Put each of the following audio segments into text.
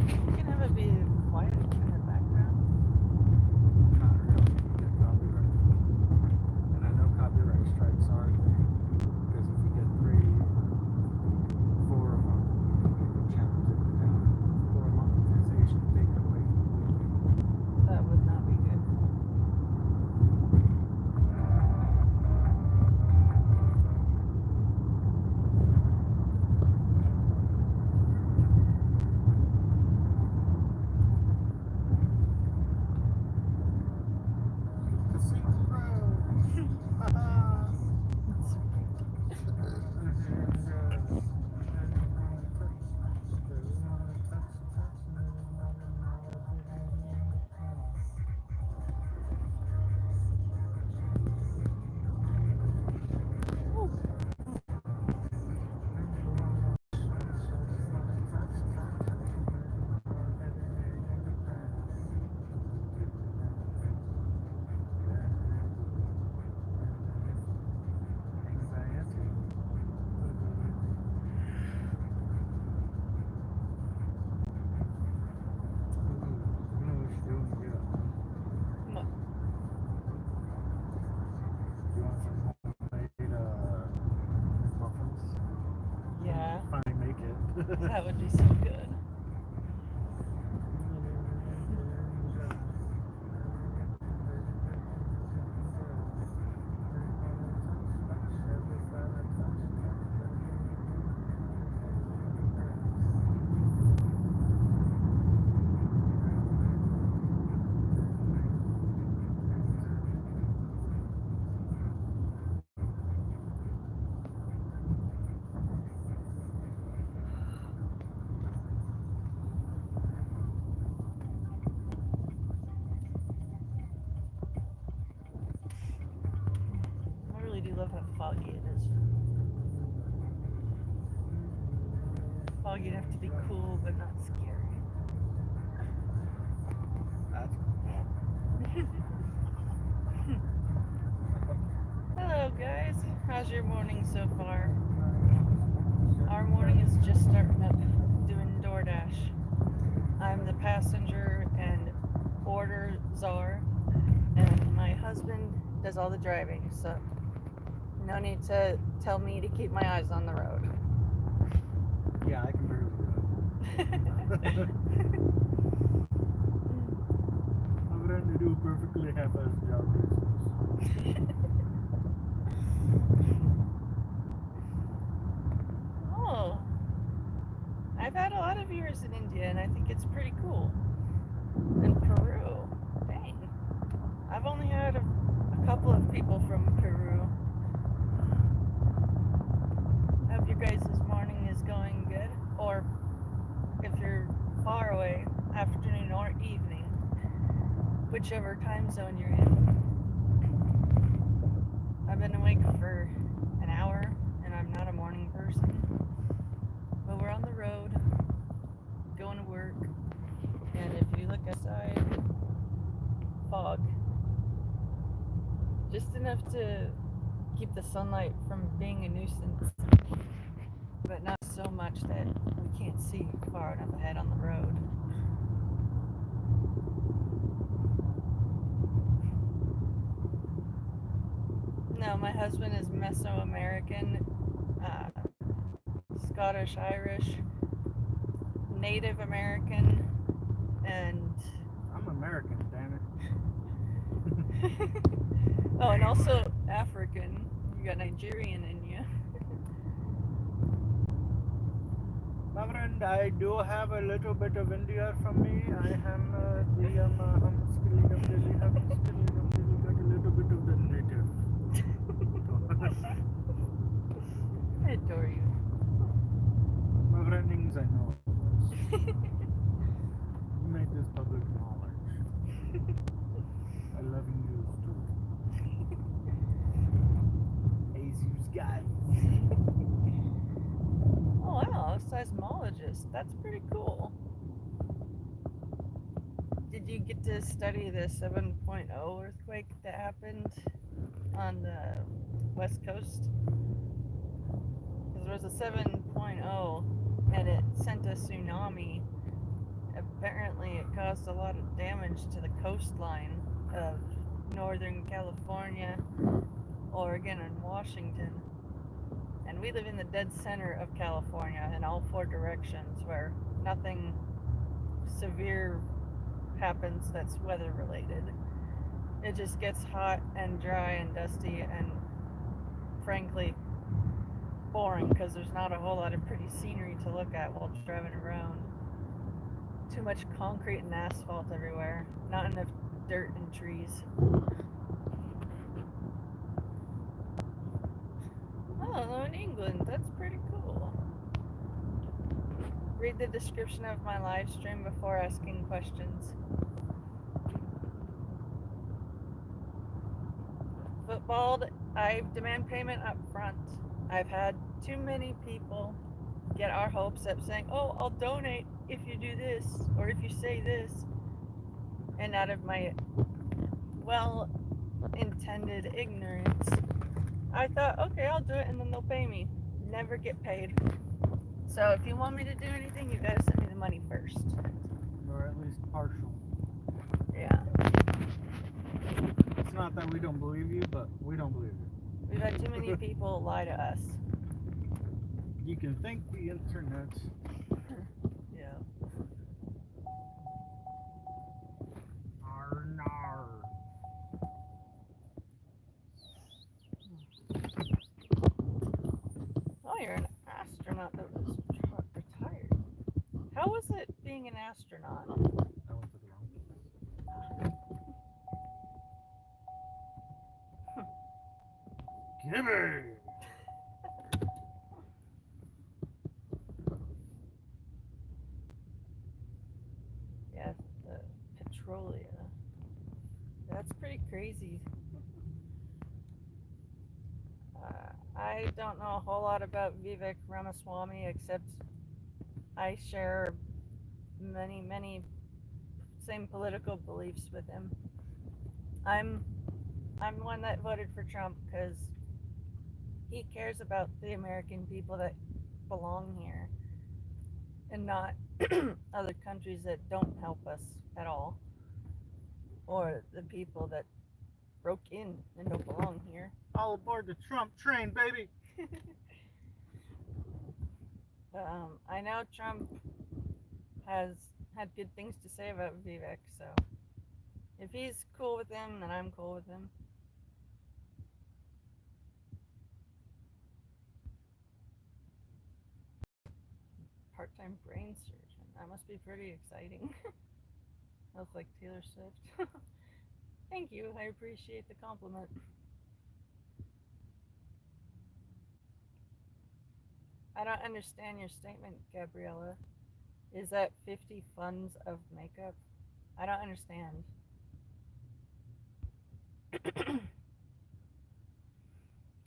You can have it be quiet in the background. Not really. You get copyright. And I know copyright strikes are a thing. Because if you get 3 or 4 of them, the channel taken down. Or monetization taken away completely. That would not be good. The single road. What? You want some homemade muffins? Yeah, Finally make it. that would be so good. I really do love how foggy it is. Foggy enough to be cool, but not scary. That's Hello, guys. How's your morning so far? Our morning is just starting up doing DoorDash. I'm the passenger and order czar, and my husband does all the driving, so no need to tell me to keep my eyes on the road. yeah, I can barely do it. I'm trying to do a perfectly half-assed job. Oh, I've had a lot of viewers in India, and I think it's pretty cool. And Peru, dang. I've only had a couple of people from Peru. Hope your guys' morning is going good, or if you're far away, afternoon or evening, whichever time zone you're in. I've been awake for an hour, and I'm not a morning person. But we're on the road, going to work, and if you look outside, fog. Just enough to keep the sunlight from being a nuisance, but not so much that we can't see far enough ahead on the road. No, my husband is Mesoamerican, uh, Scottish, Irish, Native American, and I'm American, damn it. oh, and also African. You got Nigerian in you. My friend, I do have a little bit of India from me. I am got a little bit of the native. I adore you. My friendings, I know. You make this public knowledge. I love you too. Jesus guys. Oh wow, a seismologist. That's pretty cool. Did you get to study the 7.0 earthquake that happened on the west coast? Because there was a 7.0 and it sent a tsunami, Apparently, it caused a lot of damage to the coastline of Northern California, Oregon, and Washington. And we live in the dead center of California in all four directions where nothing severe happens that's weather related. It just gets hot and dry and dusty and frankly boring because there's not a whole lot of pretty scenery to look at while driving around. Too much concrete and asphalt everywhere, not enough dirt and trees. Oh, hello in England, that's pretty cool. Read the description of my live stream before asking questions. Footballed, I demand payment up front. I've had too many people get our hopes up saying, oh, I'll donate if you do this or if you say this. And out of my well intended ignorance, I thought, okay, I'll do it and then they'll pay me. Never get paid. So if you want me to do anything, you gotta send me the money first. Or at least partial. Yeah. It's not that we don't believe you, but we don't believe you. We've had too many people lie to us. You can thank the internet. Yeah. Arnar. Oh, you're an astronaut that was retired. How was it being an astronaut? I went to the wrong place. Gimme! Yeah, the Petrolia. That's pretty crazy. I don't know a whole lot about Vivek Ramaswamy except I share many same political beliefs with him. I'm I'm one that voted for Trump because he cares about the American people that belong here and not other countries that don't help us at all or the people that broke in and don't belong here. All aboard the Trump train, baby! I know Trump has had good things to say about Vivek, so if he's cool with him, then I'm cool with him. Part-time brain surgeon. That must be pretty exciting. I look like Taylor Swift. Thank you. I appreciate the compliment. I don't understand your statement, Gabriella. Is that 50 funds of makeup? I don't understand.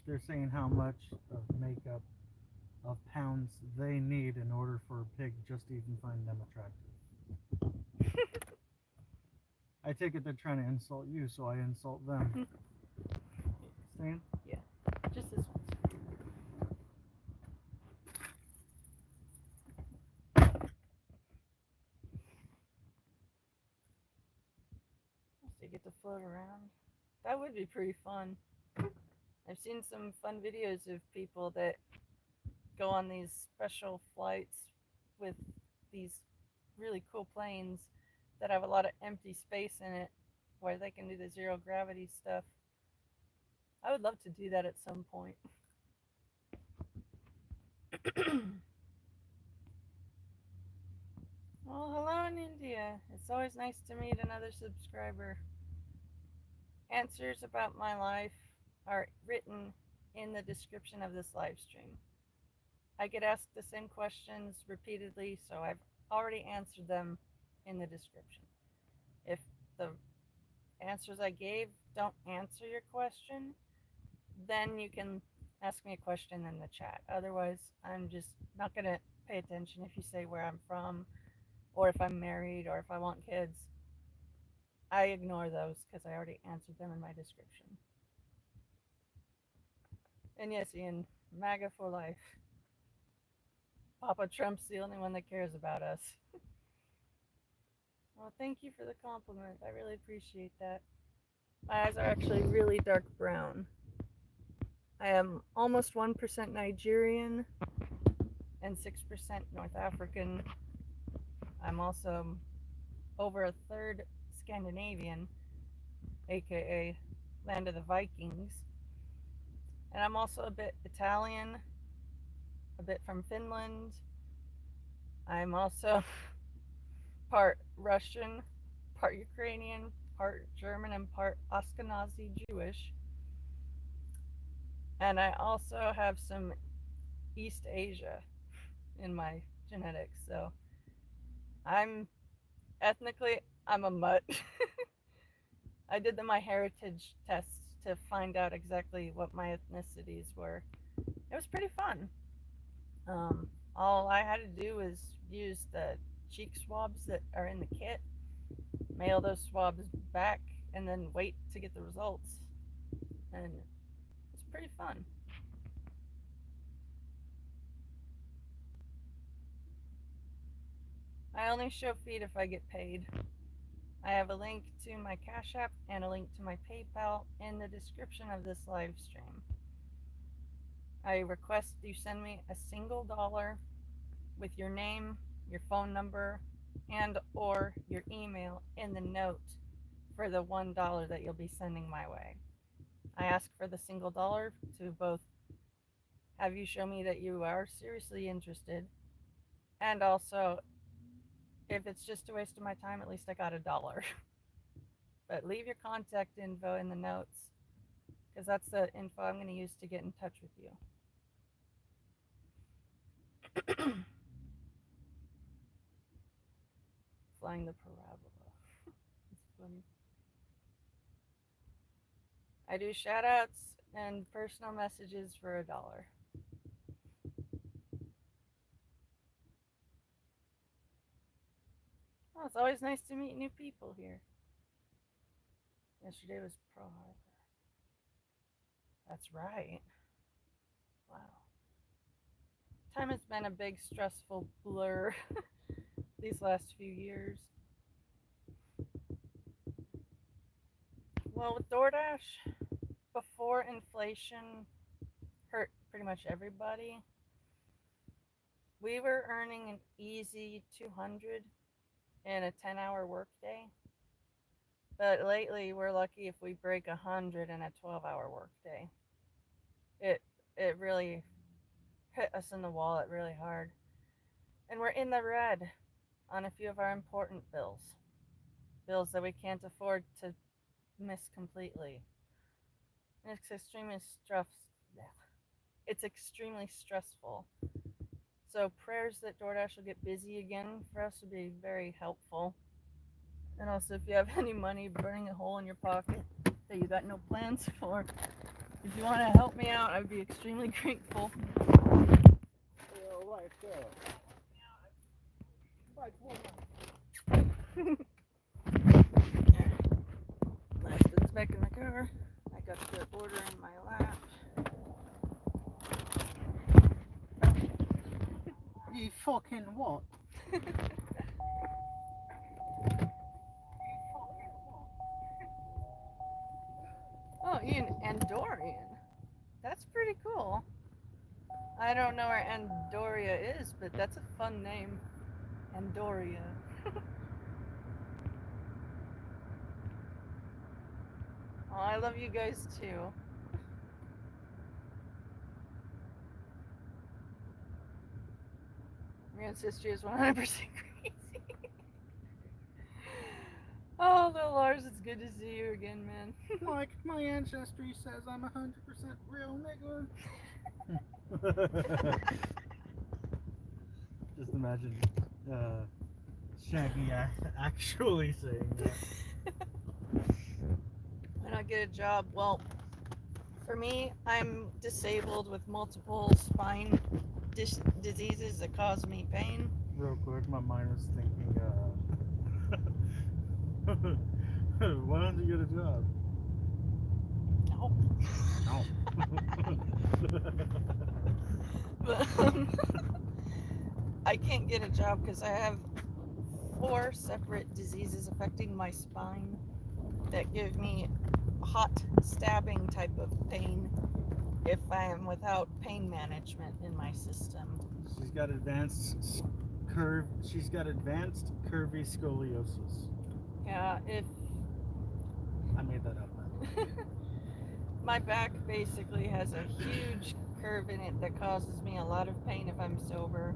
They're saying how much of makeup of pounds they need in order for a pig just to even find them attractive. I take it they're trying to insult you, so I insult them. Stan? Yeah, just this one. So you get to float around. That would be pretty fun. I've seen some fun videos of people that go on these special flights with these really cool planes that have a lot of empty space in it where they can do the zero gravity stuff. I would love to do that at some point. Well, hello in India. It's always nice to meet another subscriber. Answers about my life are written in the description of this live stream. I get asked the same questions repeatedly, so I've already answered them in the description. If the answers I gave don't answer your question, then you can ask me a question in the chat. Otherwise, I'm just not going to pay attention if you say where I'm from or if I'm married or if I want kids. I ignore those because I already answered them in my description. And yes, Ian, MAGA for life. Papa Trump's the only one that cares about us. Well, thank you for the compliment. I really appreciate that. My eyes are actually really dark brown. I am almost 1% Nigerian and 6% North African. I'm also over a third Scandinavian, aka land of the Vikings. And I'm also a bit Italian, a bit from Finland. I'm also part Russian, part Ukrainian, part German, and part Ashkenazi Jewish. And I also have some East Asia in my genetics. So I'm ethnically, I'm a mutt. I did the my heritage test to find out exactly what my ethnicities were. It was pretty fun. All I had to do was use the cheek swabs that are in the kit, mail those swabs back, and then wait to get the results. And it's pretty fun. I only show feet if I get paid. I have a link to my Cash App and a link to my PayPal in the description of this live stream. I request you send me a single dollar with your name, your phone number, and or your email in the note for the $1 that you'll be sending my way. I ask for the single dollar to both have you show me that you are seriously interested, and also if it's just a waste of my time, at least I got $1. But leave your contact info in the notes because that's the info I'm going to use to get in touch with you. Flying the parabola. It's funny. I do shout outs and personal messages for $1. Oh, it's always nice to meet new people here. Yesterday was Pearl Harbor. That's right. Wow. Time has been a big stressful blur these last few years. Well, with DoorDash, before inflation hurt pretty much everybody, we were earning an easy 200 in a 10-hour workday. But lately, we're lucky if we break 100 in a 12-hour workday. It really hit us in the wallet really hard. And we're in the red on a few of our important bills. Bills that we can't afford to miss completely. And it's extremely stressful. So prayers that DoorDash will get busy again for us would be very helpful. And also, if you have any money burning a hole in your pocket that you got no plans for, if you want to help me out, I'd be extremely grateful. Last back in the car. I got the order in my lap. You fucking what? Oh, Ian Andorian. That's pretty cool. I don't know where Andoria is, but that's a fun name. Andoria. Oh, I love you guys too. Your ancestry is 100% crazy. Oh, little Lars, it's good to see you again, man. Like, my ancestry says I'm 100% real nigga. Just imagine Shaggy actually saying that. Why not get a job? Well, for me, I'm disabled with multiple spine diseases that cause me pain. Real quick, my mind was thinking, why don't you get a job? No. No. But I can't get a job because I have 4 separate diseases affecting my spine that give me hot stabbing type of pain if I am without pain management in my system. She's got advanced curvy scoliosis. Yeah, if I made that up. my back basically has a huge curve in it that causes me a lot of pain if I'm sober.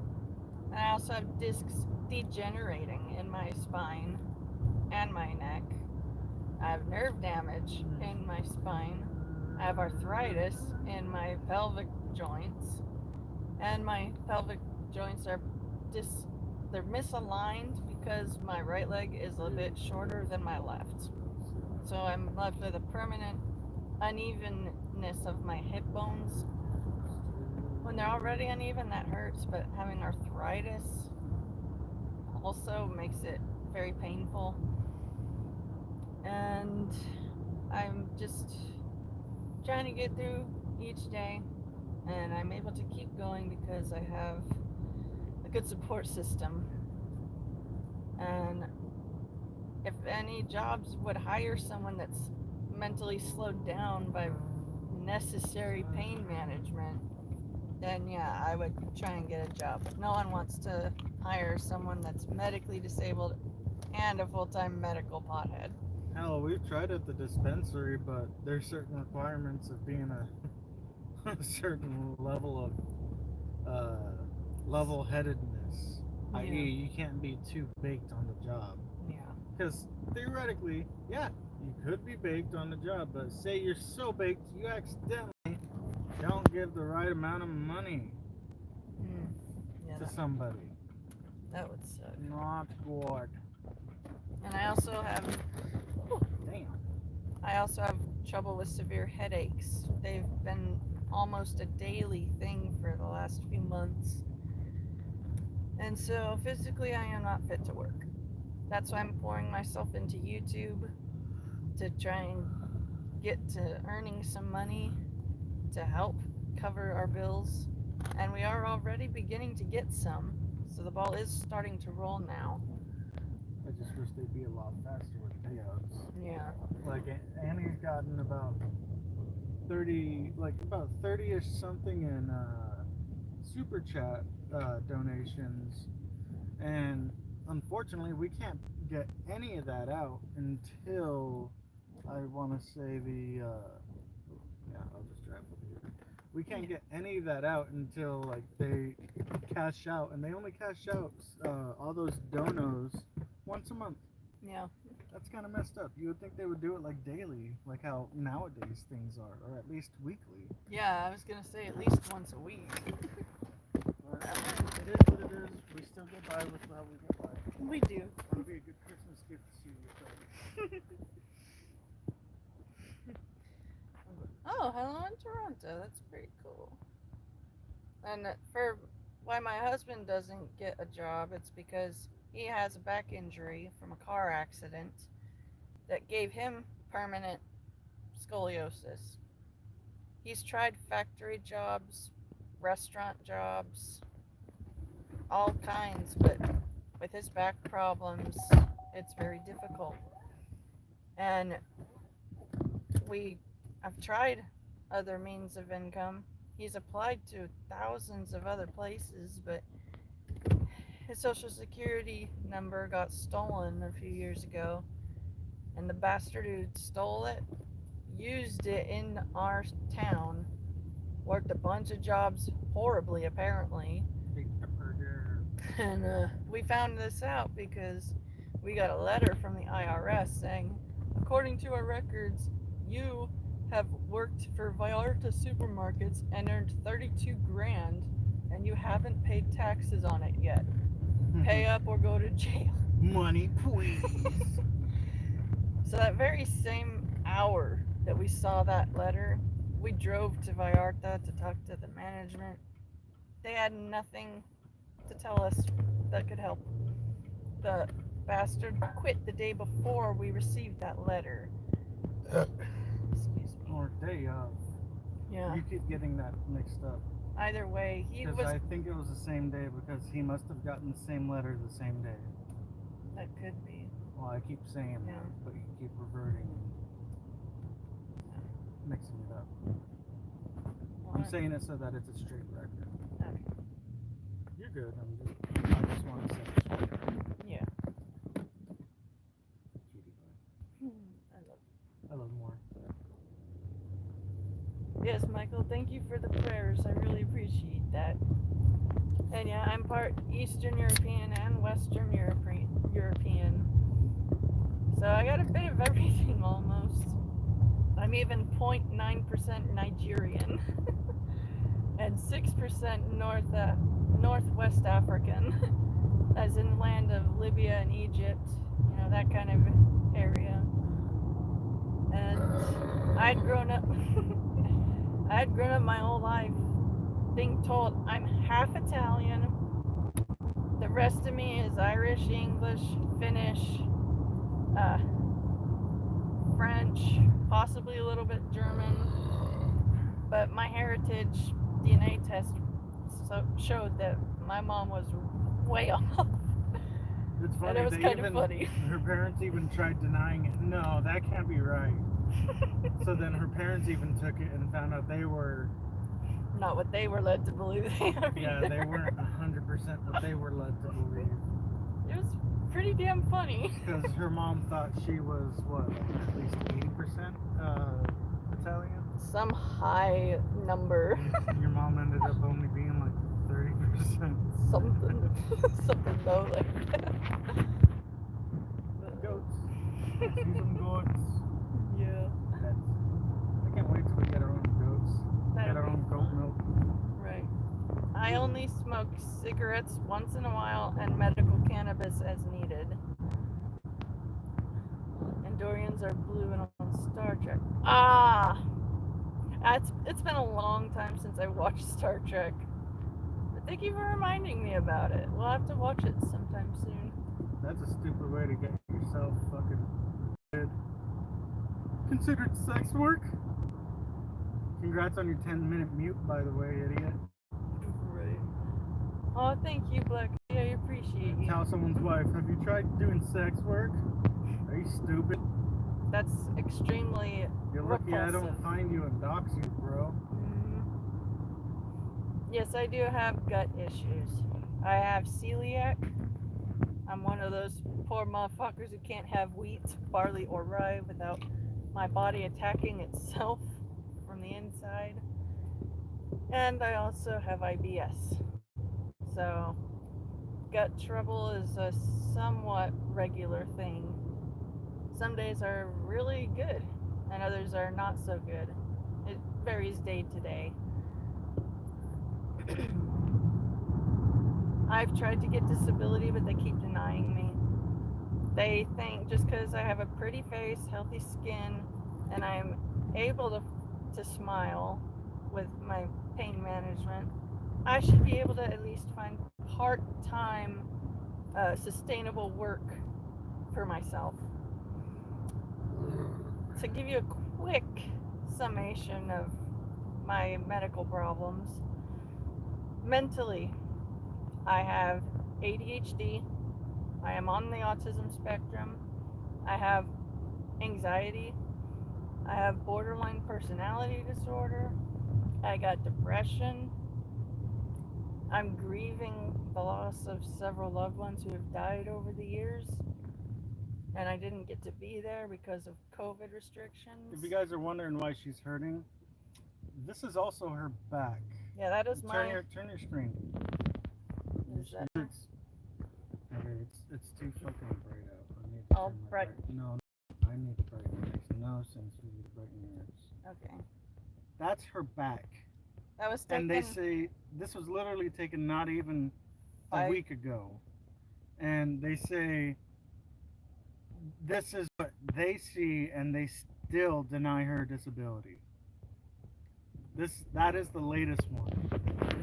And I also have discs degenerating in my spine and my neck. I have nerve damage in my spine. I have arthritis in my pelvic joints. And my pelvic joints are they're misaligned because my right leg is a bit shorter than my left. So I'm left with a permanent unevenness of my hip bones. When they're already uneven, that hurts, but having arthritis also makes it very painful. And I'm just trying to get through each day, and I'm able to keep going because I have a good support system. And if any jobs would hire someone that's mentally slowed down by necessary pain management, then yeah, I would try and get a job. No one wants to hire someone that's medically disabled and a full-time medical pothead. Hell, we've tried at the dispensary, but there's certain requirements of being a certain level of level-headedness. Yeah. I.e., you can't be too baked on the job. Yeah. Because theoretically, yeah, you could be baked on the job, but say you're so baked you accidentally don't give the right amount of money Yeah, to somebody. that would suck. Not good. And I also have trouble with severe headaches. They've been almost a daily thing for the last few months. And so physically I am not fit to work. That's why I'm pouring myself into YouTube to try and get to earning some money to help cover our bills. And we are already beginning to get some. So the ball is starting to roll now. I just wish they'd be a lot faster with payouts. Yeah. Like Annie's gotten about 30-ish something in super chat donations, and unfortunately we can't get any of that out until I want to say I'll just drive over here. We can't get any of that out until like they cash out, and they only cash out all those donos once a month. Yeah. That's kind of messed up. You would think they would do it like daily, like how nowadays things are, or at least weekly. Yeah, I was gonna say at least once a week. But it is what it is. We still get by with how we get by. We do. It'll be a good Christmas gift to see you. Oh, hello in Toronto. That's pretty cool. And for why my husband doesn't get a job, it's because he has a back injury from a car accident that gave him permanent scoliosis. He's tried factory jobs, restaurant jobs, all kinds, but with his back problems, it's very difficult. And I've tried other means of income. He's applied to thousands of other places, but his social security number got stolen a few years ago, and the bastard who stole it used it in our town, worked a bunch of jobs horribly apparently, and we found this out because we got a letter from the IRS saying, according to our records, you have worked for Vallarta supermarkets and earned 32 grand, and you haven't paid taxes on it yet. Pay up or go to jail. Money, please. So that very same hour that we saw that letter, we drove to Vallarta to talk to the management. They had nothing to tell us that could help. The bastard quit the day before we received that letter. Excuse me. Or day of. Yeah. You keep getting that mixed up. Either way, he was. Because I think it was the same day, because he must have gotten the same letter the same day. That could be. Well, I keep saying Yeah. that, but you keep reverting and mixing it up. I'm saying it so that it's a straight record. Okay. You're good. I just want to set it straight. Yeah. Cutie pie. I love more. Yes, Michael, thank you for the prayers. I really appreciate that. And yeah, I'm part Eastern European and Western European. So I got a bit of everything almost. I'm even 0.9% Nigerian and 6% Northwest African, as in land of Libya and Egypt, you know, that kind of area. And I'd grown up my whole life being told I'm half Italian. The rest of me is Irish, English, Finnish, French, possibly a little bit German. But my heritage DNA test showed that my mom was way off. It's funny. And it was kind of funny. Her parents even tried denying it. No, that can't be right. So then her parents even took it and found out they were not what they were led to believe they are. Yeah, they weren't 100% what they were led to believe. It was pretty damn funny. Because her mom thought she was, what, at least 80% Italian? Some high number. Your mom ended up only being like 30%. Something low like that. Goats. See some goats. Yeah. I can't wait till we get our own goats. Get our own goat milk. Right. I only smoke cigarettes once in a while and medical cannabis as needed. Andorians are blue and on Star Trek. It's been a long time since I watched Star Trek. But thank you for reminding me about it. We'll have to watch it sometime soon. That's a stupid way to get yourself fucking considered sex work. Congrats on your 10-minute mute, by the way, idiot. Right. Oh, thank you, Black. I appreciate you. Tell someone's wife, have you tried doing sex work? Are you stupid? That's extremely You're lucky repulsive. I don't find you and dox you, bro. Mm-hmm. Yes, I do have gut issues. I have celiac. I'm one of those poor motherfuckers who can't have wheat, barley, or rye without my body attacking itself from the inside. And I also have IBS. So gut trouble is a somewhat regular thing. Some days are really good and others are not so good. It varies day to day. I've tried to get disability, but they keep denying me. They think just because I have a pretty face, healthy skin, and I'm able to smile with my pain management, I should be able to at least find part-time sustainable work for myself. To give you a quick summation of my medical problems, mentally, I have ADHD, I am on the autism spectrum, I have anxiety, I have borderline personality disorder, I got depression, I'm grieving the loss of several loved ones who have died over the years, and I didn't get to be there because of COVID restrictions. If you guys are wondering why she's hurting, this is also her back. Yeah, that is Turn your screen. Is that? Okay, it's too fucking bright out. I need to All turn my bright. No, I need to brighten it. Makes no sense for you to brighten yours. Okay. That's her back. That was taken. And they say this was literally taken not even a week ago. And they say this is what they see, and they still deny her disability. That is the latest one.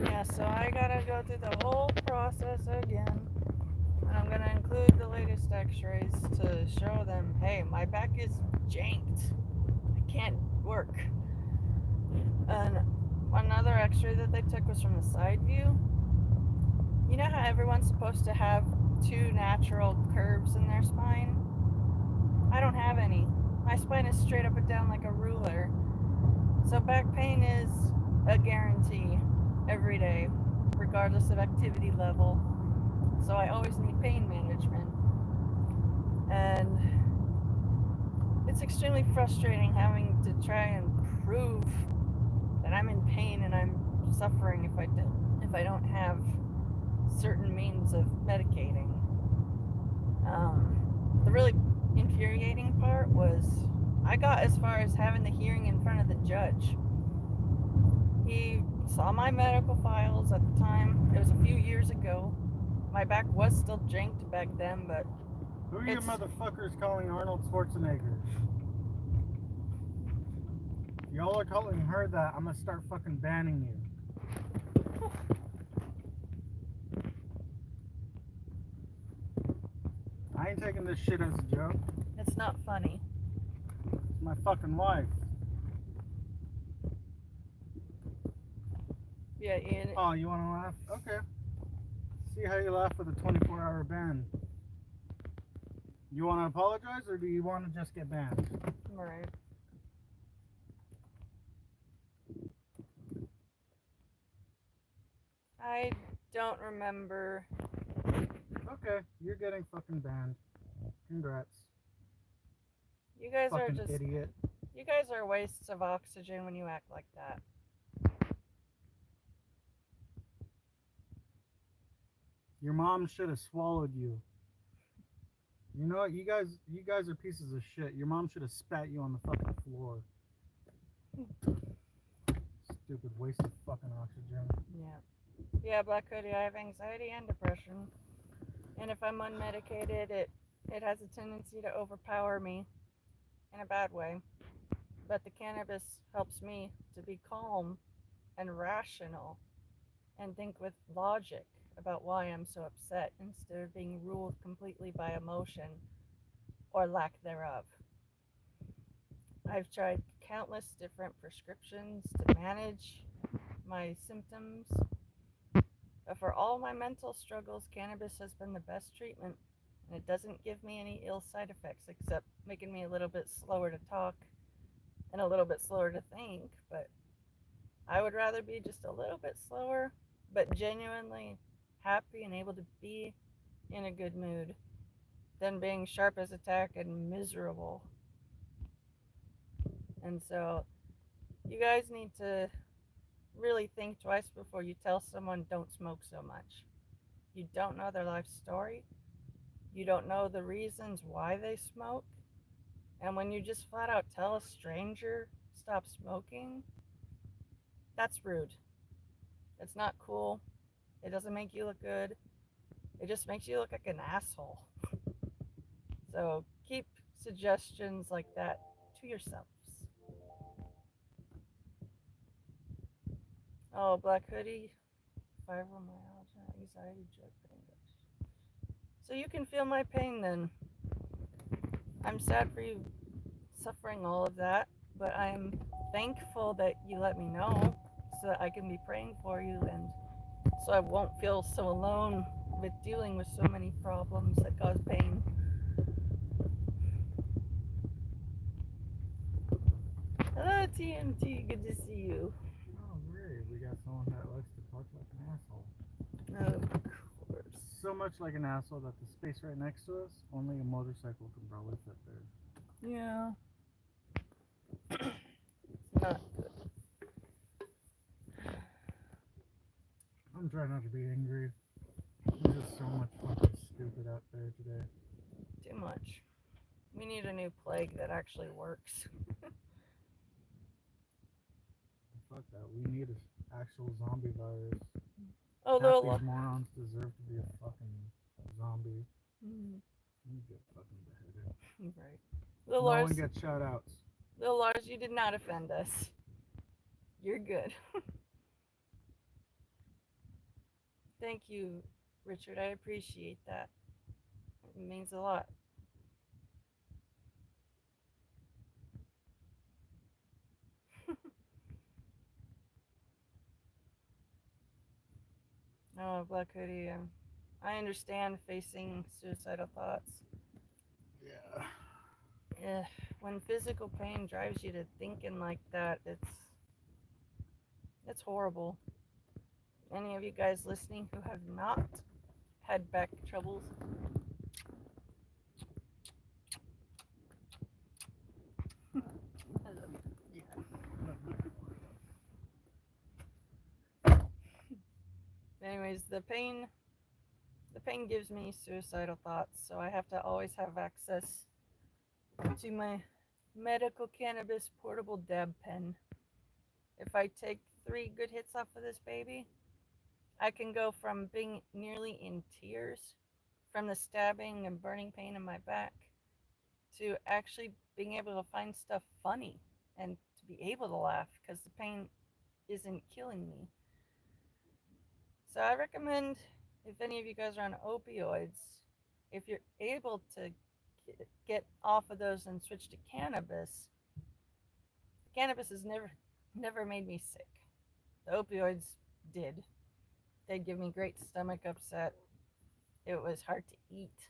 Yeah, so I gotta go through the whole process again. And I'm gonna include the latest x-rays to show them, hey, my back is janked. I can't work. And another x-ray that they took was from the side view. You know how everyone's supposed to have two natural curves in their spine. I don't have any. My spine is straight up and down like a ruler. So back pain is a guarantee every day, regardless of activity level. So I always need pain management. And it's extremely frustrating having to try and prove that I'm in pain and I'm suffering if I don't have certain means of medicating. The really infuriating part was I got as far as having the hearing in front of the judge. He saw my medical files at the time. It was a few years ago. My back was still janked back then, but Who are you motherfuckers calling Arnold Schwarzenegger? If y'all are calling her that, I'm gonna start fucking banning you. I ain't taking this shit as a joke. it's not funny. It's my fucking life. Yeah, Ian. Oh, you wanna laugh? Okay. See how you laugh with a 24-hour ban. You wanna apologize or do you wanna just get banned? Right. I don't remember. Okay, you're getting fucking banned. Congrats. You guys are Fucking just idiot. You guys are wastes of oxygen when you act like that. Your mom should have swallowed you. You know what? You guys are pieces of shit. Your mom should have spat you on the fucking floor. Stupid waste of fucking oxygen. Yeah. Yeah, Black Hoodie, I have anxiety and depression. And if I'm unmedicated, it has a tendency to overpower me in a bad way. But the cannabis helps me to be calm and rational and think with logic about why I'm so upset instead of being ruled completely by emotion or lack thereof. I've tried countless different prescriptions to manage my symptoms, but for all my mental struggles, cannabis has been the best treatment, and it doesn't give me any ill side effects except making me a little bit slower to talk and a little bit slower to think. But I would rather be just a little bit slower, but genuinely happy and able to be in a good mood than being sharp as a tack and miserable. And so you guys need to really think twice before you tell someone don't smoke so much. You don't know their life story. You don't know the reasons why they smoke. And when you just flat out tell a stranger stop smoking, that's rude. It's not cool. It doesn't make you look good. It just makes you look like an asshole. So keep suggestions like that to yourselves. Oh, Black Hoodie, fibromyalgia, anxiety, drug pain. So you can feel my pain then. I'm sad for you suffering all of that, but I'm thankful that you let me know so that I can be praying for you and so I won't feel so alone with dealing with so many problems that cause pain. Hello, TMT. Good to see you. Oh, great. We got someone that likes to park like an asshole. Of course. So much like an asshole that the space right next to us, only a motorcycle can probably fit there. Yeah. It's not good. I'm trying not to be angry. There's just so much fucking stupid out there today. Too much. We need a new plague that actually works. Fuck that. We need an actual zombie virus. Oh, Half they'll. these morons deserve to be a fucking zombie. You get fucking beheaded. Right. Little No Lars, one gets shout outs. Little Lars, you did not offend us. You're good. Thank you, Richard. I appreciate that. It means a lot. Oh, Black Hoodie. I understand facing suicidal thoughts. Yeah. Eh, when physical pain drives you to thinking like that, it's horrible. Any of you guys listening who have not had back troubles, I love you. Anyways, the pain gives me suicidal thoughts, so I have to always have access to my medical cannabis portable dab pen. If I take 3 good hits off of this baby, I can go from being nearly in tears from the stabbing and burning pain in my back to actually being able to find stuff funny and to be able to laugh because the pain isn't killing me. So I recommend, if any of you guys are on opioids, if you're able to get off of those and switch to cannabis has never made me sick. The opioids did. They'd give me great stomach upset. It was hard to eat.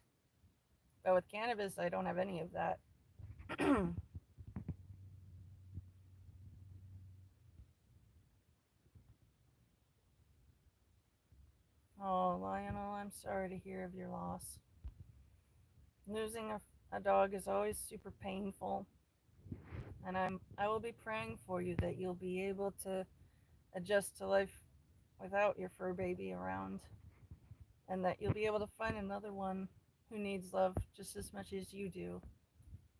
But with cannabis, I don't have any of that. Oh, Lionel, I'm sorry to hear of your loss. Losing a dog is always super painful, and I will be praying for you that you'll be able to adjust to life without your fur baby around, and that you'll be able to find another one who needs love just as much as you do,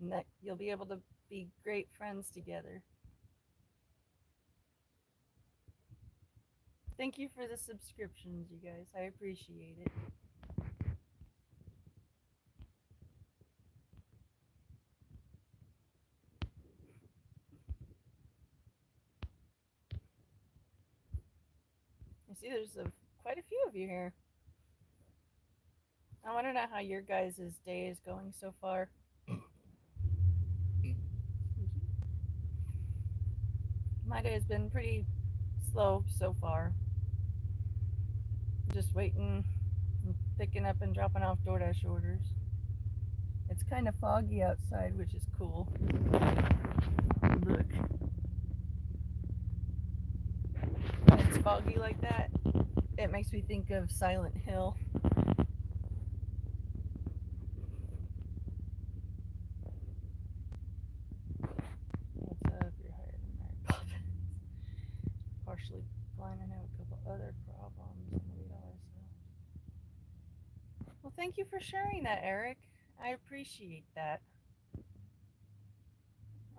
and that you'll be able to be great friends together. Thank you for the subscriptions, you guys. I appreciate it. I see there's quite a few of you here. I want to know how your guys' day is going so far. My day has been pretty slow so far. Just waiting, picking up and dropping off DoorDash orders. It's kind of foggy outside, which is cool. Look. When it's foggy like that, it makes me think of Silent Hill. What's up? You're higher than Mary Poppins. Partially blind and have a couple other problems. And read all this stuff. Well, thank you for sharing that, Eric. I appreciate that.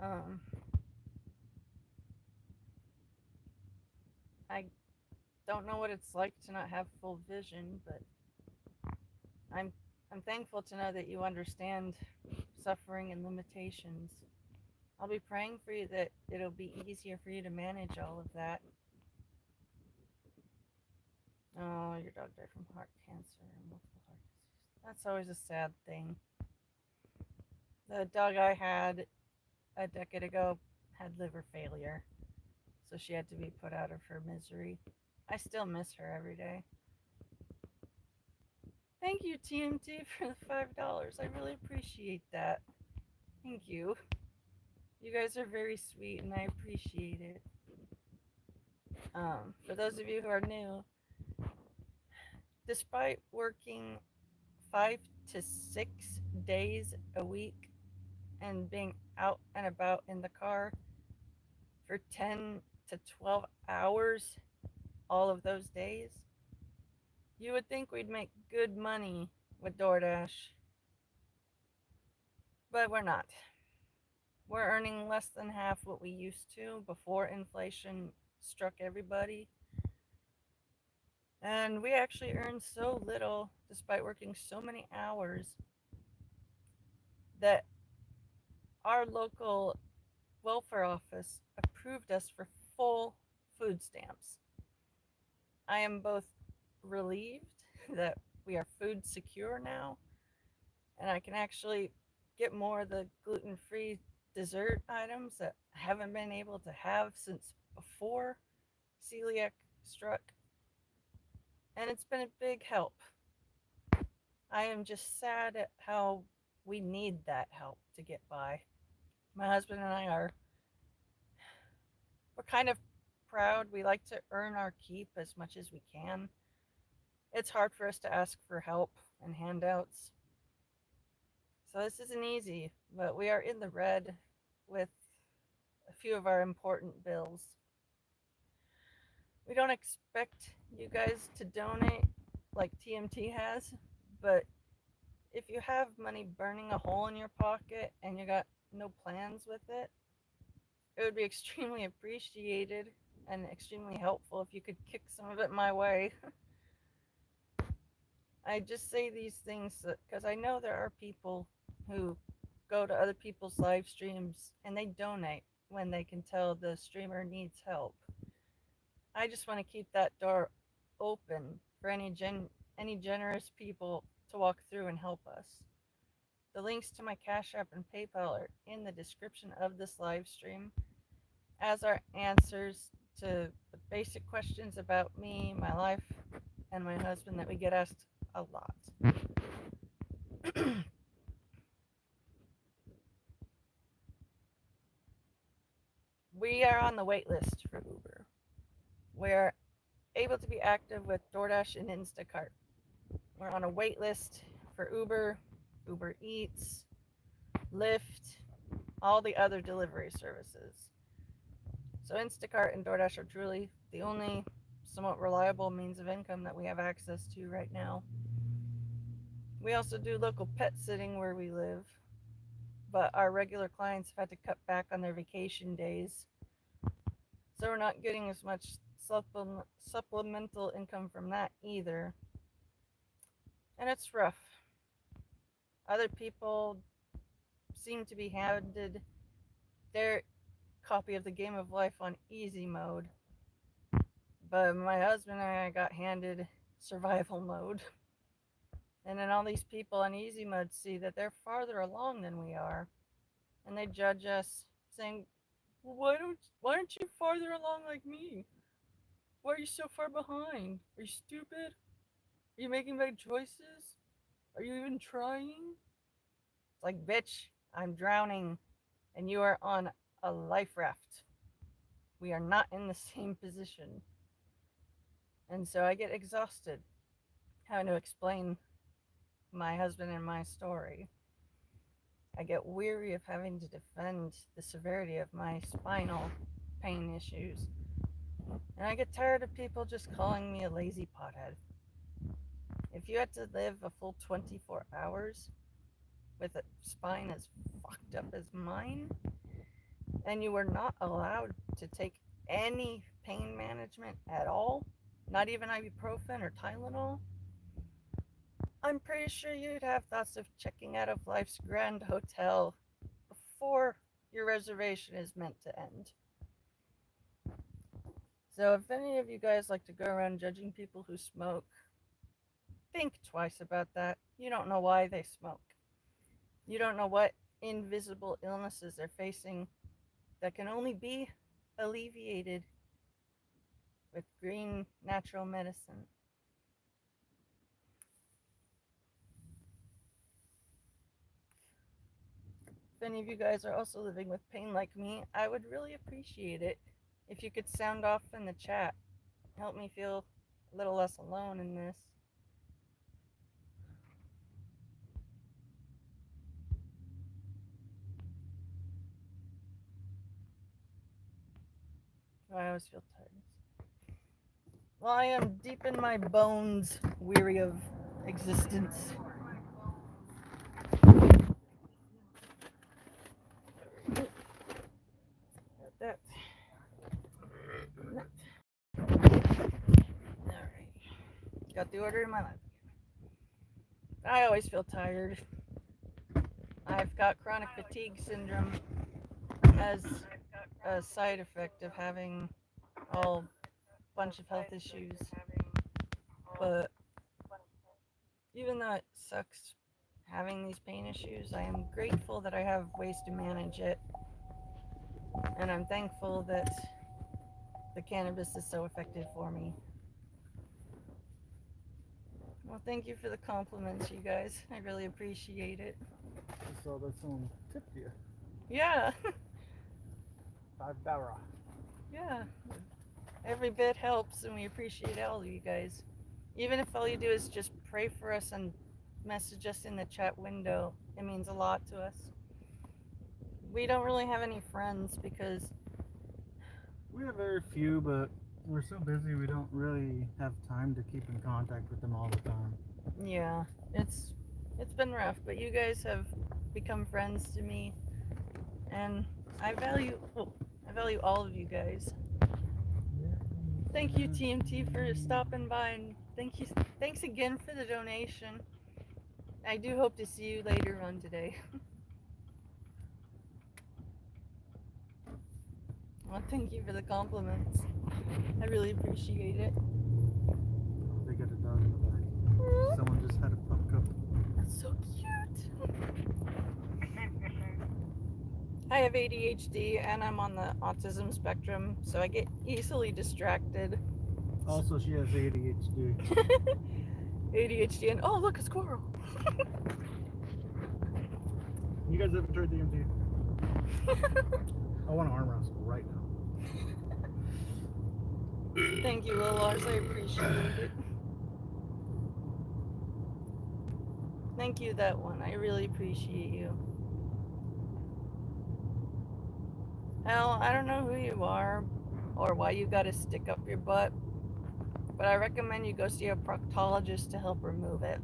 Um, I don't know what it's like to not have full vision, but I'm I'm thankful to know that you understand suffering and limitations. I'll be praying for you that it'll be easier for you to manage all of that. Oh, your dog died from heart cancer and multiple heart disease. That's always a sad thing. The dog I had a decade ago had liver failure, so she had to be put out of her misery. I still miss her every day. Thank you, TMT, for the $5. I really appreciate that. Thank you. You guys are very sweet, and I appreciate it. For those of you who are new, despite working 5 to 6 days a week and being out and about in the car for 10 to 12 hours all of those days, you would think we'd make good money with DoorDash, but we're not. We're earning less than half what we used to before inflation struck everybody. And we actually earn so little, despite working so many hours, that our local welfare office approved us for full food stamps. I am both relieved that we are food secure now, and I can actually get more of the gluten free dessert items that I haven't been able to have since before celiac struck. And it's been a big help. I am just sad at how we need that help to get by. My husband and I we're kind of proud. We like to earn our keep as much as we can. It's hard for us to ask for help and handouts. So this isn't easy, but we are in the red with a few of our important bills. We don't expect you guys to donate like TMT has, but if you have money burning a hole in your pocket and you got no plans with it would be extremely appreciated and extremely helpful if you could kick some of it my way. I just say these things because I know there are people who go to other people's live streams and they donate when they can tell the streamer needs help. I just want to keep that door open for any generous people to walk through and help us. The links to my Cash App and PayPal are in the description of this live stream, as are answers to the basic questions about me, my life, and my husband that we get asked a lot. We are on the wait list for Uber. We're able to be active with DoorDash and Instacart. We're on a wait list for Uber, Uber Eats, Lyft, all the other delivery services. So Instacart and DoorDash are truly the only somewhat reliable means of income that we have access to right now. We also do local pet sitting where we live, but our regular clients have had to cut back on their vacation days. So we're not getting as much supplemental income from that either. And it's rough. Other people seem to be handed their copy of the game of life on easy mode, but my husband and I got handed survival mode. And then all these people on easy mode see that they're farther along than we are, and they judge us, saying, well, why aren't you farther along like me? Why are you so far behind? Are you stupid? Are you making bad choices? Are you even trying? It's like, bitch, I'm drowning, and you are on a life raft. We are not in the same position. And so I get exhausted having to explain my husband and my story. I get weary of having to defend the severity of my spinal pain issues. And I get tired of people just calling me a lazy pothead. If you had to live a full 24 hours with a spine as fucked up as mine, and you were not allowed to take any pain management at all, not even ibuprofen or Tylenol, I'm pretty sure you'd have thoughts of checking out of life's grand hotel before your reservation is meant to end. So if any of you guys like to go around judging people who smoke, think twice about that. You don't know why they smoke. You don't know what invisible illnesses they're facing that can only be alleviated with green natural medicine. If any of you guys are also living with pain like me, I would really appreciate it if you could sound off in the chat. Help me feel a little less alone in this. Oh, I always feel tired. Well, I am deep in my bones, weary of existence. That. Alright. Got the order in my life. I always feel tired. I've got chronic fatigue syndrome as a side effect of having a bunch of health issues. But even though it sucks having these pain issues, I am grateful that I have ways to manage it. And I'm thankful that the cannabis is so effective for me. Well, thank you for the compliments, you guys. I really appreciate it. I saw that someone tipped you. Yeah, $5. yeah. Every bit helps, and we appreciate all of you guys. Even if all you do is just pray for us and message us in the chat window, it means a lot to us. We don't really have any friends because We have very few, but we're so busy we don't really have time to keep in contact with them all the time. yeah, it's been rough, but you guys have become friends to me, and I value all of you guys. Thank you, TMT, for stopping by, and thanks again for the donation. I do hope to see you later on today. Well, thank you for the compliments. I really appreciate it. They got a dog in the back. Someone just had a pup cup. That's so cute. I have ADHD and I'm on the autism spectrum, so I get easily distracted. Also, she has ADHD. ADHD and oh, look, a squirrel. You guys haven't tried DMT? I want to arm wrestle right now. Thank you, Lil Lars. I appreciate it. Thank you, that one. I really appreciate you. Hell, I don't know who you are or why you gotta stick up your butt, but I recommend you go see a proctologist to help remove it.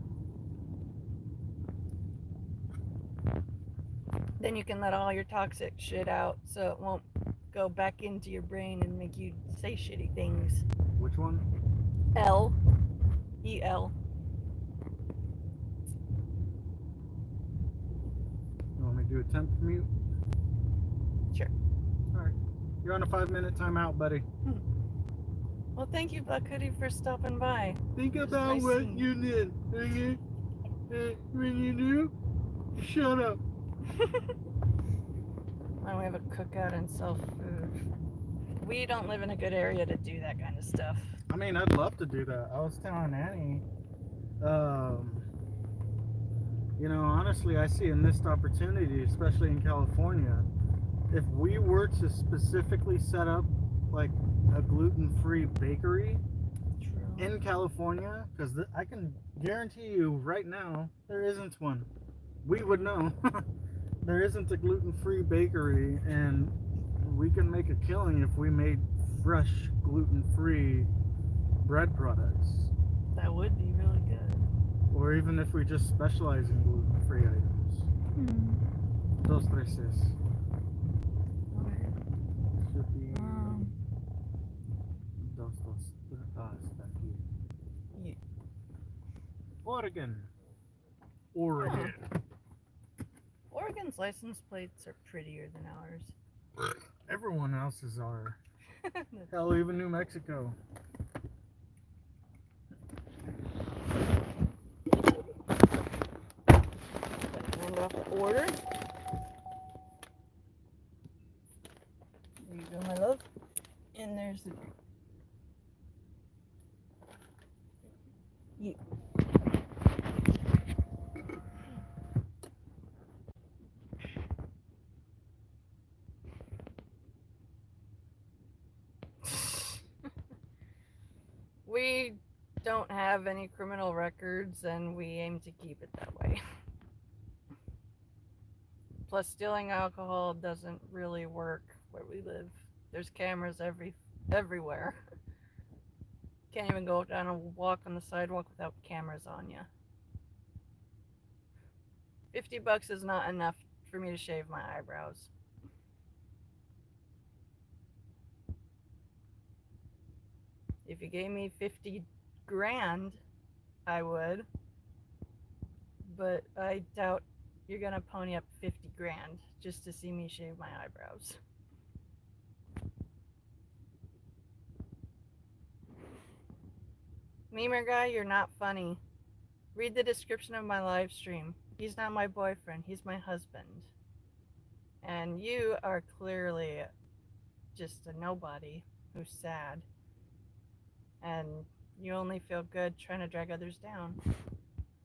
Then you can let all your toxic shit out so it won't go back into your brain and make you say shitty things. Which one? EL. You want me to do a temp mute? Sure. Alright. You're on a 5-minute timeout, buddy. Well, thank you, Black Hoodie, for stopping by. Think It was about nice what seeing you did. Okay? When you do, shut up. Now we have a cookout and sell food. We don't live in a good area to do that kind of stuff. I mean, I'd love to do that. I was telling Annie, you know, honestly, I see a missed opportunity, especially in California. If we were to specifically set up like a gluten-free bakery True. in California, because I can guarantee you right now there isn't one. We would know. There isn't a gluten-free bakery, and we can make a killing if we made fresh gluten-free bread products. That would be really good. Or even if we just specialize in gluten-free items. Dos treces. Should be dos está aquí. Yeah. Oregon. Oregon's license plates are prettier than ours. Everyone else's are. Hell, even New Mexico. Hand off the order. There you go, my love. And there's the. You. We don't have any criminal records and we aim to keep it that way. Plus, stealing alcohol doesn't really work where we live. There's cameras everywhere. Can't even go down and walk on the sidewalk without cameras on you. $50 is not enough for me to shave my eyebrows. If you gave me 50 grand, I would. But I doubt you're gonna pony up 50 grand just to see me shave my eyebrows. Memer guy, you're not funny. Read the description of my live stream. He's not my boyfriend, he's my husband. And you are clearly just a nobody who's sad. And You only feel good trying to drag others down.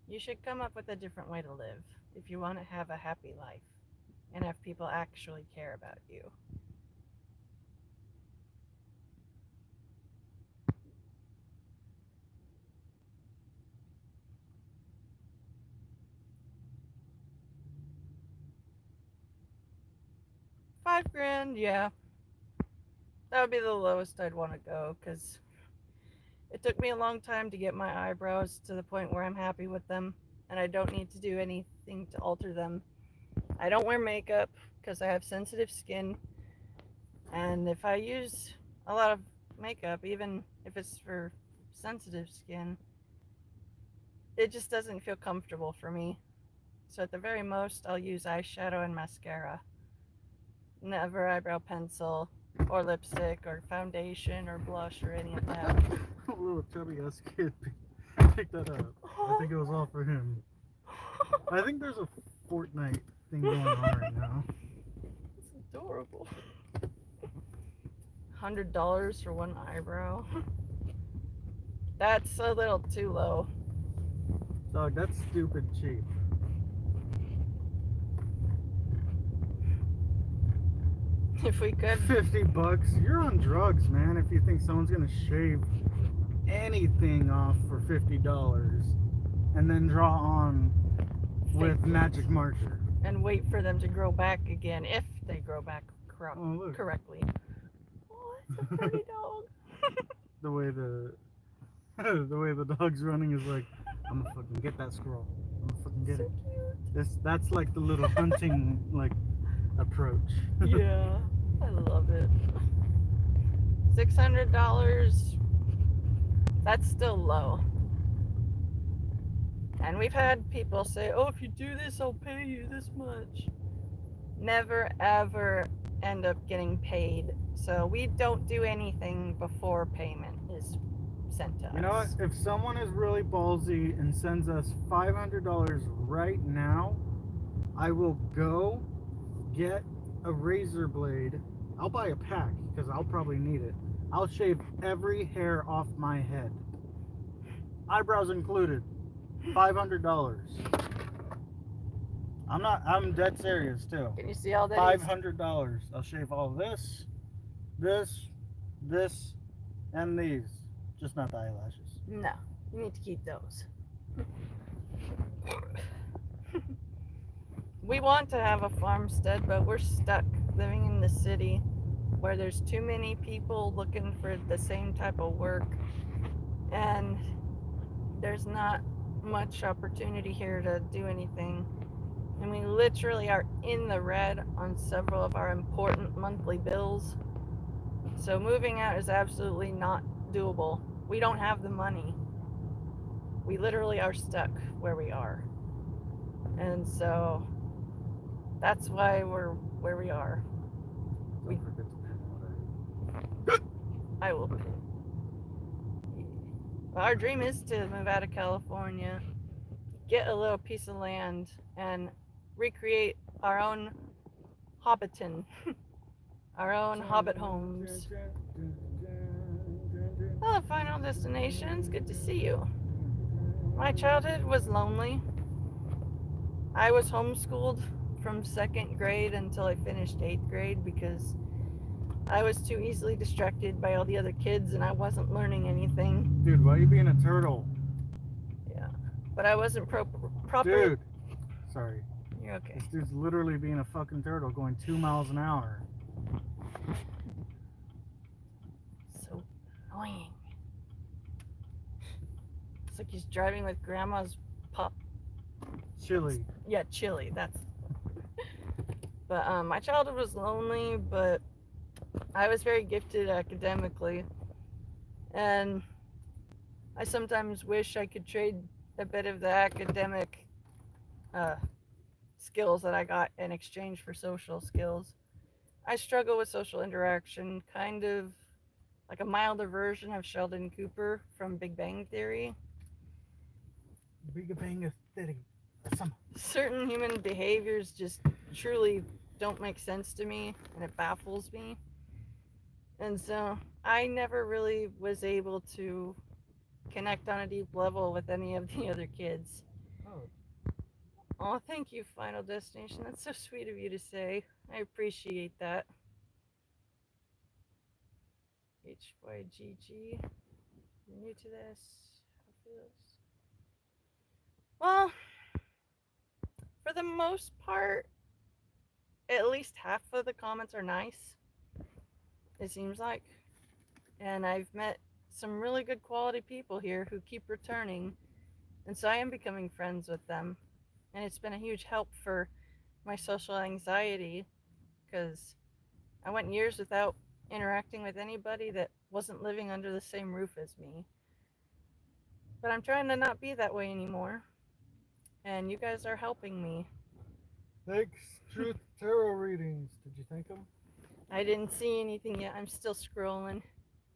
You should come up with a different way to live if you want to have a happy life and have people actually care about you. $5 grand, yeah. That would be the lowest I'd want to go because it took me a long time to get my eyebrows to the point where I'm happy with them and I don't need to do anything to alter them. I don't wear makeup because I have sensitive skin, and if I use a lot of makeup, even if it's for sensitive skin, it just doesn't feel comfortable for me. So at the very most, I'll use eyeshadow and mascara. Never eyebrow pencil or lipstick or foundation or blush or any of that. A little chubby ass kid picked that up. I think it was all for him. I think there's a Fortnite thing going on right now. It's adorable. $100 for one eyebrow. That's a little too low. Dog, that's stupid cheap. If we could. $50? You're on drugs, man, if you think someone's gonna shave anything off for $50 and then draw on with magic marker. And wait for them to grow back again if they grow back Oh, correctly. Oh, it's a pretty dog. The way the dog's running is like, I'm gonna fucking get that squirrel. I'm gonna fucking get So it. That's like the little hunting like approach. Yeah, I love it. $600, that's still low. And we've had people say, oh, if you do this, I'll pay you this much. Never ever end up getting paid. So we don't do anything before payment is sent to us. You know what? If someone is really ballsy and sends us $500 right now, I will go get a razor blade. I'll buy a pack because I'll probably need it. I'll shave every hair off my head, eyebrows included. $500. I'm dead serious too. Can you see all that? $500. I'll shave all this, this, and these. Just not the eyelashes. No, you need to keep those. We want to have a farmstead, but we're stuck living in the city where there's too many people looking for the same type of work, and there's not much opportunity here to do anything. And we literally are in the red on several of our important monthly bills. So moving out is absolutely not doable. We don't have the money. We literally are stuck where we are. And so that's why we're where we are. Don't forget to pin I will. Our dream is to move out of California, get a little piece of land, and recreate our own Hobbiton, our own Hobbit homes. Well, final destinations, good to see you. My childhood was lonely. I was homeschooled from 2nd grade until I finished 8th grade because I was too easily distracted by all the other kids and I wasn't learning anything. Dude, why are you being a turtle? Yeah, but I wasn't proper. Dude, sorry. You're okay. This dude's literally being a fucking turtle going 2 miles an hour. So annoying. It's like he's driving with grandma's pup. Chili. Yeah, Chili. That's. But my childhood was lonely, but I was very gifted academically, and I sometimes wish I could trade a bit of the academic skills that I got in exchange for social skills. I struggle with social interaction, kind of like a milder version of Sheldon Cooper from Big Bang Theory. Big Bang Theory. Certain human behaviors just truly don't make sense to me, and it baffles me. And so I never really was able to connect on a deep level with any of the other kids. Oh, Oh, thank you, Final Destination. That's so sweet of you to say. I appreciate that. HYGG. You're new to this. How feels? Well, for the most part, at least half of the comments are nice. It seems like. And I've met some really good quality people here who keep returning. And so I am becoming friends with them. And it's been a huge help for my social anxiety because I went years without interacting with anybody that wasn't living under the same roof as me. But I'm trying to not be that way anymore. And you guys are helping me. thanks, Truth Tarot readings. Did you thank them? I didn't see anything yet. I'm still scrolling.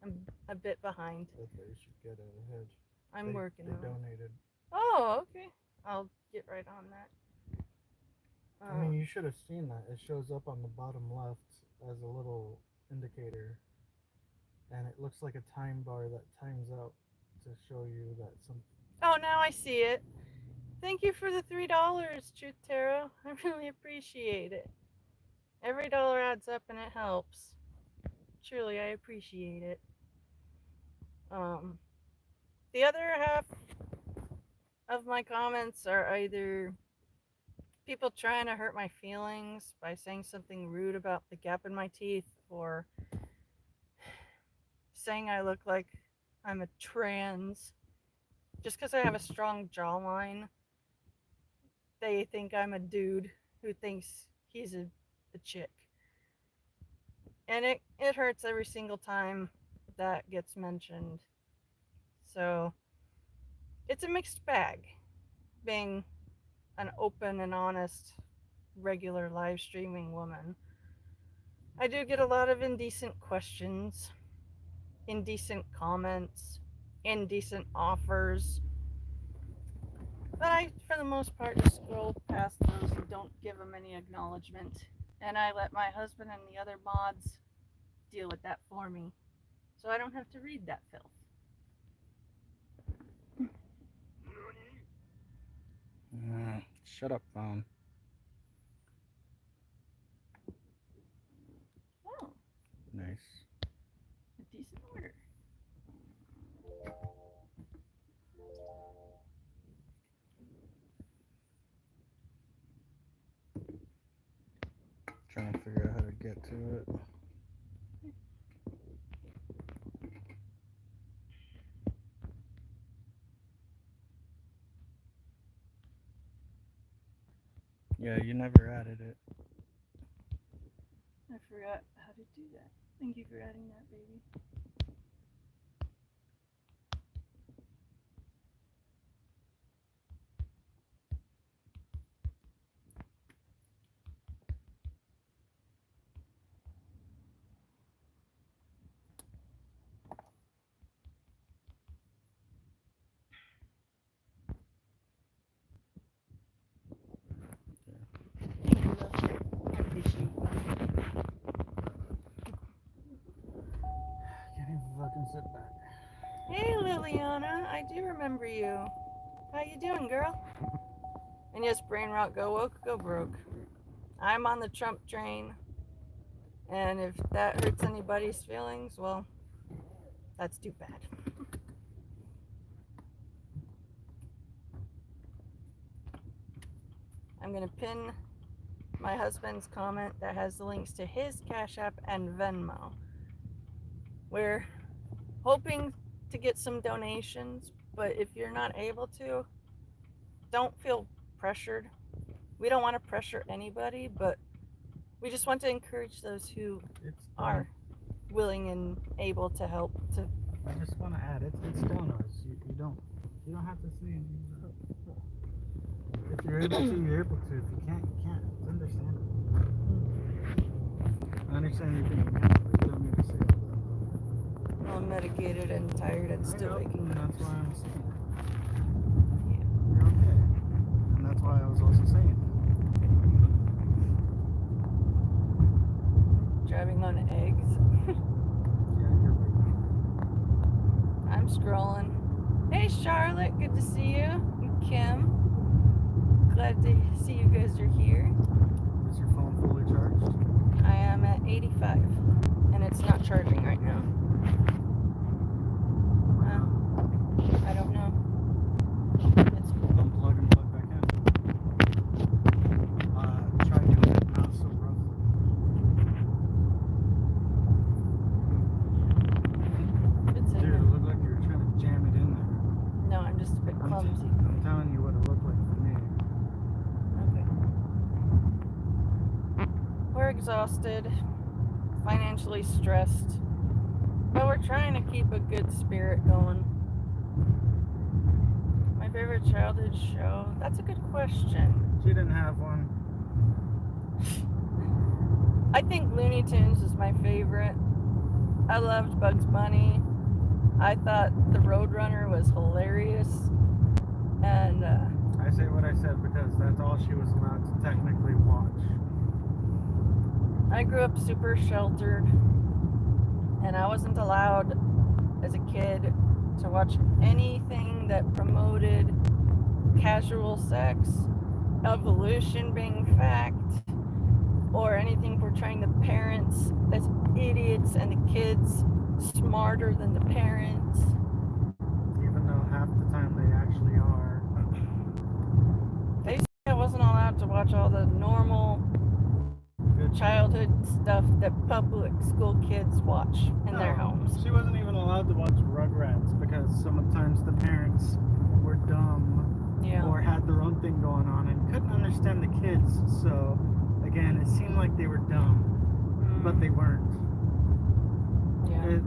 I'm a bit behind. That they should get ahead. I'm working They on it. donated. Oh, okay. I'll get right on that. I mean, you should have seen that. It shows up on the bottom left as a little indicator, and it looks like a time bar that times out to show you that some. Oh, now I see it. Thank you for the $3, Truth Tarot. I really appreciate it. Every dollar adds up and it helps. Truly, I appreciate it. The other half of my comments are either people trying to hurt my feelings by saying something rude about the gap in my teeth, or saying I look like I'm a trans. Just because I have a strong jawline, they think I'm a dude who thinks he's a chick. And it hurts every single time that gets mentioned. So it's a mixed bag being an open and honest, regular live streaming woman. I do get a lot of indecent questions, indecent comments, indecent offers. But I, for the most part, just scroll past those and don't give them any acknowledgement. And I let my husband and the other mods deal with that for me. So I don't have to read that filth. Shut up, phone. Oh, Nice. a decent order. Trying to figure out how to get to it. Yeah, you never added it. I forgot how to do that. Thank you for adding that, baby. Thank you, love. I appreciate that. Can't even fucking sit back. Hey, Liliana, I do remember you. How you doing, girl? And yes, brain rot, go woke, go broke. I'm on the Trump train, and if that hurts anybody's feelings, well, that's too bad. I'm gonna pin my husband's comment that has the links to his Cash App and Venmo. We're hoping to get some donations, but if you're not able to, don't feel pressured. We don't want to pressure anybody, but we just want to encourage those who are willing and able to help. To I just want to add it's donors. You don't have to say anything. If you're able to, you're able to. If you can't, you can't. It's understandable. I understand you're being mad, but you don't need to say all that. I'm medicated and tired and still waking and up. that's why I'm saying that. Yeah. You're okay. And that's why I was also saying that. Driving on eggs. Yeah, you're right. I'm scrolling. Violet, good to see you. And Kim, glad to see you guys are here. Is your phone fully charged? I am at 85, and it's not charging right now. I don't know. It's Unplug and plug back in. Try doing it not so roughly. it's in Dude, there. it looked like you were trying to jam it in there. No, I'm just a bit clumsy. I'm telling you what it looked like for me. Okay. We're exhausted, financially stressed, but we're trying to keep a good spirit going. My favorite childhood show? That's a good question. She didn't have one. I think Looney Tunes is my favorite. I loved Bugs Bunny. I thought the Roadrunner was hilarious. And I say what I said because that's all she was allowed to technically watch. I grew up super sheltered, and I wasn't allowed as a kid to watch anything that promoted casual sex, evolution being fact, or anything portraying the parents as idiots and the kids smarter than the parents. Even though half the time they actually are. Basically, I wasn't allowed to watch all the normal Good. childhood stuff that public school kids watch in their No, homes. She wasn't even allowed to watch Rugrats because sometimes the parents were dumb Yeah. or had their own thing going on and couldn't understand the kids. So, again, it seemed like they were dumb, but they weren't. Yeah.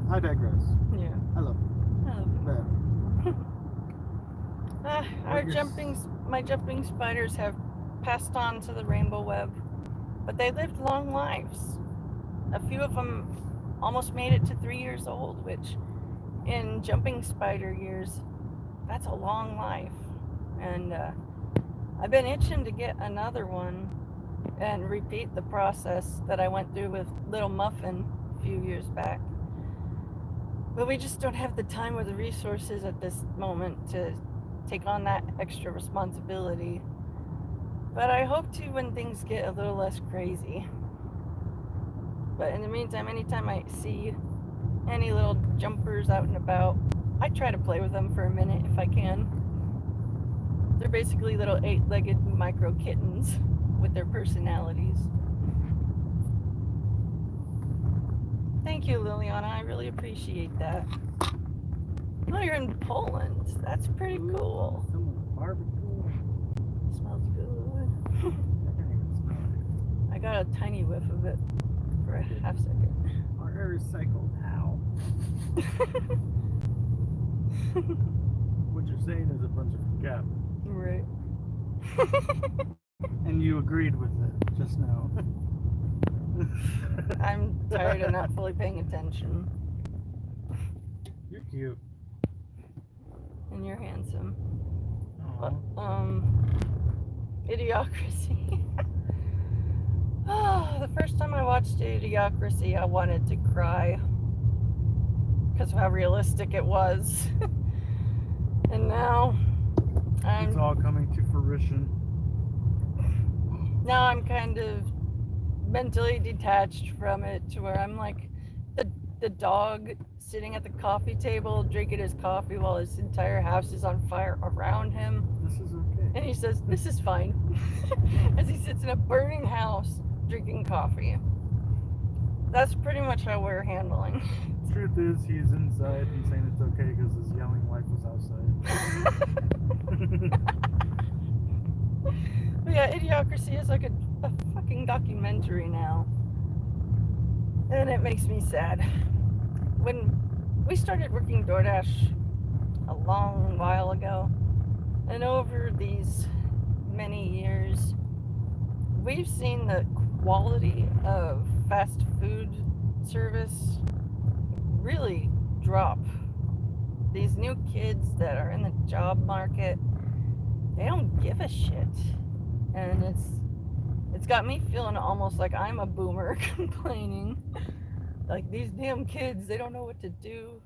I digress. Yeah. I love it. But My jumping spiders have passed on to the rainbow web, but they lived long lives. A few of them almost made it to 3 years old, which in jumping spider years, that's a long life. And I've been itching to get another one and repeat the process that I went through with Little Muffin a few years back. But we just don't have the time or the resources at this moment to take on that extra responsibility. But I hope to when things get a little less crazy. But in the meantime, anytime I see any little jumpers out and about, I try to play with them for a minute if I can. They're basically little 8-legged micro kittens with their personalities. Thank you, Liliana. I really appreciate that. Oh, you're in Poland. That's pretty cool. Someone's barbecue. Smells good. I can't even smell it. I got a tiny whiff of it for a half second. Our air is cycled. Ow. What you're saying is a bunch of cap. Right. And you agreed with it just now. I'm tired of not fully paying attention. You're cute. And you're handsome. Aw. Idiocracy. Oh, the first time I watched Idiocracy, I wanted to cry because of how realistic it was. And now It's all coming to fruition. I'm kind of mentally detached from it to where I'm like the dog sitting at the coffee table drinking his coffee while his entire house is on fire around him. This is okay. And he says, "This is fine," as he sits in a burning house drinking coffee. That's pretty much how we're handling. Truth is, he's inside and saying it's okay because his yelling wife was outside. But yeah, Idiocracy is like a fucking documentary now. And it makes me sad. When we started working DoorDash a long while ago, and over these many years, we've seen the quality of fast food service really drop. These new kids that are in the job market, they don't give a shit. And it's got me feeling almost like I'm a boomer complaining. Like, these damn kids, they don't know what to do.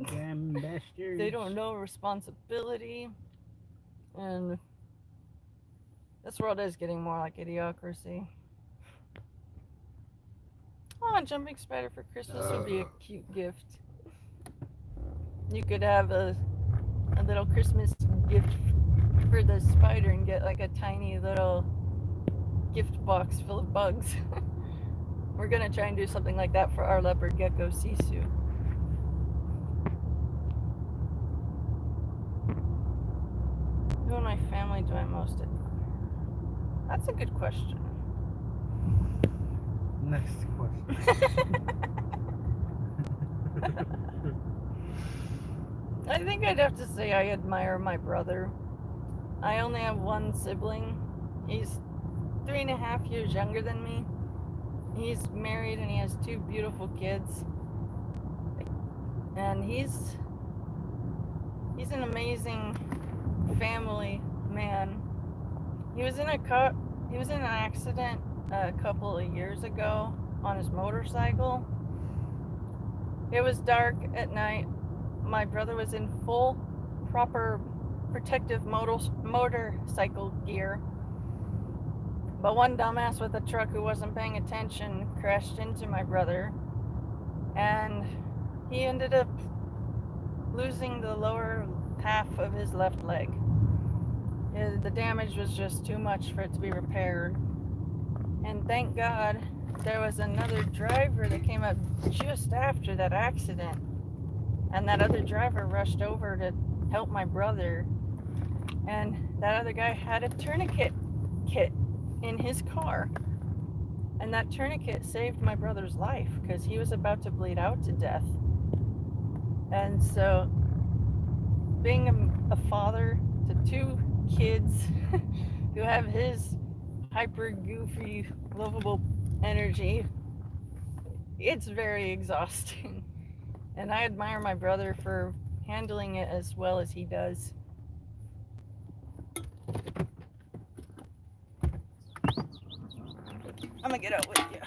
Damn bastards. They don't know responsibility. And this world is getting more like idiocracy. Oh, a jumping spider for Christmas would be a cute gift. You could have a little Christmas gift for the spider and get like a tiny little gift box full of bugs. We're gonna try and do something like that for our leopard gecko Sisu. Who in my family do I most admire? That's a good question. Next question. I think I'd have to say I admire my brother. I only have one sibling. He's 3.5 years younger than me. He's married and he has 2 beautiful kids. And he's an amazing family man. He was in an accident a couple of years ago on his motorcycle. It was dark at night. My brother was in full, proper protective motorcycle gear. But one dumbass with a truck who wasn't paying attention crashed into my brother. And he ended up losing the lower half of his left leg. The damage was just too much for it to be repaired. And thank God there was another driver that came up just after that accident. And that other driver rushed over to help my brother. And that other guy had a tourniquet kit in his car. And that tourniquet saved my brother's life because he was about to bleed out to death. And so, being a father to 2 kids who have his hyper goofy, lovable energy, it's very exhausting. And I admire my brother for handling it as well as he does. I'm gonna get out with you.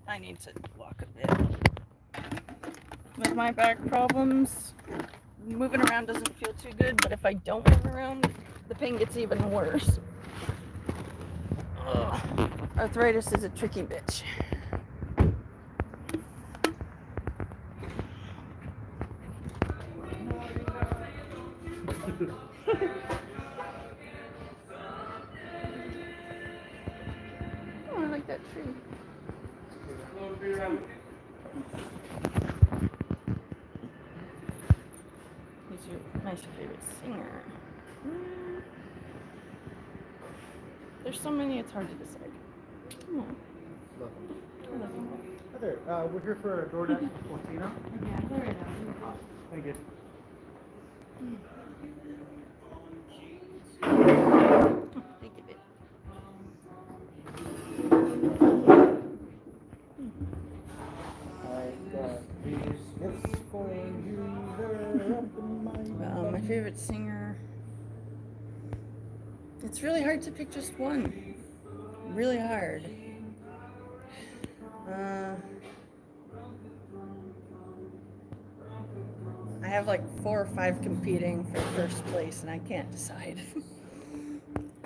I need to walk a bit. With my back problems, moving around doesn't feel too good, but if I don't move around, the pain gets even worse. Ugh. Arthritis is a tricky bitch. Oh, I like that tree. Who's your favorite singer? There's so many, it's hard to decide. Come on. Love I love you. Hi there. We're here for a DoorDash for Tina. Yeah, there it is. Thank you. Think of it. My favorite singer. It's really hard to pick just one. Really hard. I have like 4 or 5 competing for first place, and I can't decide.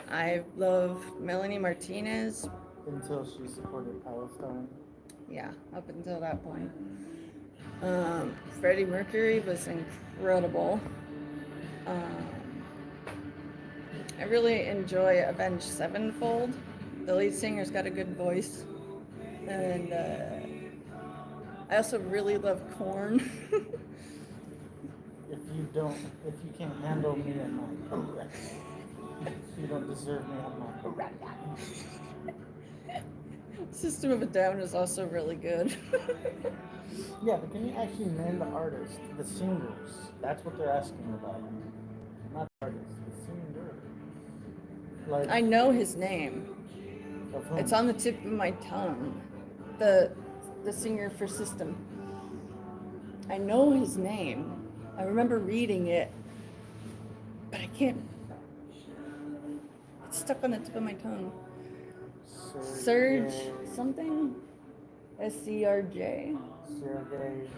I love Melanie Martinez. Until she supported Palestine. Yeah, up until that point. Freddie Mercury was incredible. I really enjoy Avenged Sevenfold. The lead singer's got a good voice. And I also really love Korn. If you can't handle me and my you don't deserve me on my System of a Down is also really good. Yeah, but can you actually name the artist, the singers? That's what they're asking about. Not the artist, the singer. Like, I know his name. of whom? It's on the tip of my tongue. The singer for System. I know his name. I remember reading it, but I can't. It's stuck on the tip of my tongue. Surge something? SCRJ. Sergey.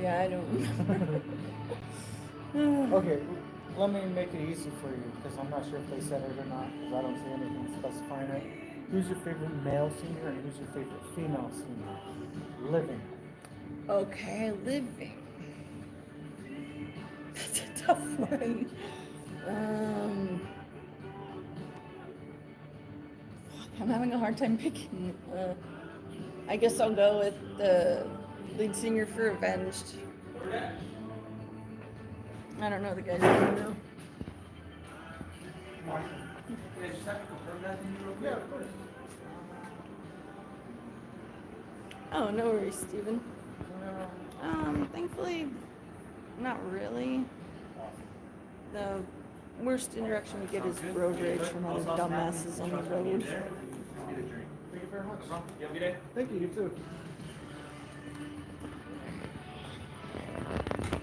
Yeah, I don't remember. Okay, let me make it easy for you because I'm not sure if they said it or not because I don't see anything specifying it. Who's your favorite male singer and who's your favorite female singer? Living. Okay, living. That's a tough one. I'm having a hard time picking. I guess I'll go with the lead singer for Avenged. I don't know the guy's name though. Yeah, of course. Oh, no worries, Steven. Thankfully, not really. The worst interaction we get is road rage from other dumbasses on the road. Thank you very much. Thank you, you too.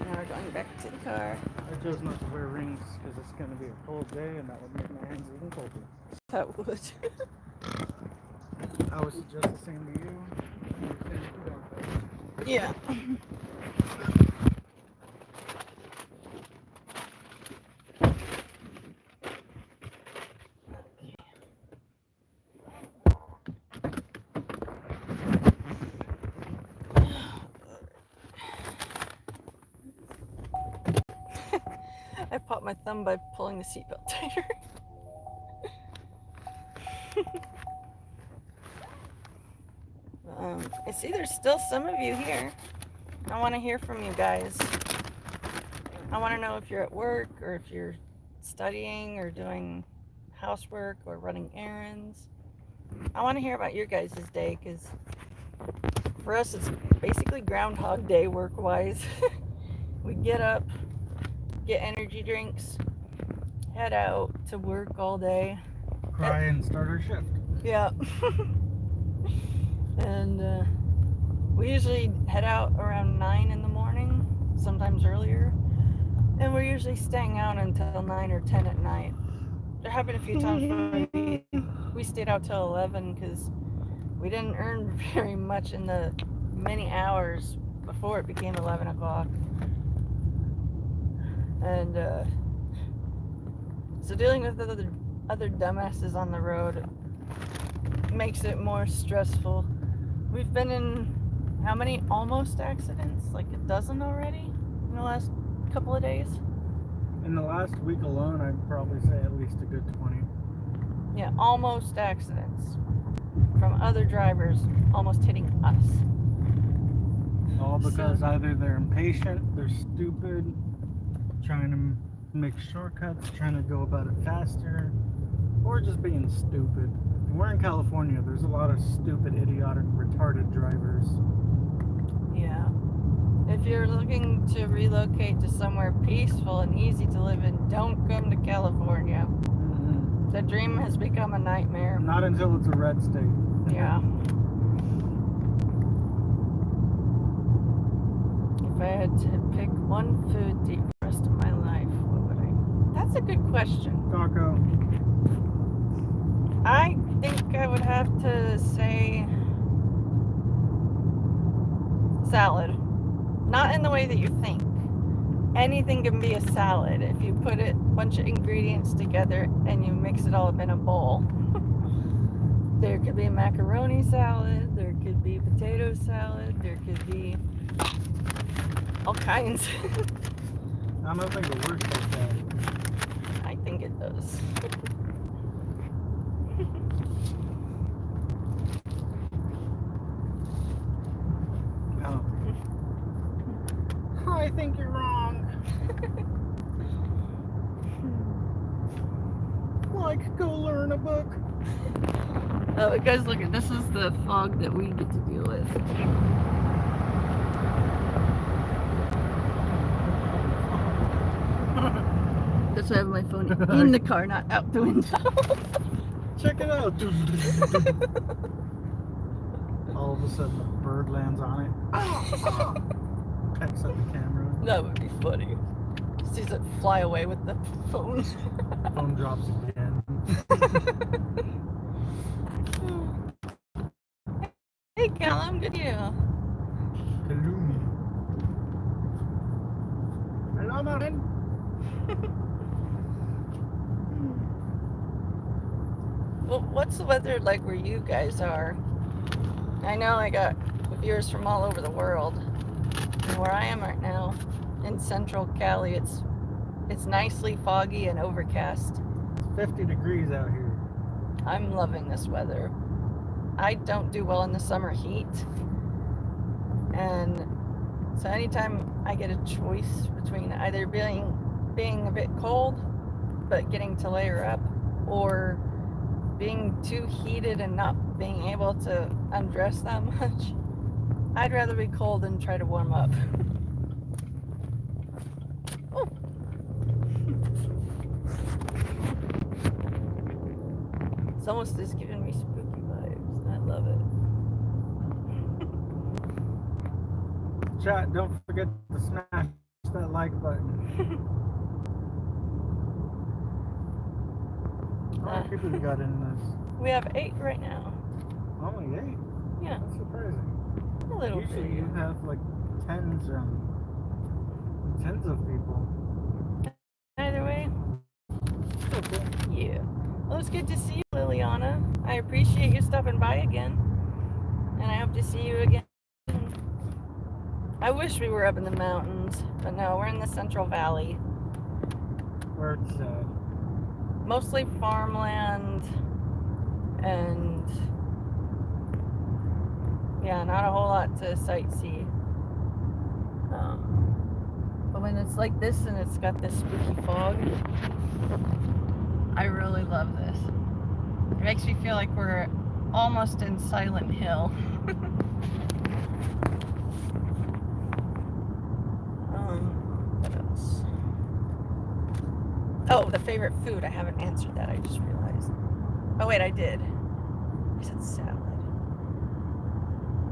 Now we're going back to the car. I chose not to wear rings because it's going to be a cold day and that would make my hands even colder. That would. I would suggest the same to you. Yeah. I popped my thumb by pulling the seatbelt tighter. I see there's still some of you here. I want to hear from you guys. I want to know if you're at work or if you're studying or doing housework or running errands. I want to hear about your guys' day because for us it's basically Groundhog Day work-wise. We get up, get energy drinks, head out to work all day. Cry and start our shift. Yeah. And we usually head out around 9 in the morning, sometimes earlier. And we're usually staying out until 9 or 10 at night. There happened a few times where we stayed out till 11 because we didn't earn very much in the many hours before it became 11 o'clock. And so dealing with other dumbasses on the road makes it more stressful. We've been in how many almost accidents? Like a dozen already in the last couple of days? In the last week alone, I'd probably say at least a good 20. Yeah, almost accidents from other drivers almost hitting us. All because either they're impatient, they're stupid, trying to make shortcuts, trying to go about it faster, or just being stupid. We're in California. There's a lot of stupid, idiotic, retarded drivers. Yeah. If you're looking to relocate to somewhere peaceful and easy to live in, don't come to California. Mm-hmm. The dream has become a nightmare. Not until it's a red state. Yeah. If I had to pick one food to eat for the rest of my life, what would I? That's a good question. Taco. I think I would have to say salad. Not in the way that you think. Anything can be a salad if you put a bunch of ingredients together and you mix it all up in a bowl. There could be macaroni salad, there could be potato salad, there could be all kinds. I'm gonna think the worst like that. I think it does. I think you're wrong. Like, go learn a book. Oh, guys, look, this is the fog that we get to deal with. That's why I have my phone in the car, not out the window. Check it out. All of a sudden, the bird lands on it. Pecks at the camera. That would be funny. Sees it fly away with the phone. Phone drops again. I'm good, yeah. Kalumi. Hello, Martin. Well, what's the weather like where you guys are? I know I got viewers from all over the world. And where I am right now, in central Cali, it's nicely foggy and overcast. It's 50 degrees out here. I'm loving this weather. I don't do well in the summer heat. And so anytime I get a choice between either being a bit cold, but getting to layer up, or being too heated and not being able to undress that much, I'd rather be cold and try to warm up. Oh. It's almost just giving me spooky vibes. I love it. Chat, don't forget to smash that like button. How many people you got in this? We have 8 right now. Only 8? Yeah. That's surprising. A little Usually bit. you have like tens of people. Either way. Okay. Yeah. Well, it's good to see you, Liliana. I appreciate you stopping by again. And I hope to see you again. I wish we were up in the mountains, but no, we're in the Central Valley. Where it's Mostly farmland and yeah, not a whole lot to sightsee. But when it's like this and it's got this spooky fog, I really love this. It makes me feel like we're almost in Silent Hill. What else? Oh, the favorite food. I haven't answered that. I just realized. Oh, wait, I did. I said salad.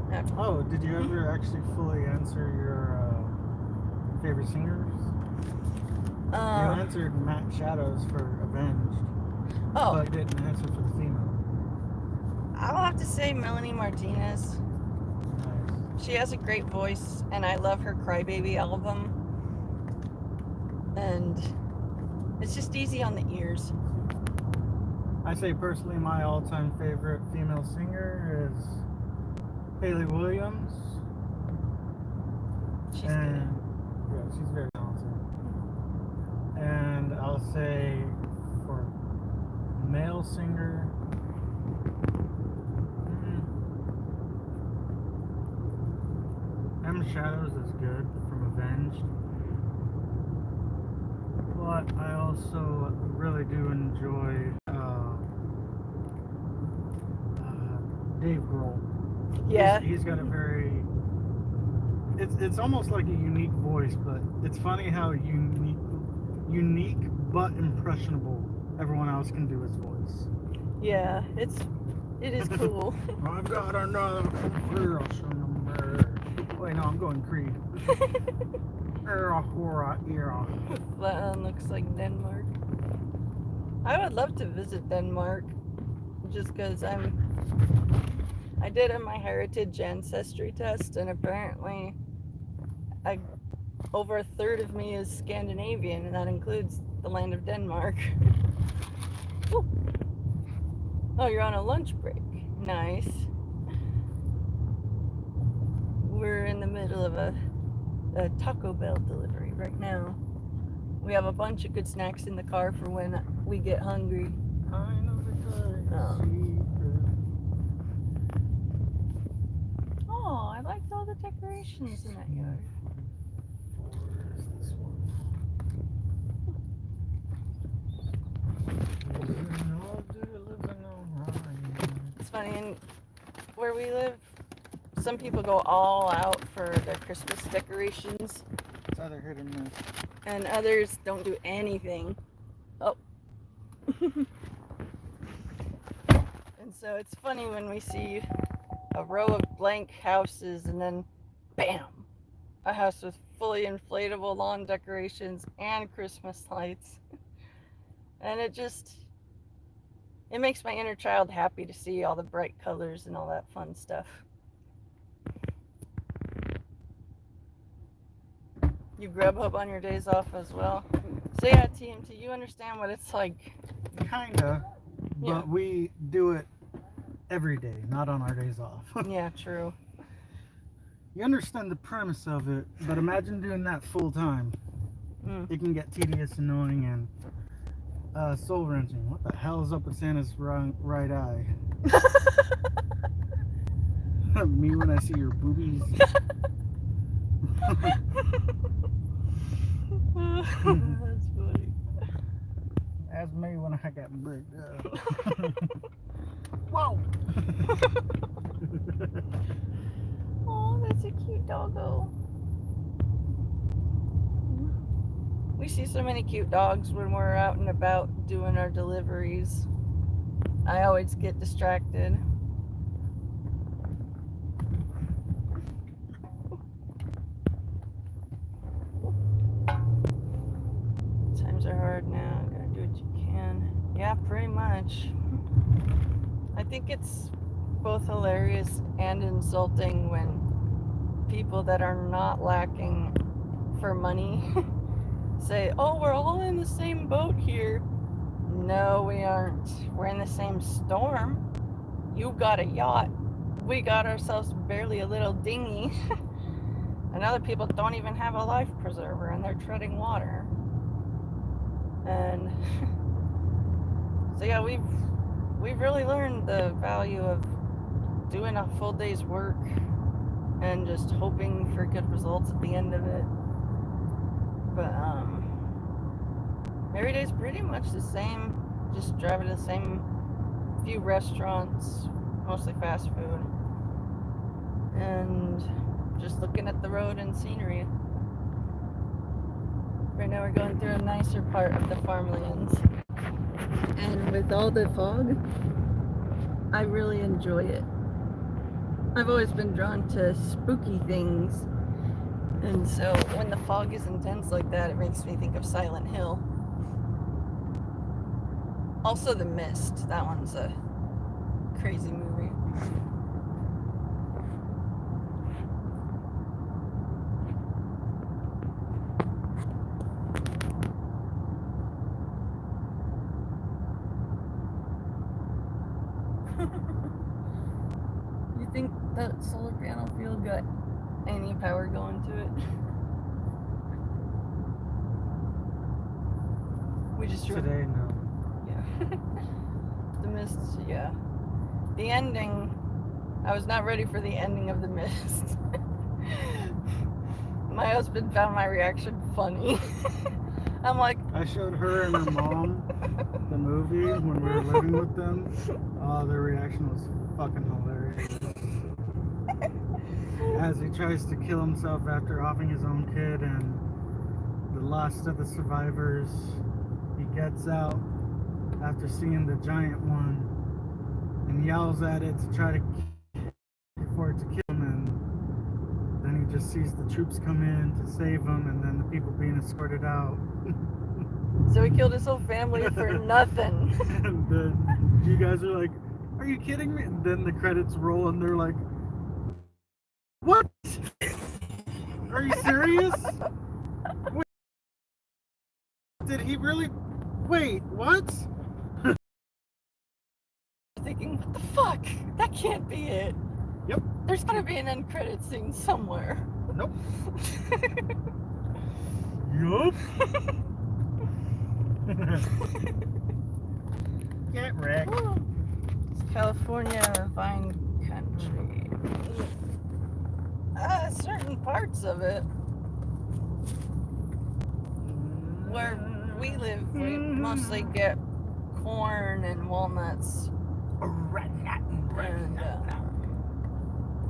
No. Oh, did you ever actually fully answer your favorite singers? You answered Matt Shadows for Avenged, but didn't answer for the female. I'll have to say Melanie Martinez. Nice. She has a great voice, and I love her Crybaby album. And it's just easy on the ears. I say personally my all-time favorite female singer is Hayley Williams. She's good. Yeah, she's very talented. And I'll say for male singer, M Shadows is good from Avenged. But I also really do enjoy Dave Grohl. Yeah. He's got a very... It's almost like a unique voice, but it's funny how unique but impressionable everyone else can do his voice. Yeah, it is cool. I've got another number. Wait, no, I'm going Creed. That one looks like Denmark. I would love to visit Denmark, just because I did a my heritage ancestry test, and apparently over a third of me is Scandinavian, and that includes the land of Denmark. Oh, you're on a lunch break. Nice. We're in the middle of a Taco Bell delivery right now. We have a bunch of good snacks in the car for when we get hungry. I know the secret. Oh, I liked all the decorations in that yard. It's funny, and where we live, some people go all out for their Christmas decorations. It's either hit or miss. And others don't do anything. Oh. And so it's funny when we see a row of blank houses and then bam, a house with fully inflatable lawn decorations and Christmas lights. And it makes my inner child happy to see all the bright colors and all that fun stuff. You Grubhub on your days off as well. So yeah, TMT, you understand what it's like. Kinda, but Yeah. we do it every day, not on our days off. Yeah, true. You understand the premise of it, but imagine doing that full time. It can get tedious, annoying, and soul wrenching. What the hell is up with Santa's right eye? Me when I see your boobies. That's funny. That's me when I got bricked up. Whoa! Oh, that's a cute doggo. We see so many cute dogs when we're out and about doing our deliveries. I always get distracted. Times are hard now. Gotta do what you can. Yeah, pretty much. I think it's both hilarious and insulting when people that are not lacking for money say, oh, we're all in the same boat here. No, we aren't. We're in the same storm. You got a yacht. We got ourselves barely a little dinghy. And other people don't even have a life preserver and they're treading water. And so yeah, we've really learned the value of doing a full day's work and just hoping for good results at the end of it. But every day's pretty much the same. Just driving to the same few restaurants, mostly fast food, and just looking at the road and scenery. Right now we're going through a nicer part of the farmlands, and with all the fog, I really enjoy it. I've always been drawn to spooky things, and so when the fog is intense like that, it makes me think of Silent Hill. Also The Mist, that one's a crazy movie. You think that solar panel field got any power going to it? We just drove. Today, no. Yeah. The Mist, yeah. The ending, I was not ready for the ending of The Mist. My husband found my reaction funny. I'm like, I showed her and her mom the movie when we were living with them. Oh, their reaction was fucking hilarious. As he tries to kill himself after offing his own kid, and the last of the survivors, he gets out after seeing the giant one and yells at it to try to for it to kill him, and then he just sees the troops come in to save him, and then the people being escorted out. so he killed his whole family for nothing. And then you guys are like, are you kidding me? And then the credits roll and they're like, what? Are you serious? Wait, did he really? Wait, what? Thinking, what the fuck? That can't be it. Yep. There's gotta be an end credit scene somewhere. Nope. Yup. Get wrecked. It's California vine country. Certain parts of it where we live, we mostly get corn and walnuts and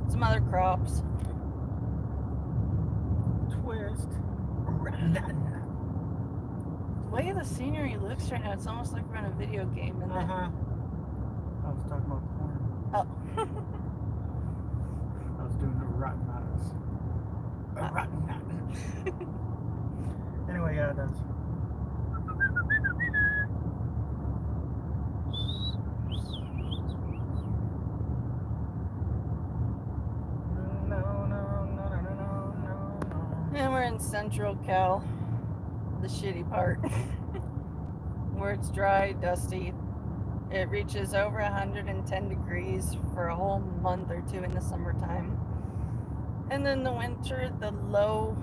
some other crops. Twist. The way the scenery looks right now, it's almost like we're in a video game. And I was talking about corn. Oh. I was doing the rotten nuts. Rotten nut. Anyway, yeah, it does. And we're in in Central Cal, the shitty part, where it's dry, dusty. It reaches over 110 degrees for a whole month or two in the summertime. And then the winter, the low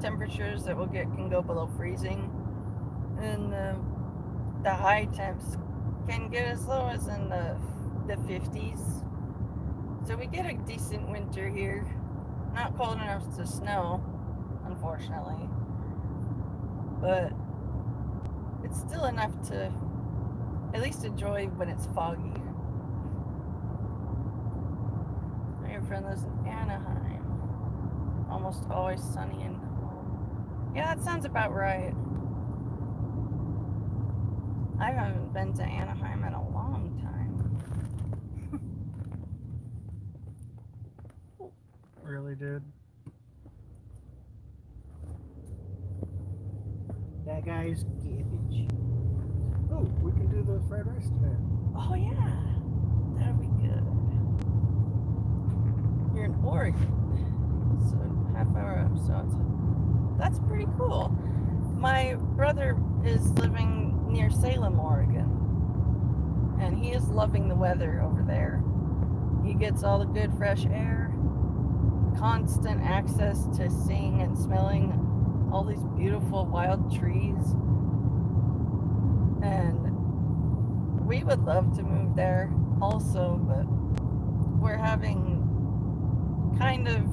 temperatures that we'll get can go below freezing. And the high temps can get as low as in the 50s. So we get a decent winter here. Not cold enough to snow, unfortunately. But it's still enough to at least enjoy when it's foggy. My friend lives in Anaheim. Almost always sunny and calm. Yeah, that sounds about right. I haven't been to Anaheim in a long time. Really, dude? That guy's cabbage. Oh, we can do the fried rice today. Oh yeah, that'll be good. You're in Oregon, so half hour up, so that's pretty cool. My brother is living near Salem, Oregon, and he is loving the weather over there. He gets all the good fresh air, constant access to seeing and smelling all these beautiful wild trees. And we would love to move there also, but we're having kind of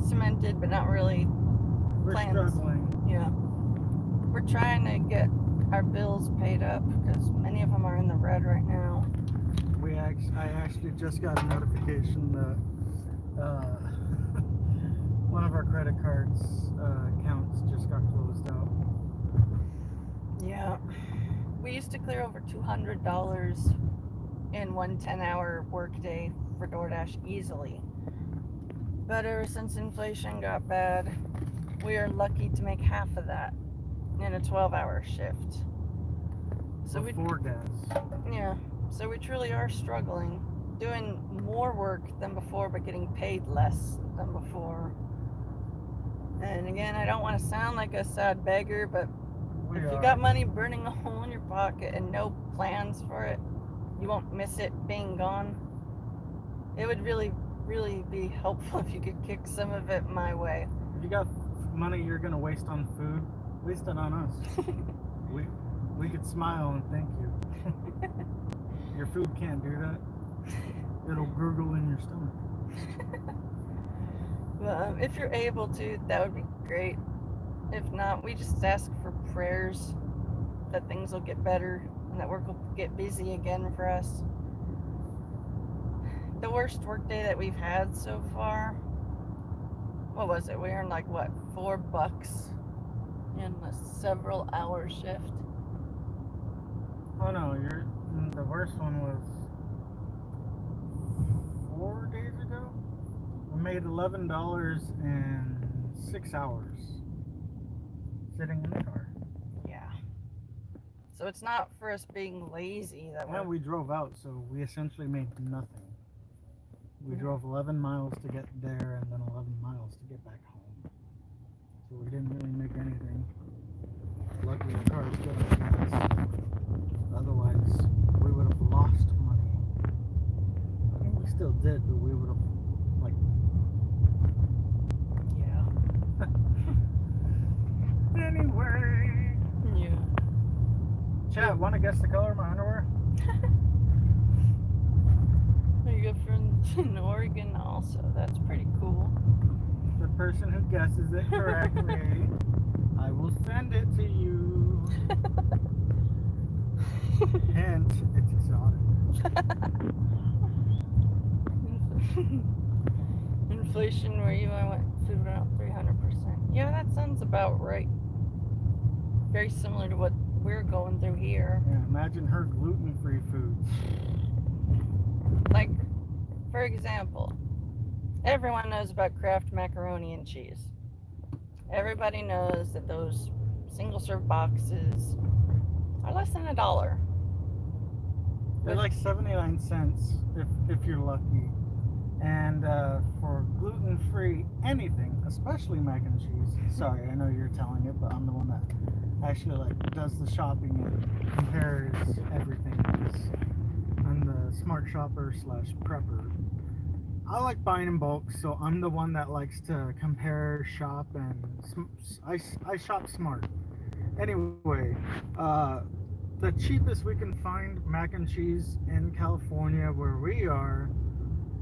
cemented, but not really We're plans. struggling. Yeah. We're trying to get our bills paid up because many of them are in the red right now. I actually just got a notification that one of our credit cards accounts just got closed out. Yeah. We used to clear over $200 in one 10-hour workday for DoorDash easily. But ever since inflation got bad, we are lucky to make half of that in a 12-hour shift. So Before gas. yeah, so we truly are struggling, doing more work than before, but getting paid less than before. And again, I don't want to sound like a sad beggar, but if you got money burning a hole in your pocket and no plans for it, you won't miss it being gone. It would really, really be helpful if you could kick some of it my way. If you got money you're gonna waste on food, waste it on us. we could smile and thank you. Your food can't do that. It'll gurgle in your stomach. Well, if you're able to, that would be great. If not, we just ask for prayers that things will get better and that work will get busy again for us. The worst work day that we've had so far, what was it? We earned like what, $4 in a several hour shift. Oh no, the worst one was 4 days ago. We made $11 in 6 hours sitting in the car. Yeah. So it's not for us being lazy that Yeah, we drove out, so we essentially made nothing. We drove 11 miles to get there and then 11 miles to get back home. So we didn't really make anything. Luckily the car is good on gas. Otherwise, we would have lost money. I mean, we still did, but we would have, like... Yeah. Anyway. Yeah. Chat, want to guess the color of my underwear? You got friends in Oregon also. That's pretty cool. The person who guesses it correctly, I will send it to you. Hint, it's exotic. Inflation where you I went food went up 300%. Yeah, that sounds about right. Very similar to what we're going through here. Yeah, imagine her gluten-free foods. Like, for example, everyone knows about Kraft macaroni and cheese. Everybody knows that those single-serve boxes are less than $1. They're like 79 cents if you're lucky. And for gluten-free anything, especially mac and cheese. Sorry, I know you're telling it, but I'm the one that actually like does the shopping and compares everything. Because I'm the smart shopper slash prepper. I like buying in bulk, so I'm the one that likes to compare, shop, and I shop smart. Anyway, the cheapest we can find mac and cheese in California, where we are,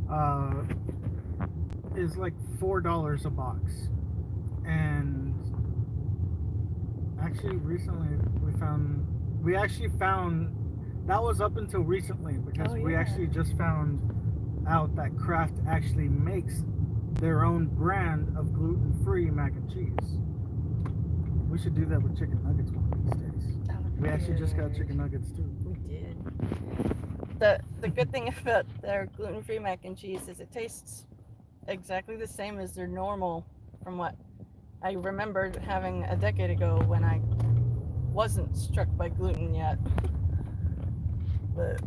uh, is like $4 a box. And actually, recently we actually found that was up until recently because we actually just found out that Kraft actually makes their own brand of gluten-free mac and cheese. We should do that with chicken nuggets one of these days. We actually just got chicken nuggets too. We did. The good thing about their gluten-free mac and cheese is it tastes exactly the same as their normal, from what I remembered having a decade ago when I wasn't struck by gluten yet. But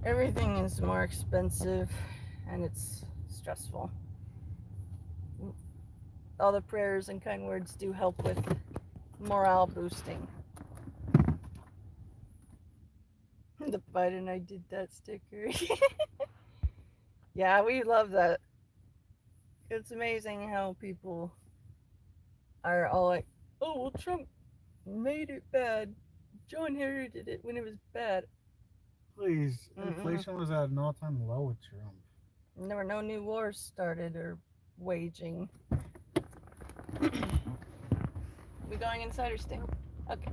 everything is more expensive and it's stressful. All the prayers and kind words do help with morale boosting. The Biden I did that sticker. Yeah, we love that. It's amazing how people are all like, oh, well, Trump made it bad. John Harry did it when it was bad. Please, inflation was at an all-time low with Trump. And there were no new wars started or waging. We going inside or staying? Okay.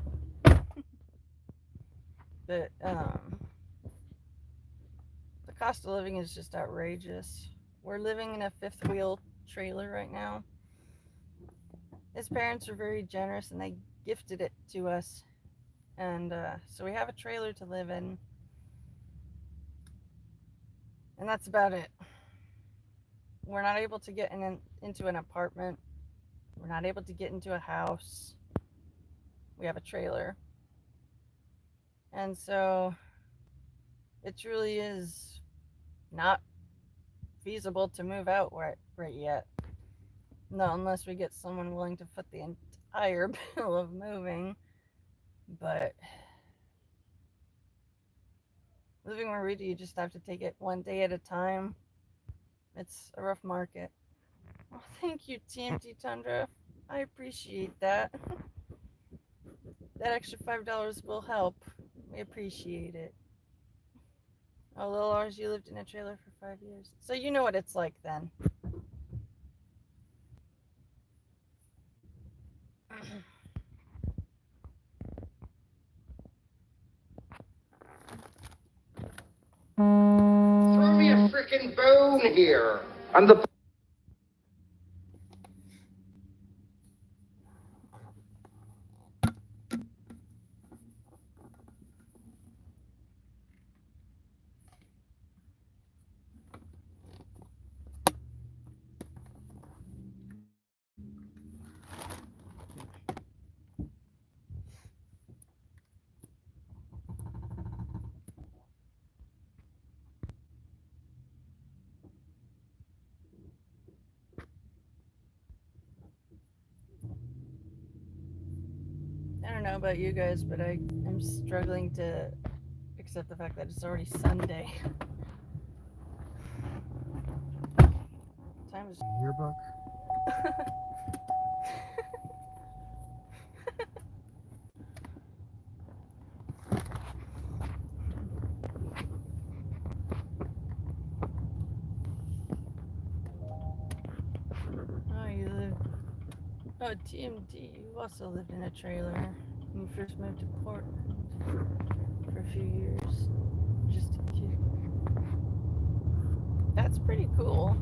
But the cost of living is just outrageous. We're living in a fifth wheel trailer right now. His parents are very generous and they gifted it to us. And so we have a trailer to live in. And that's about it. We're not able to get into an apartment. We're not able to get into a house. We have a trailer. And so it truly is not feasible to move out right yet. No, unless we get someone willing to foot the entire bill of moving. But living where we do, you just have to take it one day at a time. It's a rough market. Well, thank you, TMT Tundra. I appreciate that. That extra $5 will help. We appreciate it. Oh, little Lars, you lived in a trailer for 5 years. So you know what it's like then. Throw me a freaking bone here. I'm the. I don't know about you guys, but I am struggling to accept the fact that it's already Sunday. Time is. Yearbook. Oh, you lived. Oh, TMD, you also lived in a trailer when you first moved to Portland for a few years. Just a kid. That's pretty cool.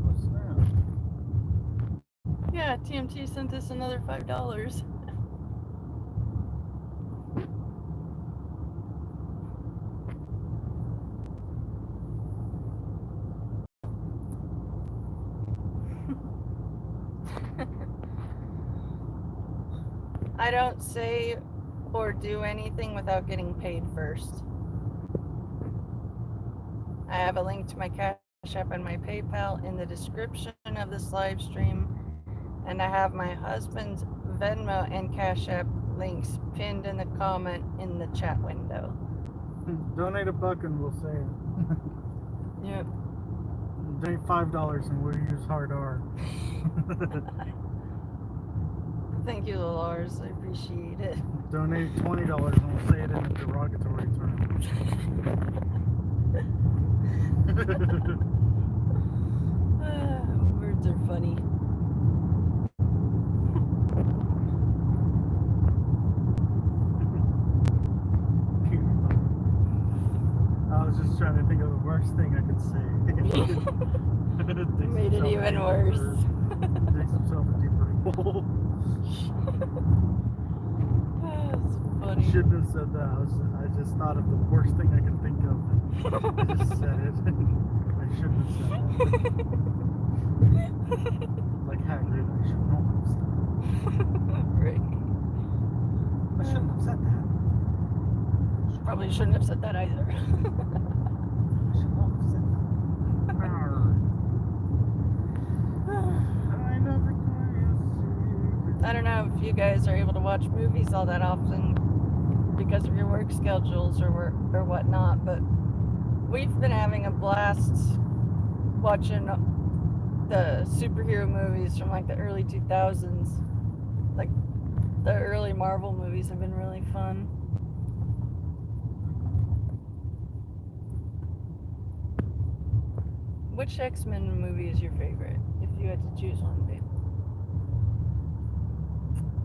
What's that? Yeah, TMT sent us another $5. I don't say or do anything without getting paid first. I have a link to my Cash App and my PayPal in the description of this live stream, and I have my husband's Venmo and Cash App links pinned in the comment in the chat window. Donate $1 and we'll say it. Yep. Donate $5 and we'll use hard R. Thank you, Lars. I appreciate it. Donate $20 and we'll say it in a derogatory term. Words are funny. I was just trying to think of the worst thing I could say. Made it even worse. Digs himself a deeper hole. That's funny. Shouldn't have said that. I just thought of the worst thing I could think of. I just said it. I shouldn't have said that. Like Hagrid, I should not have said that. Right. I shouldn't have said that. Probably shouldn't have said that either. I should not have said that. I never I don't know if you guys are able to watch movies all that often because of your work schedules or whatnot, but we've been having a blast watching the superhero movies from like the early 2000s. Like the early Marvel movies have been really fun. Which X-Men movie is your favorite, if you had to choose one, babe?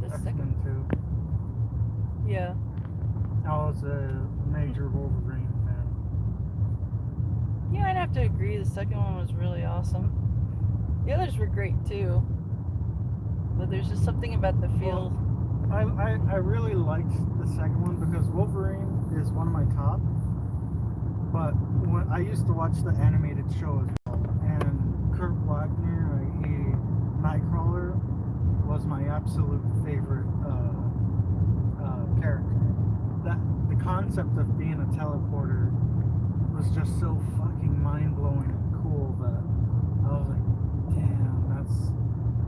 The second. too. Yeah. I was a major Wolverine fan. Yeah, I'd have to agree. The second one was really awesome. The others were great too. But there's just something about the feel. I really liked the second one because Wolverine is one of my top. But when I used to watch the animated show as well, and Kurt Wagner, i.e. Nightcrawler, was my absolute favorite character. That the concept of being a teleporter was just so fucking mind blowing and cool that I was like, damn,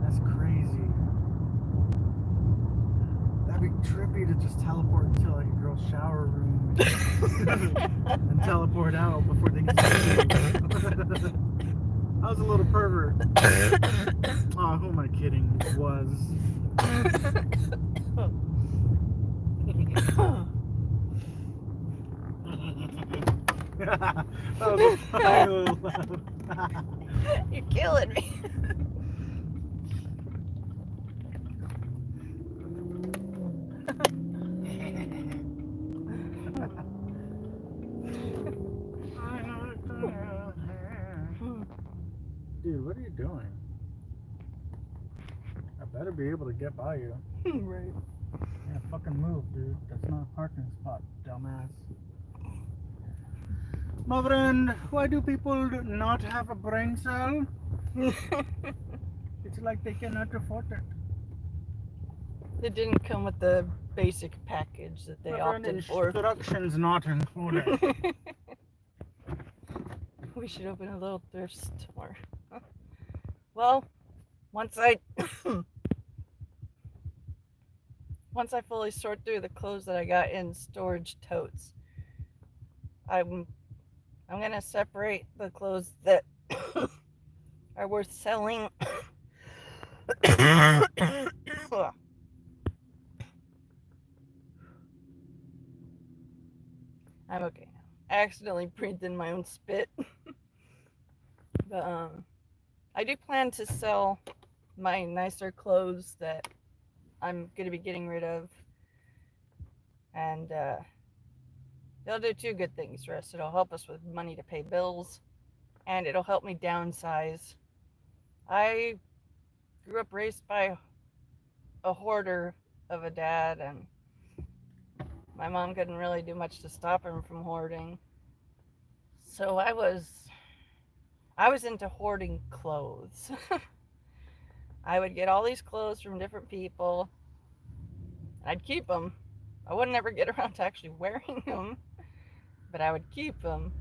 that's crazy. That'd be trippy to just teleport into like a girl's shower room and teleport out before they get to I was a little pervert. Oh, who am I kidding? Was. That was a funny little laugh. You're killing me. Dude, what are you doing? I better be able to get by you. Right. Yeah, fucking move, dude. That's not a parking spot, dumbass. My friend, why do people not have a brain cell? It's like they cannot afford it. It didn't come with the basic package that they My friend, opted for. instructions not included. We should open a little thrift store. Well, once I fully sort through the clothes that I got in storage totes, I'm gonna separate the clothes that are worth selling. I'm okay now. I accidentally breathed in my own spit. But I do plan to sell my nicer clothes that I'm going to be getting rid of. And it'll do two good things for us. It'll help us with money to pay bills, and it'll help me downsize. I grew up raised by a hoarder of a dad, and my mom couldn't really do much to stop him from hoarding. So I was into hoarding clothes. I would get all these clothes from different people, I'd keep them. I would never get around to actually wearing them, but I would keep them.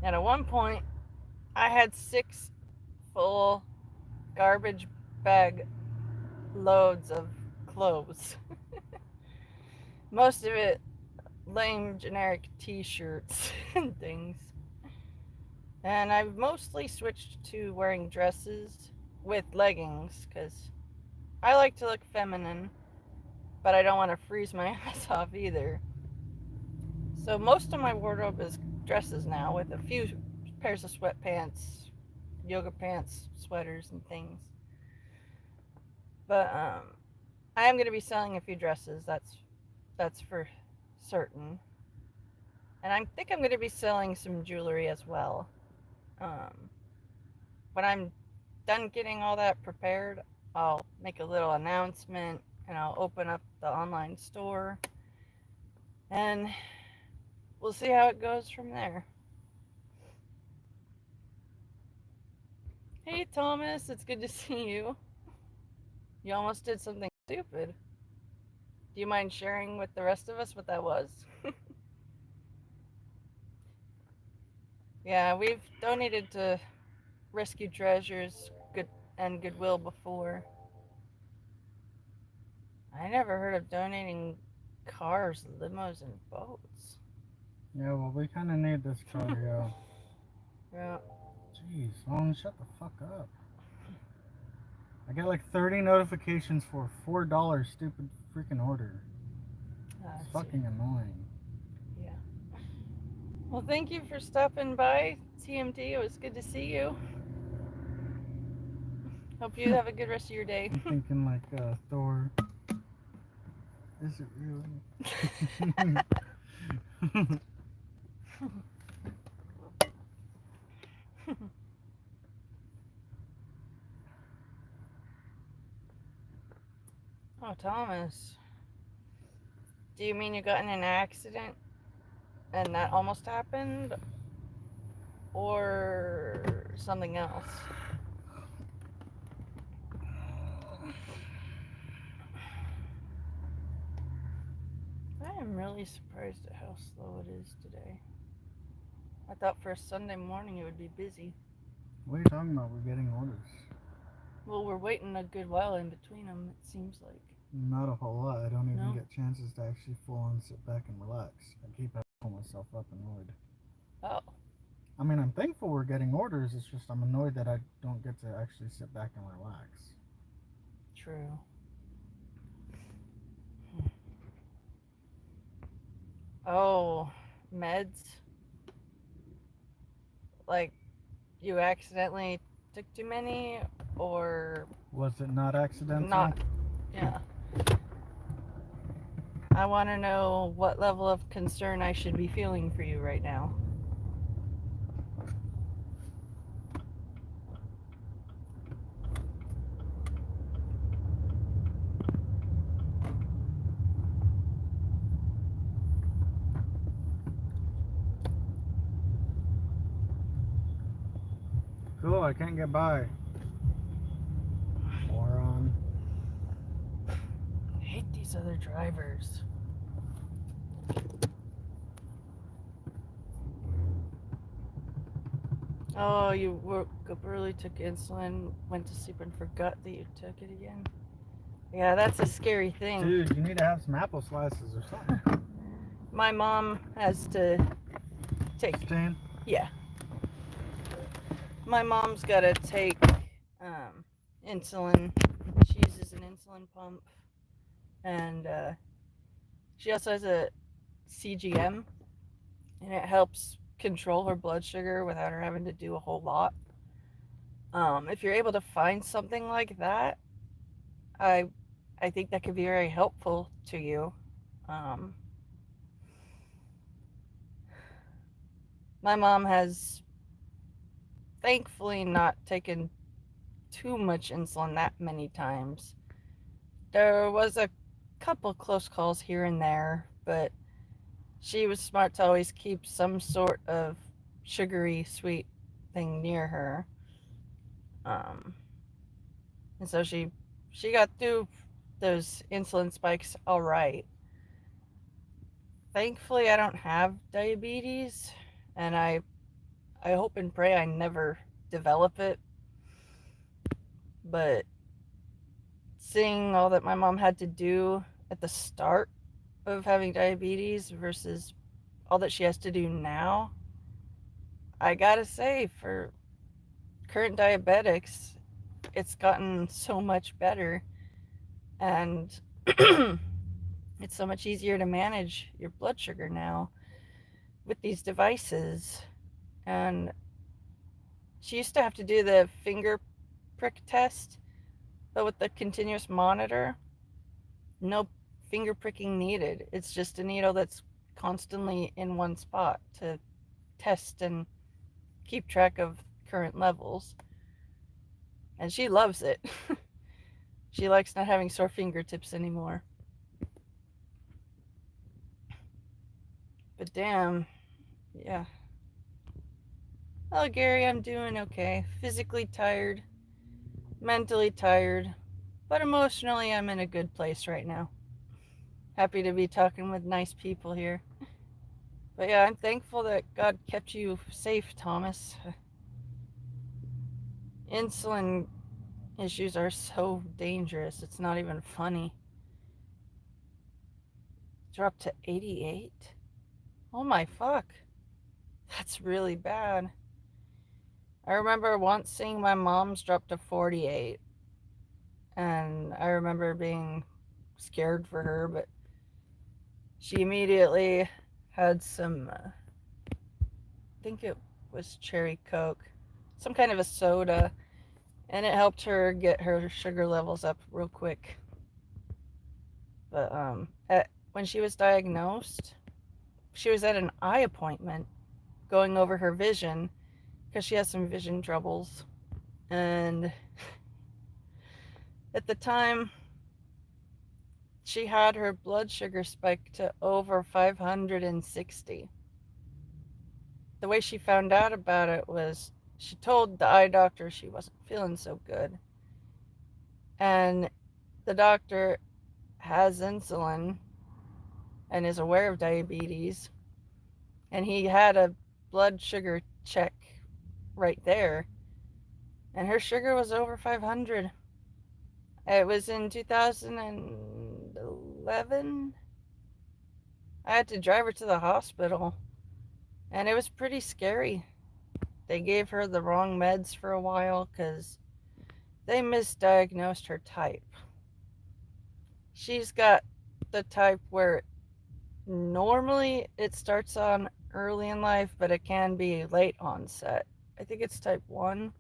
And at one point, I had 6 full garbage bag loads of clothes. Most of it lame generic t-shirts and things. And I've mostly switched to wearing dresses with leggings because I like to look feminine, but I don't want to freeze my ass off either. So most of my wardrobe is dresses now with a few pairs of sweatpants, yoga pants, sweaters, and things. But I am going to be selling a few dresses. That's for certain. And I think I'm going to be selling some jewelry as well. Um, when I'm done getting all that prepared, I'll make a little announcement and I'll open up the online store and we'll see how it goes from there. Hey Thomas, it's good to see you. You almost did something stupid. Do you mind sharing with the rest of us what that was? Yeah, we've donated to Rescue Treasures Good and Goodwill before. I never heard of donating cars, limos, and boats. Yeah, well, we kind of need this car, yeah. Yeah. Jeez, Mom, shut the fuck up. I got like 30 notifications for a $4 stupid freaking order. It's fucking annoying. Yeah. Well, thank you for stopping by, TMT. It was good to see you. Hope you have a good rest of your day. I'm thinking like Thor. Is it really? Oh, Thomas. Do you mean you got in an accident and that almost happened? Or something else? I am really surprised at how slow it is today. I thought for a Sunday morning it would be busy. What are you talking about? We're getting orders. Well, we're waiting a good while in between them, it seems like. Not a whole lot. I don't even No? get chances to actually full on sit back and relax. I keep pulling myself up annoyed. Oh. I mean, I'm thankful we're getting orders. It's just I'm annoyed that I don't get to actually sit back and relax. True. Oh, meds? Like, you accidentally took too many? Or Was it not accidental? not? Yeah. I want to know what level of concern I should be feeling for you right now. Cool, I can't get by. Moron. I hate these other drivers. Oh, you woke up early, took insulin, went to sleep and forgot that you took it again. Yeah, that's a scary thing. Dude, you need to have some apple slices or something. My mom has to take. Stan? Yeah. My mom's got to take insulin. She uses an insulin pump. And she also has a CGM. And it helps control her blood sugar without her having to do a whole lot. If you're able to find something like that, I think that could be very helpful to you. My mom has thankfully not taken too much insulin that many times. There was a couple close calls here and there, but she was smart to always keep some sort of sugary sweet thing near her. And so she got through those insulin spikes all right. Thankfully, I don't have diabetes, and I hope and pray I never develop it. But seeing all that my mom had to do at the start of having diabetes versus all that she has to do now, I gotta say, for current diabetics, it's gotten so much better, and it's so much easier to manage your blood sugar now with these devices. And she used to have to do the finger prick test, but with the continuous monitor, no finger pricking needed. It's just a needle that's constantly in one spot to test and keep track of current levels. And she loves it. She likes not having sore fingertips anymore. But damn, yeah. Oh, Gary, I'm doing okay. Physically tired, mentally tired, but emotionally, I'm in a good place right now. Happy to be talking with nice people here. But yeah, I'm thankful that God kept you safe, Thomas. Insulin issues are so dangerous, it's not even funny. Dropped to 88? Oh my fuck. That's really bad. I remember once seeing my mom's drop to 48, and I remember being scared for her, but she immediately had some, I think it was cherry Coke, some kind of a soda, and it helped her get her sugar levels up real quick. But when she was diagnosed, she was at an eye appointment going over her vision because she has some vision troubles. And at the time, she had her blood sugar spike to over 560. The way she found out about it was she told the eye doctor she wasn't feeling so good. And the doctor has insulin and is aware of diabetes. And he had a blood sugar check right there. And her sugar was over 500. It was in 2011. I had to drive her to the hospital, and it was pretty scary. They gave her the wrong meds for a while because they misdiagnosed her type. She's got the type where normally it starts on early in life, but it can be late onset. I think it's type 1.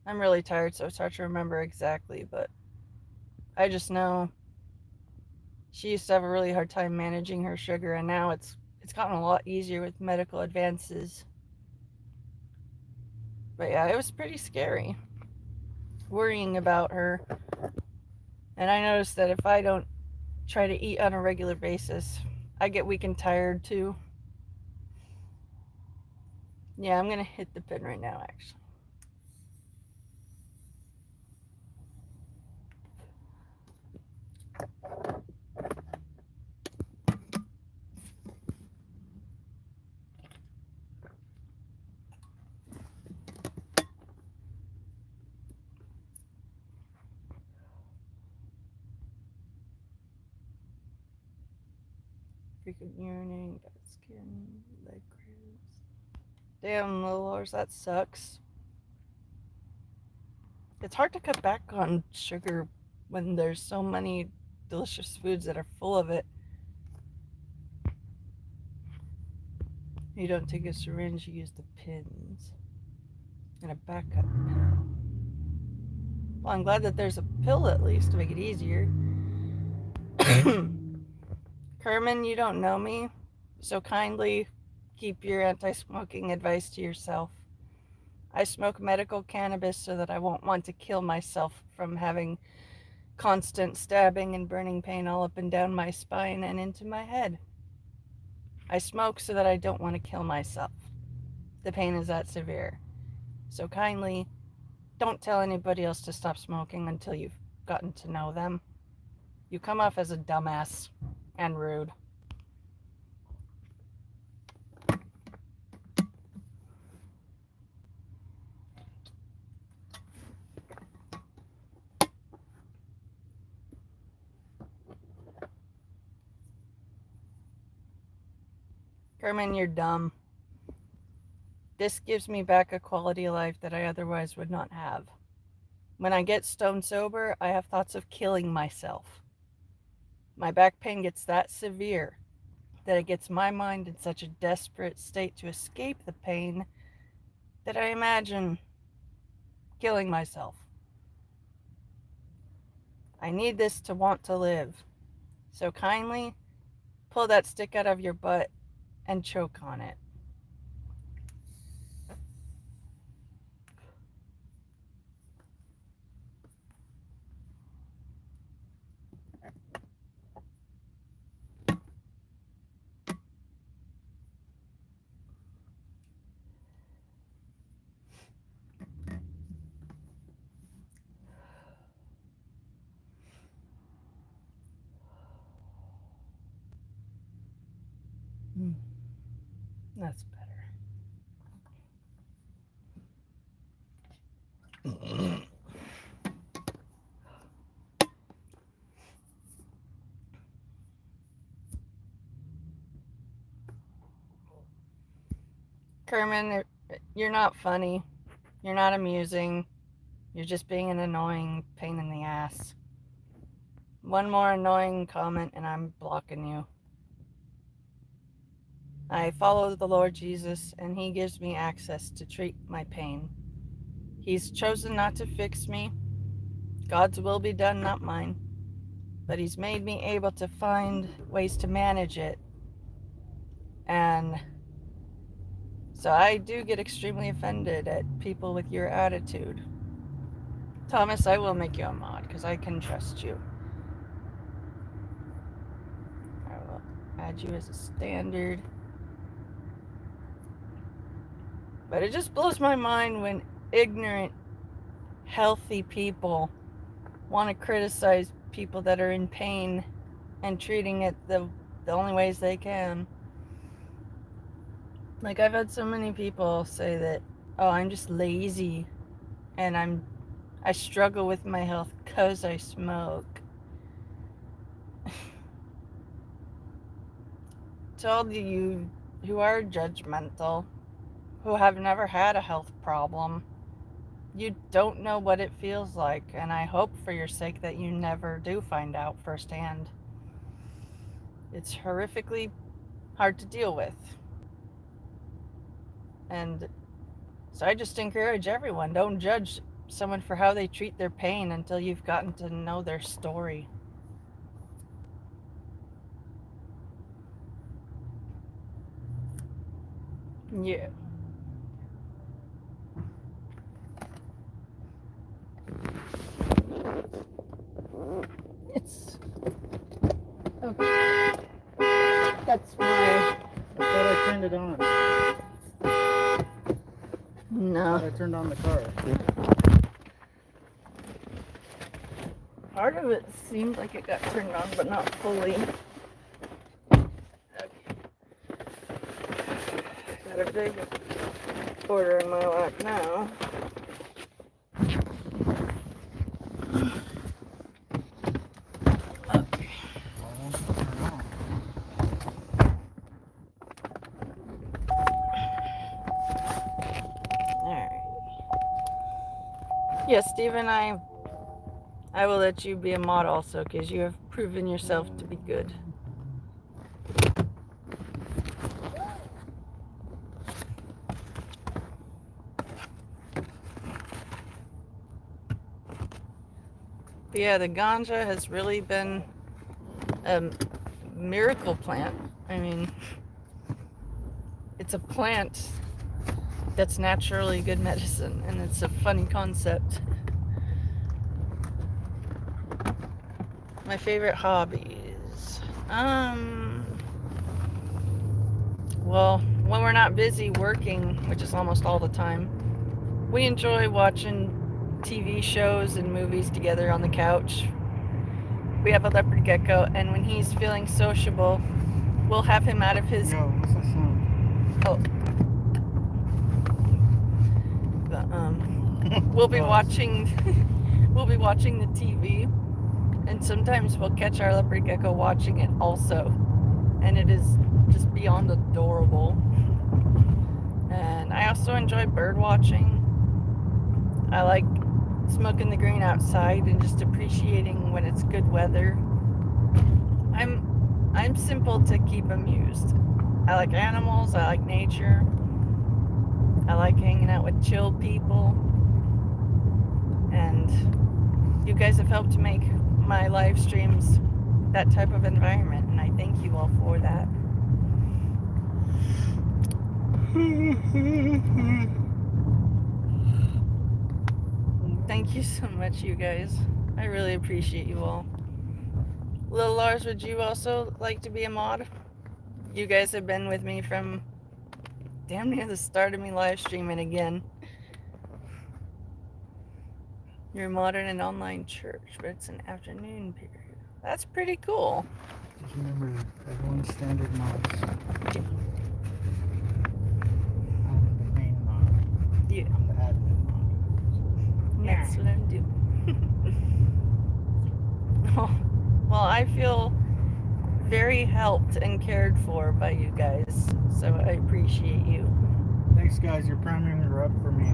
I'm really tired, so it's hard to remember exactly, but I just know she used to have a really hard time managing her sugar, and now it's gotten a lot easier with medical advances. But yeah, it was pretty scary worrying about her. And I noticed that if I don't try to eat on a regular basis, I get weak and tired too. Yeah, I'm gonna hit the pin right now, actually. Freaking urinating, got skin, leg cramps. Damn, little Lars, that sucks. It's hard to cut back on sugar when there's so many delicious foods that are full of it. You don't take a syringe, you use the pins. And a backup pill. Well, I'm glad that there's a pill at least to make it easier. Kerman, you don't know me, so kindly keep your anti-smoking advice to yourself. I smoke medical cannabis so that I won't want to kill myself from having constant stabbing and burning pain all up and down my spine and into my head. I smoke so that I don't want to kill myself. The pain is that severe. So kindly don't tell anybody else to stop smoking until you've gotten to know them. You come off as a dumbass and rude. Carmen, you're dumb. This gives me back a quality of life that I otherwise would not have. When I get stone sober, I have thoughts of killing myself. My back pain gets that severe that it gets my mind in such a desperate state to escape the pain that I imagine killing myself. I need this to want to live. So kindly pull that stick out of your butt and choke on it. That's better. Kerman, you're not funny. You're not amusing. You're just being an annoying pain in the ass. One more annoying comment and I'm blocking you. I follow the Lord Jesus and He gives me access to treat my pain. He's chosen not to fix me. God's will be done, not mine. But He's made me able to find ways to manage it. And so I do get extremely offended at people with your attitude. Thomas, I will make you a mod because I can trust you. I will add you as a standard. But it just blows my mind when ignorant, healthy people want to criticize people that are in pain and treating it the only ways they can. Like, I've had so many people say that, oh, I'm just lazy and I struggle with my health because I smoke. To all of you who are judgmental, who have never had a health problem, you don't know what it feels like, and I hope for your sake that you never do find out firsthand. It's horrifically hard to deal with. And so I just encourage everyone, don't judge someone for how they treat their pain until you've gotten to know their story. Yeah. It's okay. That's my. I thought I turned it on. No. I thought I turned on the car. Part of it seemed like it got turned on, but not fully. Okay. Got a big order in my lap now. Okay. Alright. Yes, Stephen, I will let you be a mod also, because you have proven yourself to be good. But yeah, the ganja has really been a miracle plant. I mean, it's a plant that's naturally good medicine, and it's a funny concept. My favorite hobbies. Well, when we're not busy working, which is almost all the time, we enjoy watching TV shows and movies together on the couch. We have a leopard gecko, and when he's feeling sociable, we'll have him out of his... Yo, what's that sound? Oh. We'll be watching the TV, and sometimes we'll catch our leopard gecko watching it also, and it is just beyond adorable. And I also enjoy bird watching. I like smoking the green outside and just appreciating when it's good weather. I'm simple to keep amused. I like animals, I like nature. I like hanging out with chill people. And you guys have helped make my live streams that type of environment, and I thank you all for that. Thank you so much, you guys. I really appreciate you all. Lil Lars, would you also like to be a mod? You guys have been with me from damn near the start of me live streaming again. You're a mod in an online church, but it's an afternoon period. That's pretty cool. Just remember, everyone's standard mods. I'm the main mod. Yeah. I'm the admin mod. That's what I'm doing. Well, I feel very helped and cared for by you guys, so I appreciate you. Thanks, guys. You're priming her up for me.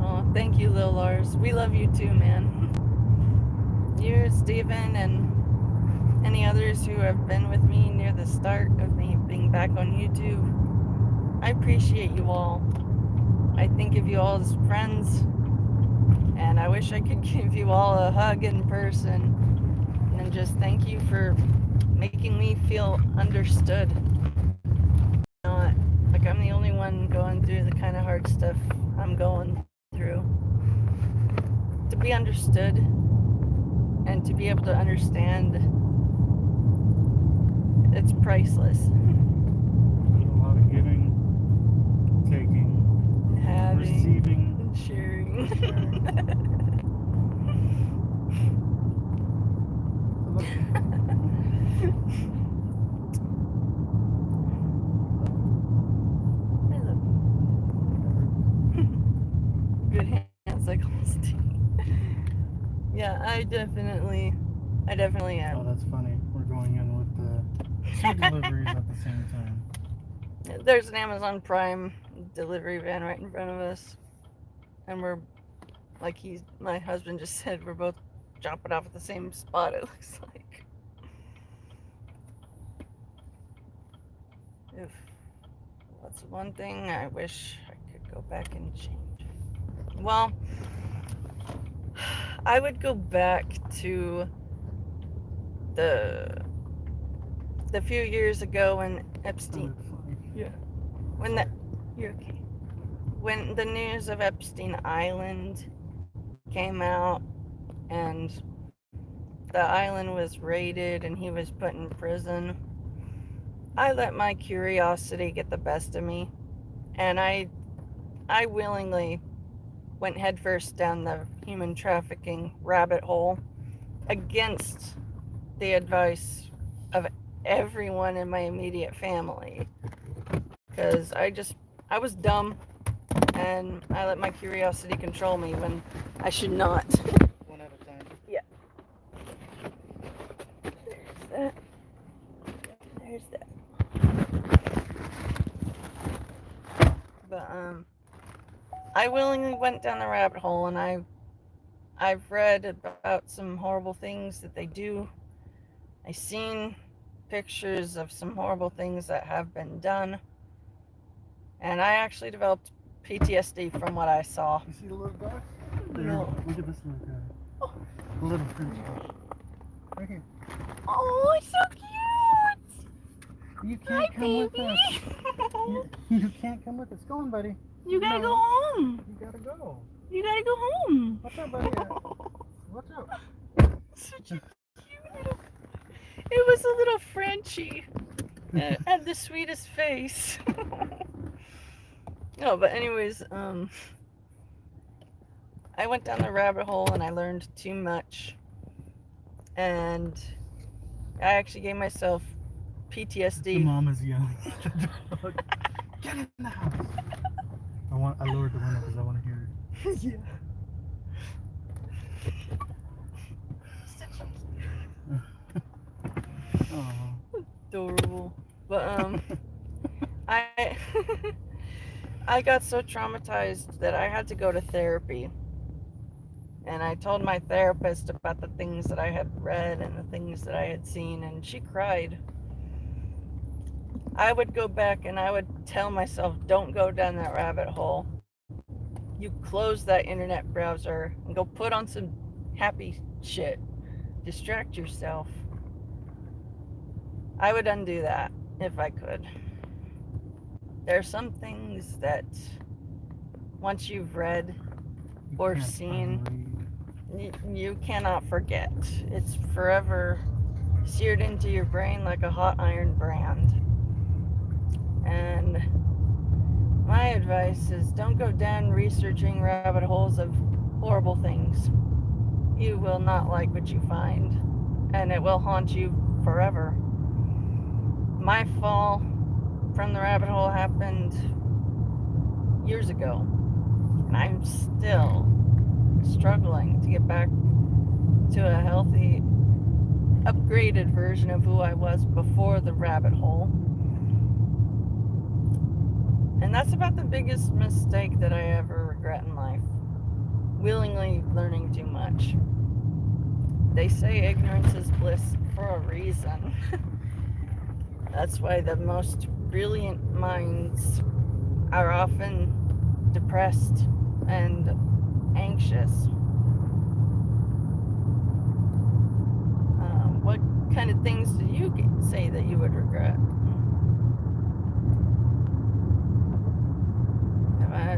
Oh, thank you, Lil Lars. We love you too, man. You, Steven, and any others who have been with me near the start of me being back on YouTube. I appreciate you all. I think of you all as friends, and I wish I could give you all a hug in person, and just thank you for making me feel understood. Not like I'm the only one going through the kind of hard stuff I'm going through. To be understood and to be able to understand, it's priceless. A lot of giving, taking, Having, receiving, and sharing. Good hands like honesty. Yeah, I definitely am. Oh, that's funny. We're going in with the two deliveries at the same time. There's an Amazon Prime delivery van right in front of us, and we're like my husband just said, we're both dropping off at the same spot, it looks like. If what's one thing I wish I could go back and change? Well, I would go back to the few years ago when Epstein, when the news of Epstein Island came out and the island was raided and he was put in prison. I let my curiosity get the best of me, and I willingly went headfirst down the human trafficking rabbit hole against the advice of everyone in my immediate family, because I was dumb and I let my curiosity control me when I should not. One at a time. Yeah. There's that. There's that. But I willingly went down the rabbit hole, and I've read about some horrible things that they do. I've seen pictures of some horrible things that have been done, and I actually developed PTSD from what I saw. You see the little guy? No. Look at this little guy. Oh. The little French guy. Right here. Oh, it's so cute! You can't Hi, come with baby. us. You can't come with us. Go on, buddy. You gotta No. go home. You gotta go. You gotta go home. Watch out, buddy. Watch out. Such a cute little... It was a little Frenchie. It had the sweetest face. No, but anyways, I went down the rabbit hole and I learned too much. And I actually gave myself The PTSD. mom is yelling at the dog. Get in the house. I lowered the window because I want to hear it. Yeah. Oh. Adorable. But I I got so traumatized that I had to go to therapy. And I told my therapist about the things that I had read and the things that I had seen, and she cried. I would go back and I would tell myself, don't go down that rabbit hole. You close that internet browser and go put on some happy shit. Distract yourself. I would undo that if I could. There are some things that once you've read or seen, you cannot forget. It's forever seared into your brain like a hot iron brand. And my advice is don't go down researching rabbit holes of horrible things. You will not like what you find, and it will haunt you forever. My fall from the rabbit hole happened years ago, and I'm still struggling to get back to a healthy, upgraded version of who I was before the rabbit hole. And that's about the biggest mistake that I ever regret in life. Willingly learning too much. They say ignorance is bliss for a reason. That's why the most brilliant minds are often depressed and anxious. What kind of things do you say that you would regret? Have I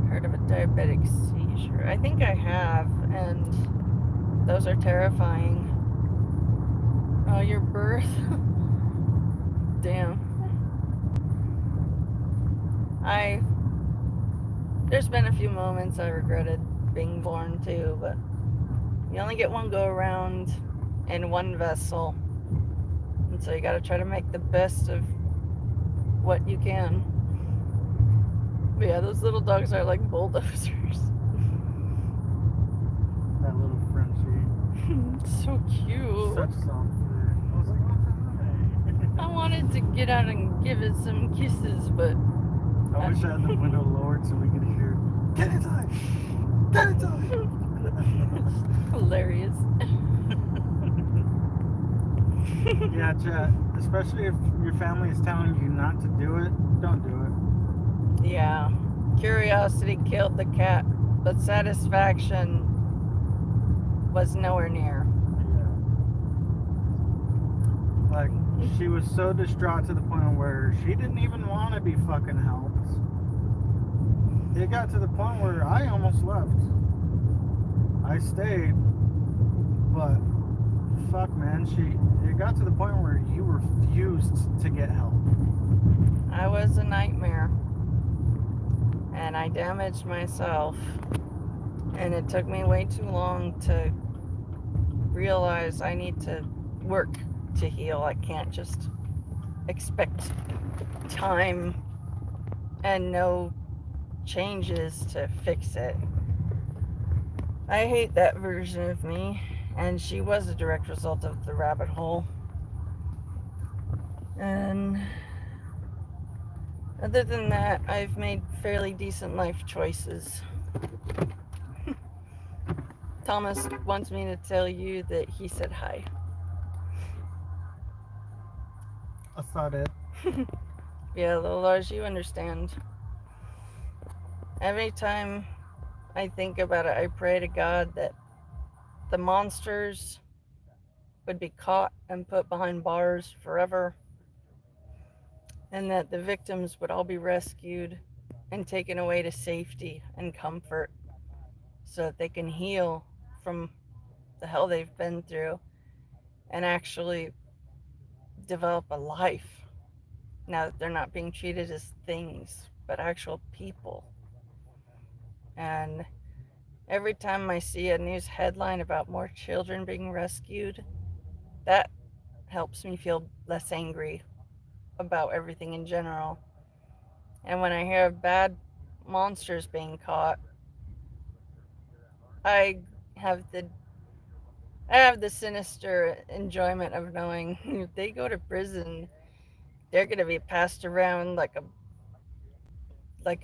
heard of a diabetic seizure? I think I have, and those are terrifying. Oh, your birth? Damn. There's been a few moments I regretted being born too, but you only get one go around in one vessel. And so you gotta try to make the best of what you can. But yeah, those little dogs are like bulldozers. That little Frenchie. So cute. Such soft fur. I was like, oh, hi. I wanted to get out and give it some kisses, but I wish I had the window lowered so we could hear, get inside! Get inside! hilarious. Yeah, chat. Especially if your family is telling you not to do it, don't do it. Yeah. Curiosity killed the cat, but satisfaction was nowhere near. Yeah. Like, she was so distraught to the point where she didn't even want to be fucking helped. It got to the point where I almost left. I stayed, but fuck, man, it got to the point where you refused to get help. I was a nightmare, and I damaged myself, and it took me way too long to realize I need to work to heal. I can't just expect time and no changes to fix it. I hate that version of me, and she was a direct result of the rabbit hole. And other than that, I've made fairly decent life choices. Thomas wants me to tell you that he said hi. I thought it. Yeah, Lars, you understand. Every time I think about it, I pray to God that the monsters would be caught and put behind bars forever, and that the victims would all be rescued and taken away to safety and comfort so that they can heal from the hell they've been through and actually develop a life now that they're not being treated as things but actual people. And Every time I see a news headline about more children being rescued, that helps me feel less angry about everything in general. And when I hear of bad monsters being caught, I have the I have the sinister enjoyment of knowing if they go to prison, they're gonna be passed around like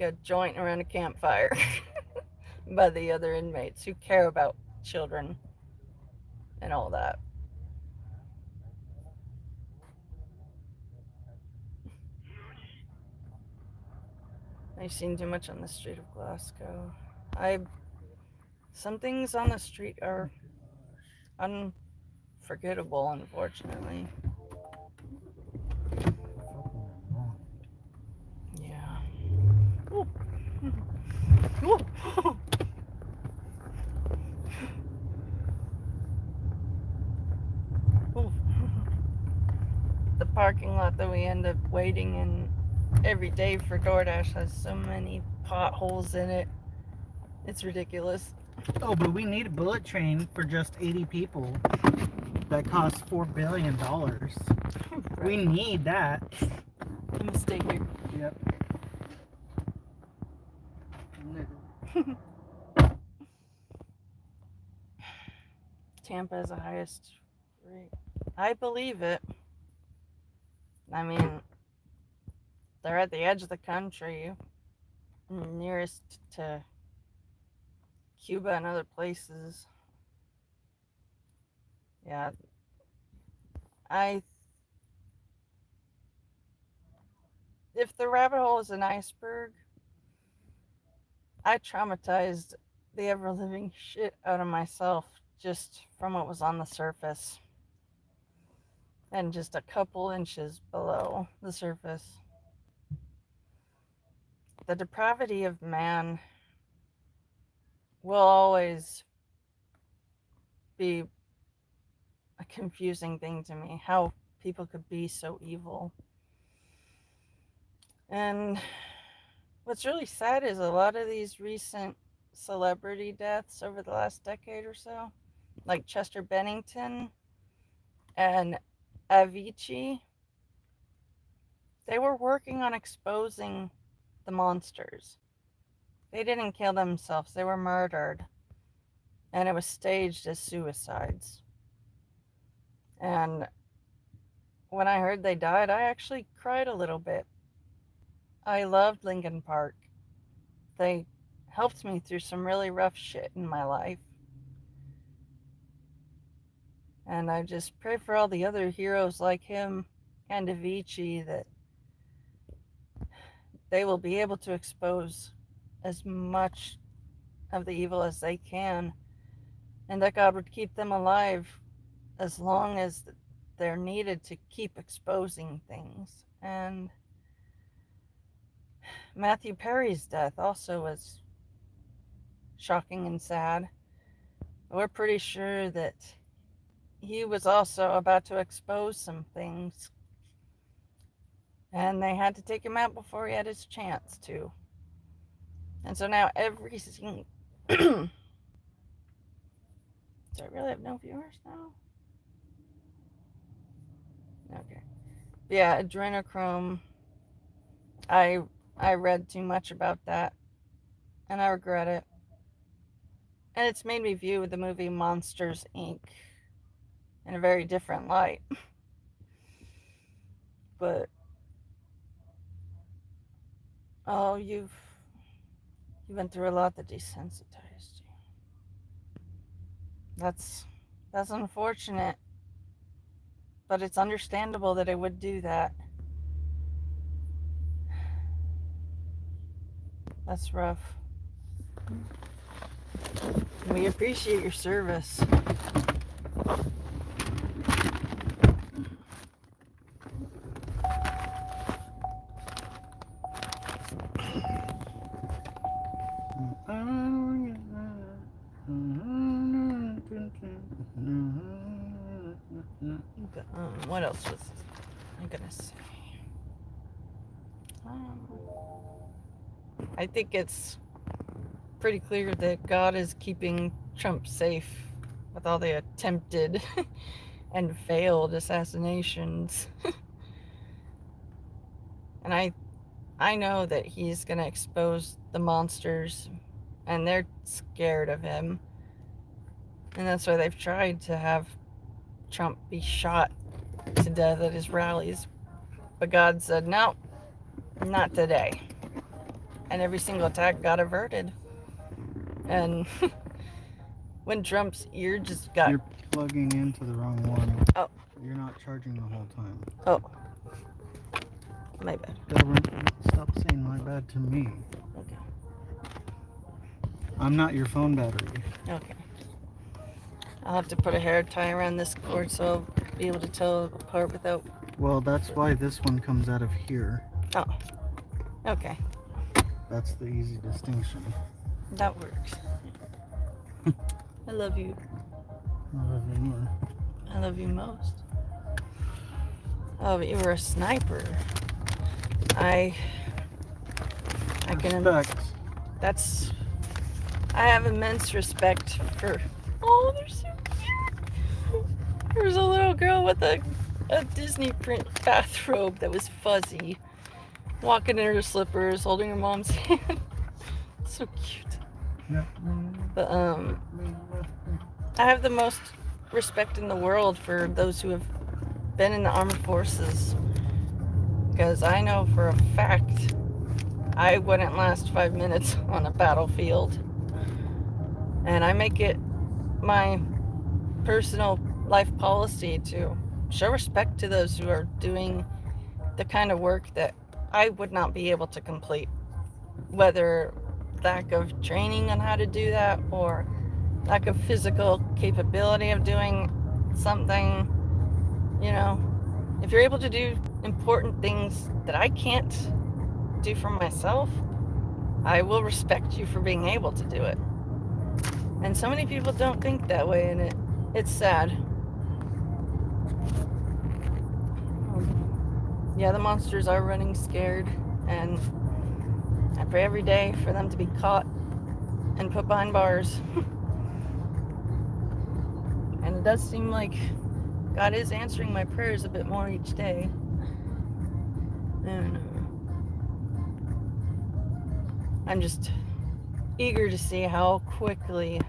a joint around a campfire by the other inmates who care about children and all that. I've seen too much on the street of Glasgow. I Some things on the street are unforgettable, unfortunately. Fucking annoying. Yeah. Ooh. Ooh. Ooh. The parking lot that we end up waiting in every day for DoorDash has so many potholes in it. It's ridiculous. Oh, but we need a bullet train for just 80 people that costs $4 billion. We need that. I'm gonna stay here. Yep. Tampa is the highest rate. I believe it. I mean, they're at the edge of the country, nearest to Cuba and other places. Yeah, I. If the rabbit hole is an iceberg, I traumatized the ever living shit out of myself just from what was on the surface and just a couple inches below the surface. The depravity of man will always be a confusing thing to me. How people could be so evil. And what's really sad is a lot of these recent celebrity deaths over the last decade or so, like Chester Bennington and Avicii, they were working on exposing the monsters. They didn't kill themselves, they were murdered. And it was staged as suicides. And when I heard they died, I actually cried a little bit. I loved Linkin Park. They helped me through some really rough shit in my life. And I just pray for all the other heroes like him and Avicii that they will be able to expose as much of the evil as they can, and that God would keep them alive as long as they're needed to keep exposing things. And Matthew Perry's death also was shocking and sad. We're pretty sure that he was also about to expose some things, and they had to take him out before he had his chance to. And so now every single... Do I really have no viewers now? Okay. Yeah, adrenochrome. I read too much about that, and I regret it. And it's made me view the movie Monsters, Inc. in a very different light. But oh, you've been through a lot that desensitized you. That's unfortunate, but it's understandable that it would do that. That's rough. We appreciate your service. What else was I gonna say? I think it's pretty clear that God is keeping Trump safe with all the attempted and failed assassinations. And I know that he's going to expose the monsters, and they're scared of him. And that's why they've tried to have Trump be shot to death at his rallies. But God said, no, not today. And every single attack got averted. And when Trump's ear just got... You're plugging into the wrong one. Oh. You're not charging the whole time. Oh. My bad. Stop saying my bad to me. Okay. I'm not your phone battery. Okay. I'll have to put a hair tie around this cord so I'll be able to tell apart without... Well, that's why this one comes out of here. Oh. Okay. That's the easy distinction. That works. I love you. I love you more. I love you most. Oh, but you were a sniper. I can... Respect. That's... I have immense respect for... Oh, they're so cute. There's a little girl with a Disney print bathrobe that was fuzzy, walking in her slippers, holding her mom's hand. So cute. Yeah. But I have the most respect in the world for those who have been in the armed forces, because I know for a fact I wouldn't last 5 minutes on a battlefield. And I make it my personal life policy to show respect to those who are doing the kind of work that I would not be able to complete, whether lack of training on how to do that or lack of physical capability of doing something. You know, if you're able to do important things that I can't do for myself, I will respect you for being able to do it. And so many people don't think that way, and it's sad. Yeah, the monsters are running scared, and I pray every day for them to be caught and put behind bars. And it does seem like God is answering my prayers a bit more each day. And I'm just eager to see how quickly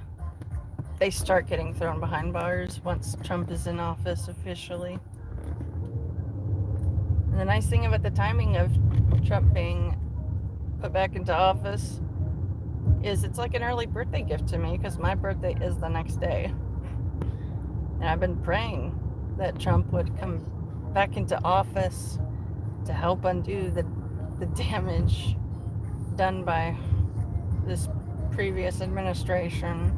they start getting thrown behind bars once Trump is in office officially. And the nice thing about the timing of Trump being put back into office is it's like an early birthday gift to me, because my birthday is the next day. And I've been praying that Trump would come back into office to help undo the damage done by this previous administration.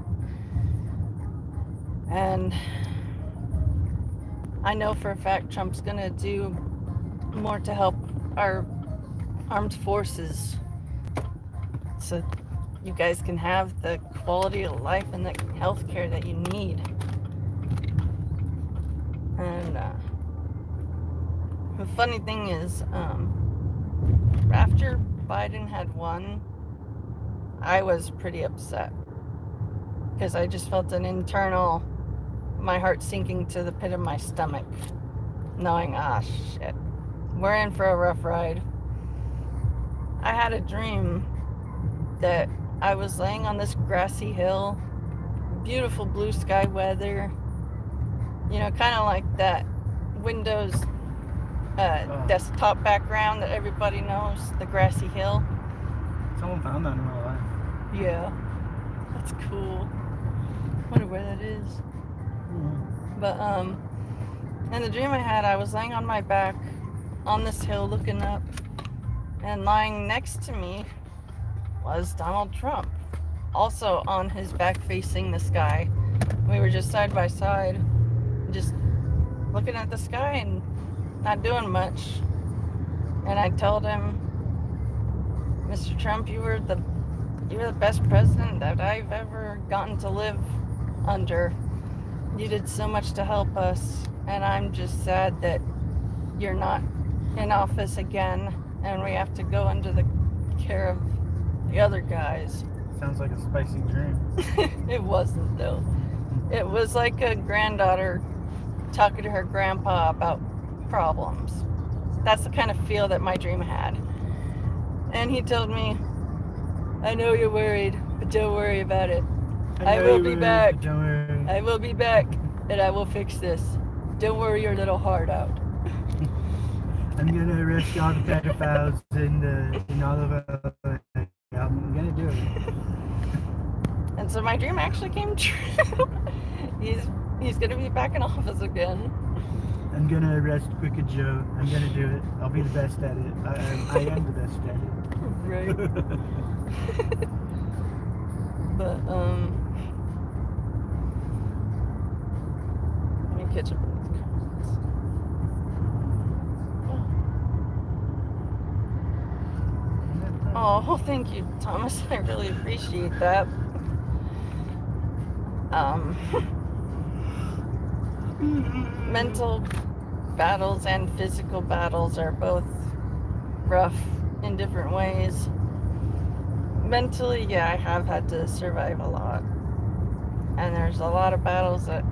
And I know for a fact Trump's gonna do more to help our armed forces so you guys can have the quality of life and the health care that you need. And the funny thing is, after Biden had won, I was pretty upset, because I just felt an internal, my heart sinking to the pit of my stomach, knowing, shit, we're in for a rough ride. I had a dream that I was laying on this grassy hill, beautiful blue sky weather, you know, kind of like that Windows desktop background that everybody knows, the grassy hill. Someone found that in real life. Yeah, that's cool. Wonder where that is. Mm-hmm. But in the dream I had, I was laying on my back on this hill looking up, and lying next to me was Donald Trump, also on his back facing the sky. We were just side by side, just looking at the sky and not doing much. And I told him, Mr. Trump, you were the best president that I've ever gotten to live under. You did so much to help us, and I'm just sad that you're not in office again, and we have to go under the care of the other guys. Sounds like a spicy dream. It wasn't, though. It was like a granddaughter talking to her grandpa about problems. That's the kind of feel that my dream had. And he told me, I know you're worried, but don't worry about it. I will be back. Don't worry. I will be back, and I will fix this. Don't worry your little heart out. I'm gonna arrest all the pedophiles in all of I'm gonna do it. And so my dream actually came true. He's gonna be back in office again. I'm gonna arrest Crooked Joe. I'm gonna do it. I'll be the best at it. I am the best at it. Right. But let me catch up with these comments. Oh, thank you, Thomas. I really appreciate that. Mental battles and physical battles are both rough in different ways. Mentally, yeah, I have had to survive a lot. And there's a lot of battles that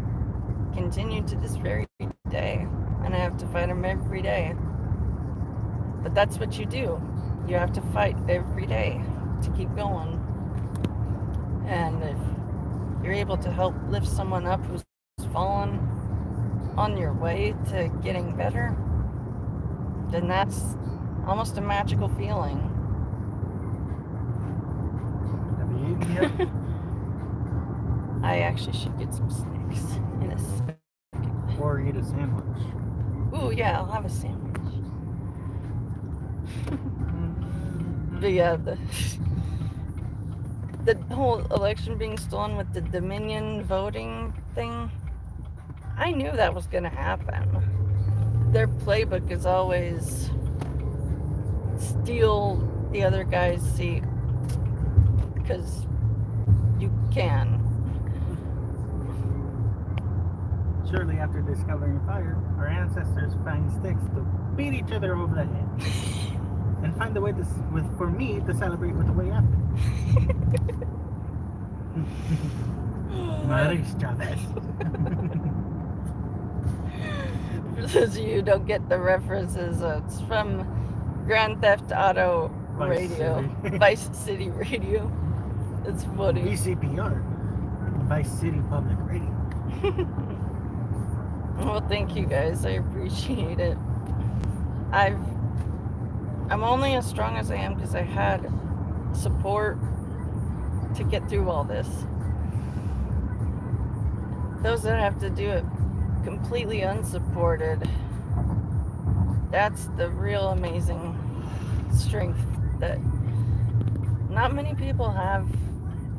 continue to this very day. And I have to fight them every day. But that's what you do. You have to fight every day to keep going. And if you're able to help lift someone up who's fallen on your way to getting better, then that's almost a magical feeling. Have you eaten yet? I actually should get some snacks in a second. Or eat a sandwich? Ooh, yeah, I'll have a sandwich. But yeah, the whole election being stolen with the Dominion voting thing, I knew that was going to happen. Their playbook is always steal the other guy's seat because you can. Shortly after discovering fire, our ancestors find sticks to beat each other over the head. And find a way for me to celebrate with the way after. Maris Chavez. For those of you who don't get the references, it's from Grand Theft Auto Radio, Vice City Radio. It's funny. VCPR, Vice City Public Radio. Well, thank you guys. I appreciate it. I'm only as strong as I am because I had support to get through all this. Those that have to do it completely unsupported, that's the real amazing strength that not many people have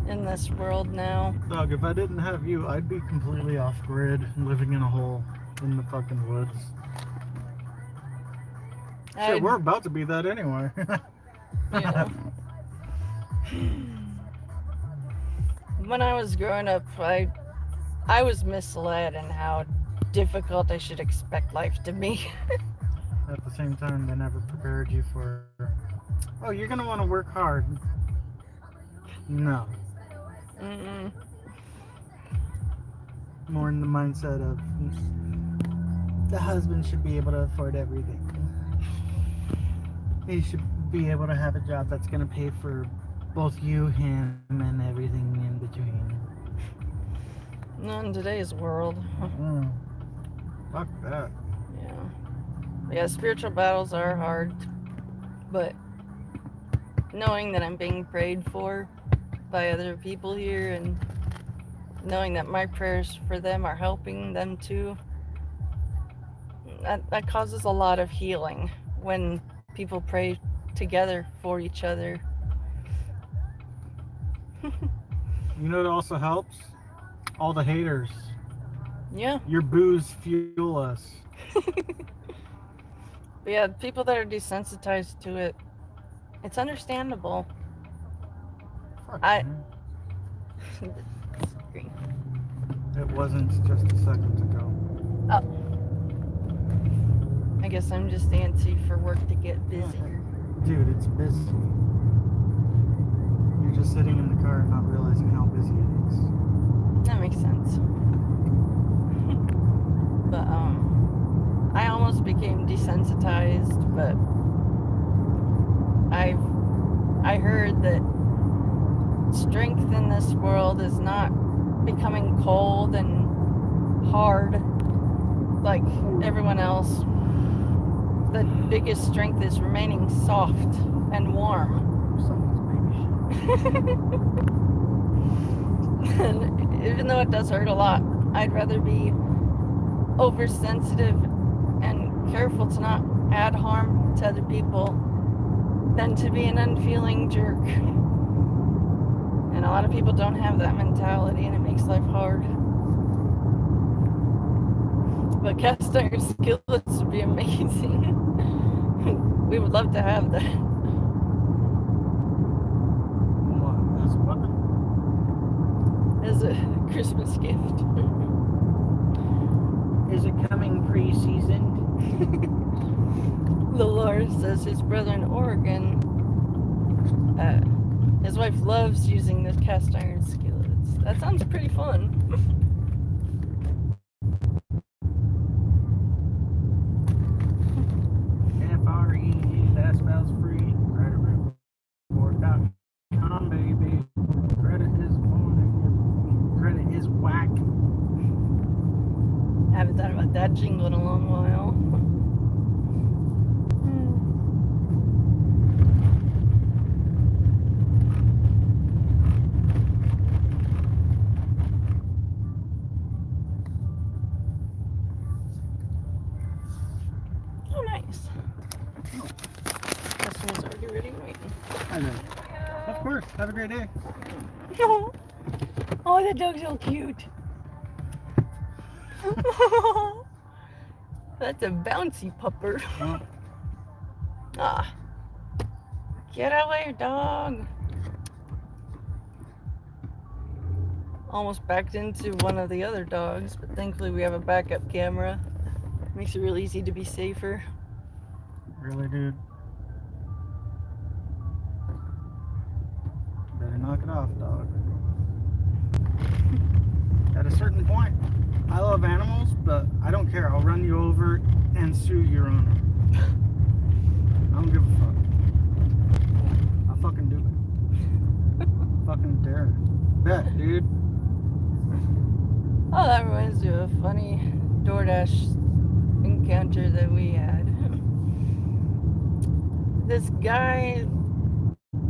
in this world now. Dog, if I didn't have you, I'd be completely off grid, living in a hole in the fucking woods. Shit, we're about to be that anyway. Yeah. When I was growing up, I was misled in how difficult I should expect life to be. At the same time, they never prepared you for, oh, you're gonna want to work hard. No. Mm-mm. More in the mindset of the husband should be able to afford everything. He should be able to have a job that's gonna pay for both you, him, and everything in between. Not in today's world. Fuck that. Yeah, spiritual battles are hard, but knowing that I'm being prayed for by other people here and knowing that my prayers for them are helping them too, that causes a lot of healing when people pray together for each other. You know what also helps? All the haters. Yeah. Your boos fuel us. But yeah, people that are desensitized to it, it's understandable. Fuck, I- man. It wasn't just a second ago. Oh. I guess I'm just antsy for work to get busier. Dude, it's busy. You're just sitting in the car and not realizing how busy it is. That makes sense. But I almost became desensitized, but I heard that strength in this world is not becoming cold and hard like everyone else. The biggest strength is remaining soft and warm. Someone's baby shit. And even though it does hurt a lot, I'd rather be oversensitive and careful to not add harm to other people than to be an unfeeling jerk. And a lot of people don't have that mentality, and it makes life hard. But cast iron skillets would be amazing. We would love to have that. What? As a weapon? As a Christmas gift. Is it coming pre-seasoned? Lalars says his brother in Oregon, his wife loves using the cast iron skillets. That sounds pretty fun. FRE, that spells free. Credit.com, baby. Credit is morning. Credit is whack. I haven't thought about that jingle in a long while. Oh, nice. Customers already ready waiting. I know. Of course. Have a great day. Oh, that dog's so cute. That's a bouncy pupper. Oh. Ah. Get away, dog. Almost backed into one of the other dogs, but thankfully we have a backup camera. Makes it real easy to be safer. Really, dude? Better knock it off, dog. At a certain point, I love animals, but I don't care. I'll run you over and sue your owner. I don't give a fuck. I'll fucking do it. Fucking dare. Bet, dude. Oh, that reminds me of a funny DoorDash encounter that we had. This guy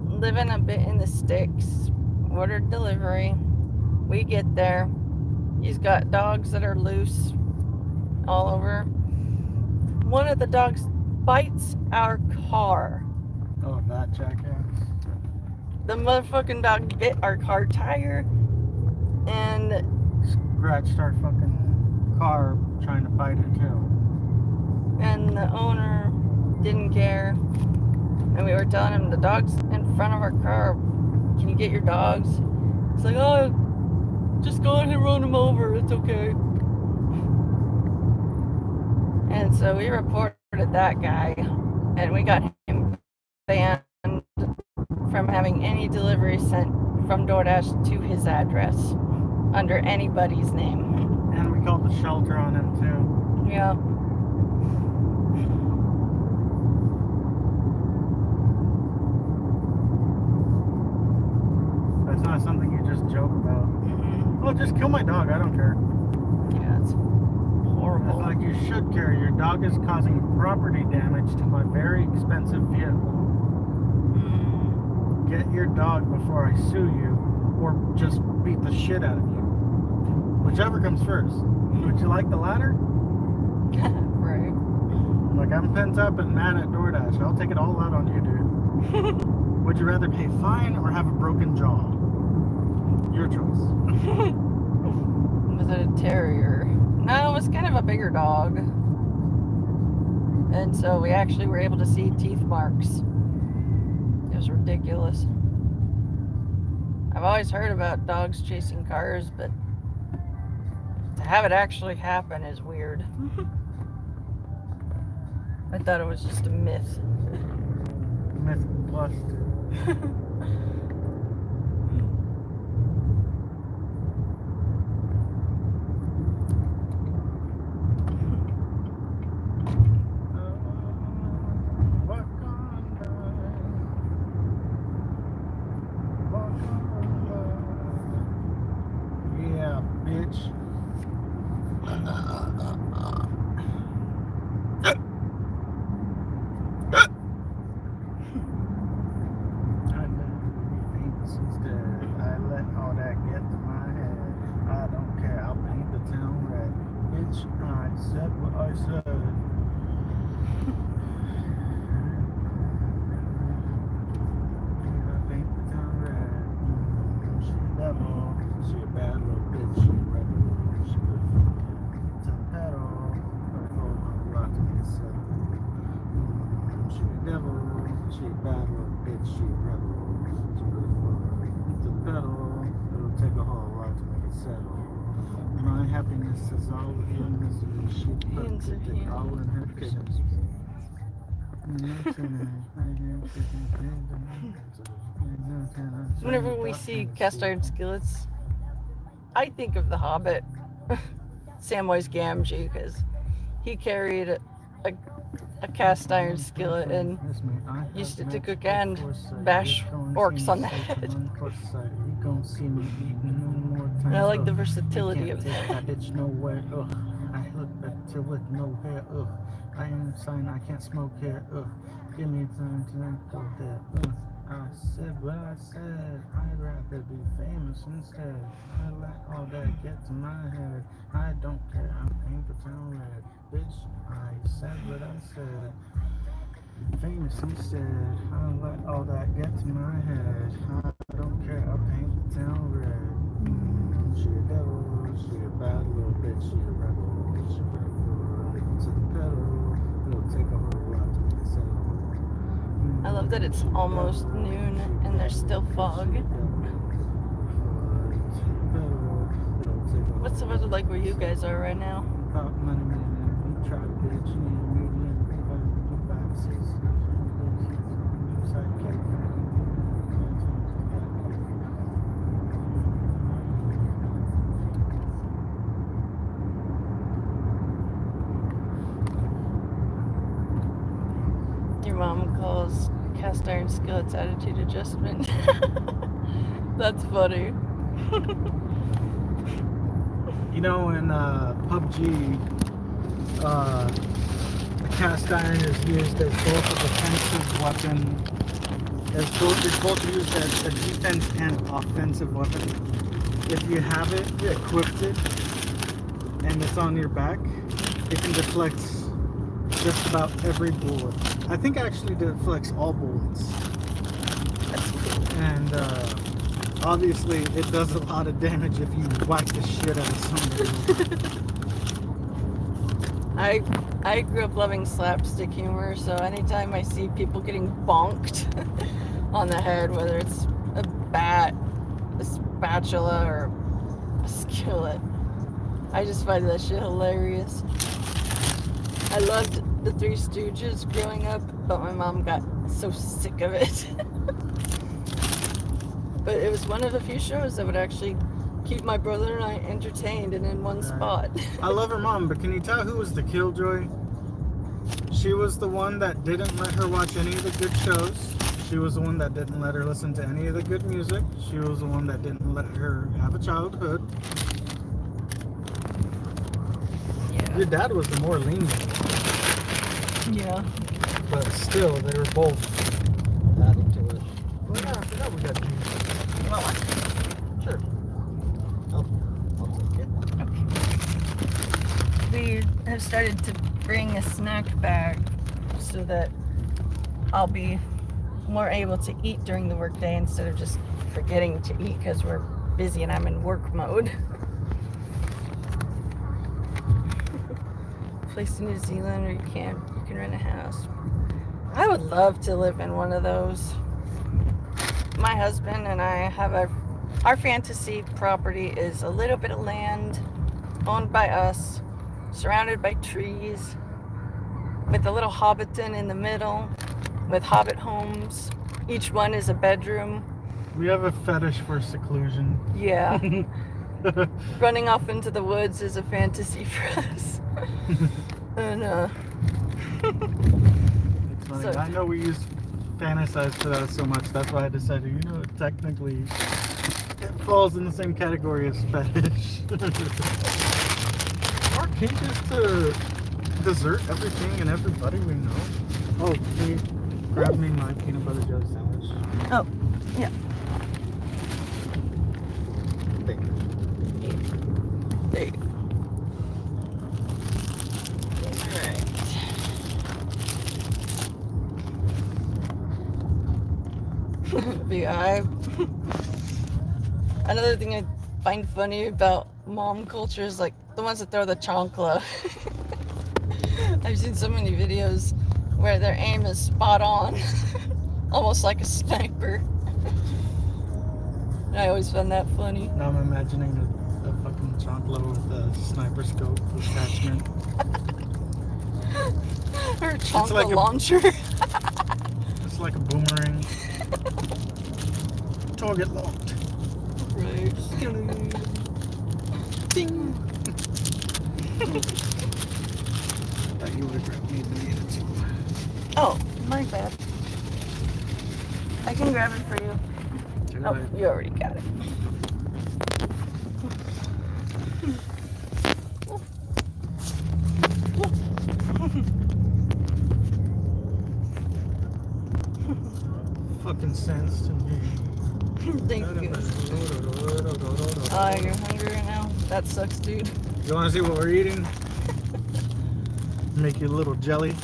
living a bit in the sticks ordered delivery. We get there. He's got dogs that are loose all over. One of the dogs bites our car. Oh, that jackass. The motherfucking dog bit our car tire and Scratched our fucking car trying to bite it too. and the owner didn't care. And we were telling him the dog's in front of our car. Can you get your dogs? It's like, oh, just go ahead and run them over. It's okay. And so we reported that guy, and we got him banned from having any delivery sent from DoorDash to his address under anybody's name. And we called the shelter on him too. Yeah. That's not something you just joke about. Mm-mm. Oh, just kill my dog. I don't care. Yeah, it's It's horrible. like you should care. Your dog is causing property damage to my very expensive vehicle. Mm. Get your dog before I sue you, or just beat the shit out of you. Whichever comes first. Would you like the latter? Right. Like, I'm pent up and mad at DoorDash. I'll take it all out on you, dude. Would you rather pay fine or have a broken jaw? Your choice. Was it a terrier? No, it was kind of a bigger dog. And so we actually were able to see teeth marks. It was ridiculous. I've always heard about dogs chasing cars, but to have it actually happen is weird. I thought it was just a myth. Myth busted. devil, she a bad little bitch, she a rebel. She put her foot to the pedal, it'll take a whole lot to make it settle. My happiness is all of your misery, she put the dick all in her kittens. Whenever we see cast iron skillets, I think of the Hobbit, Samwise Gamgee, because he carried a cast iron skillet and used it to cook and bash orcs on the head. And I like the versatility of that. I look better with no hair. I am sign I can't smoke here. Give me time to go there. I said what I said. I'd rather be famous instead. I let all that get to my head. I don't care. I'll paint the town red. Bitch, I said what I said. Famous instead. I let all that get to my head. I don't care. I'll paint the town red. She a devil. She a bad little bitch. She a rebel. She put her foot to the pedal. It'll take a whole lot to make it settle. I love that it's almost noon and there's still fog. What's the weather like where you guys are right now? Your mom calls cast iron skillets attitude adjustment. That's funny. You know, in PUBG, a cast iron is used as both a defensive weapon. It's both used as a defense and offensive weapon. If you have it, you equipped it, and it's on your back, it can deflect just about every bullet. I think actually deflects all bullets. And obviously it does a lot of damage if you whack the shit out of somebody. I grew up loving slapstick humor, so anytime I see people getting bonked on the head, whether it's a bat, a spatula, or a skillet, I just find that shit hilarious. I loved the Three Stooges growing up, but my mom got so sick of it. But it was one of the few shows that would actually keep my brother and I entertained and in one spot. I love her mom, but can you tell who was the killjoy? She was the one that didn't let her watch any of the good shows. She was the one that didn't let her listen to any of the good music. She was the one that didn't let her have a childhood. Yeah. Your dad was the more lenient. Yeah. But still, they were both adding to it. Well, yeah, I forgot we got juice. Well, sure. I'll take it. We have started to bring a snack bag so that I'll be more able to eat during the workday instead of just forgetting to eat because we're busy and I'm in work mode. Place in New Zealand, or you can rent a house. I would love to live in one of those. My husband and I have our fantasy property is a little bit of land owned by us, surrounded by trees, with a little hobbiton in the middle, with hobbit homes. Each one is a bedroom. We have a fetish for seclusion. Yeah. Running off into the woods is a fantasy for us. And It's funny. So- I know we use fantasize for that so much. That's why I decided, technically it falls in the same category as fetish. Our kink is to desert everything and everybody we know. Oh, can you grab me my peanut butter jelly sandwich? oh, yeah. Thank you. There you go. Alright. Yeah, another thing I find funny about mom culture is like the ones that throw the chancla. I've seen so many videos where their aim is spot on, almost like a sniper. I always found that funny. Now I'm imagining a fucking chonklo with a sniper scope attachment. Or a chonka like a- launcher. It's like a boomerang. Target locked. Right. Ding. Thought you would have grabbed me the other two. Oh, my bad. I can grab it for you. Too Oh, late. you already got it. Fucking sense to me. Thank you. Oh, you're hungry right now? That sucks, dude. You want to see what we're eating? Make you a little jelly.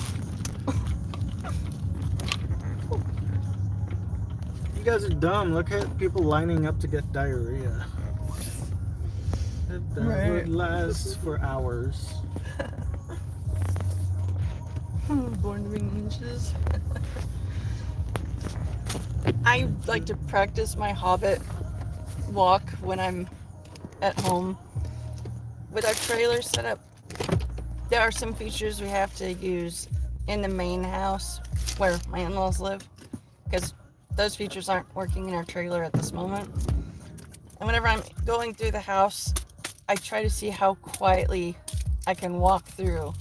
You guys are dumb. Look at people lining up to get diarrhea. That Right. would last for hours. Born to be ninjas. I like to practice my hobbit walk when I'm at home. With our trailer set up, there are some features we have to use in the main house where my in-laws live, because those features aren't working in our trailer at this moment. And whenever I'm going through the house, I try to see how quietly I can walk through.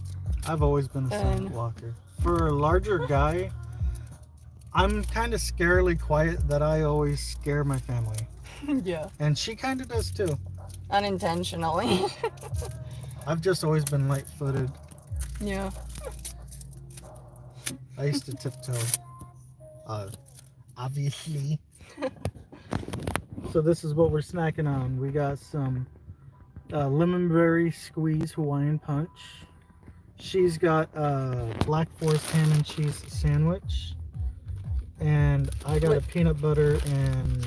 I've always been a silent walker. For a larger guy, I'm kind of scarily quiet that I always scare my family. Yeah. And she kind of does too. Unintentionally. I've just always been light-footed. Yeah. I used to tiptoe. Obviously. So this is what we're snacking on. We got some lemon berry squeeze Hawaiian punch. She's got a Black Forest ham and cheese sandwich. And I got a peanut butter and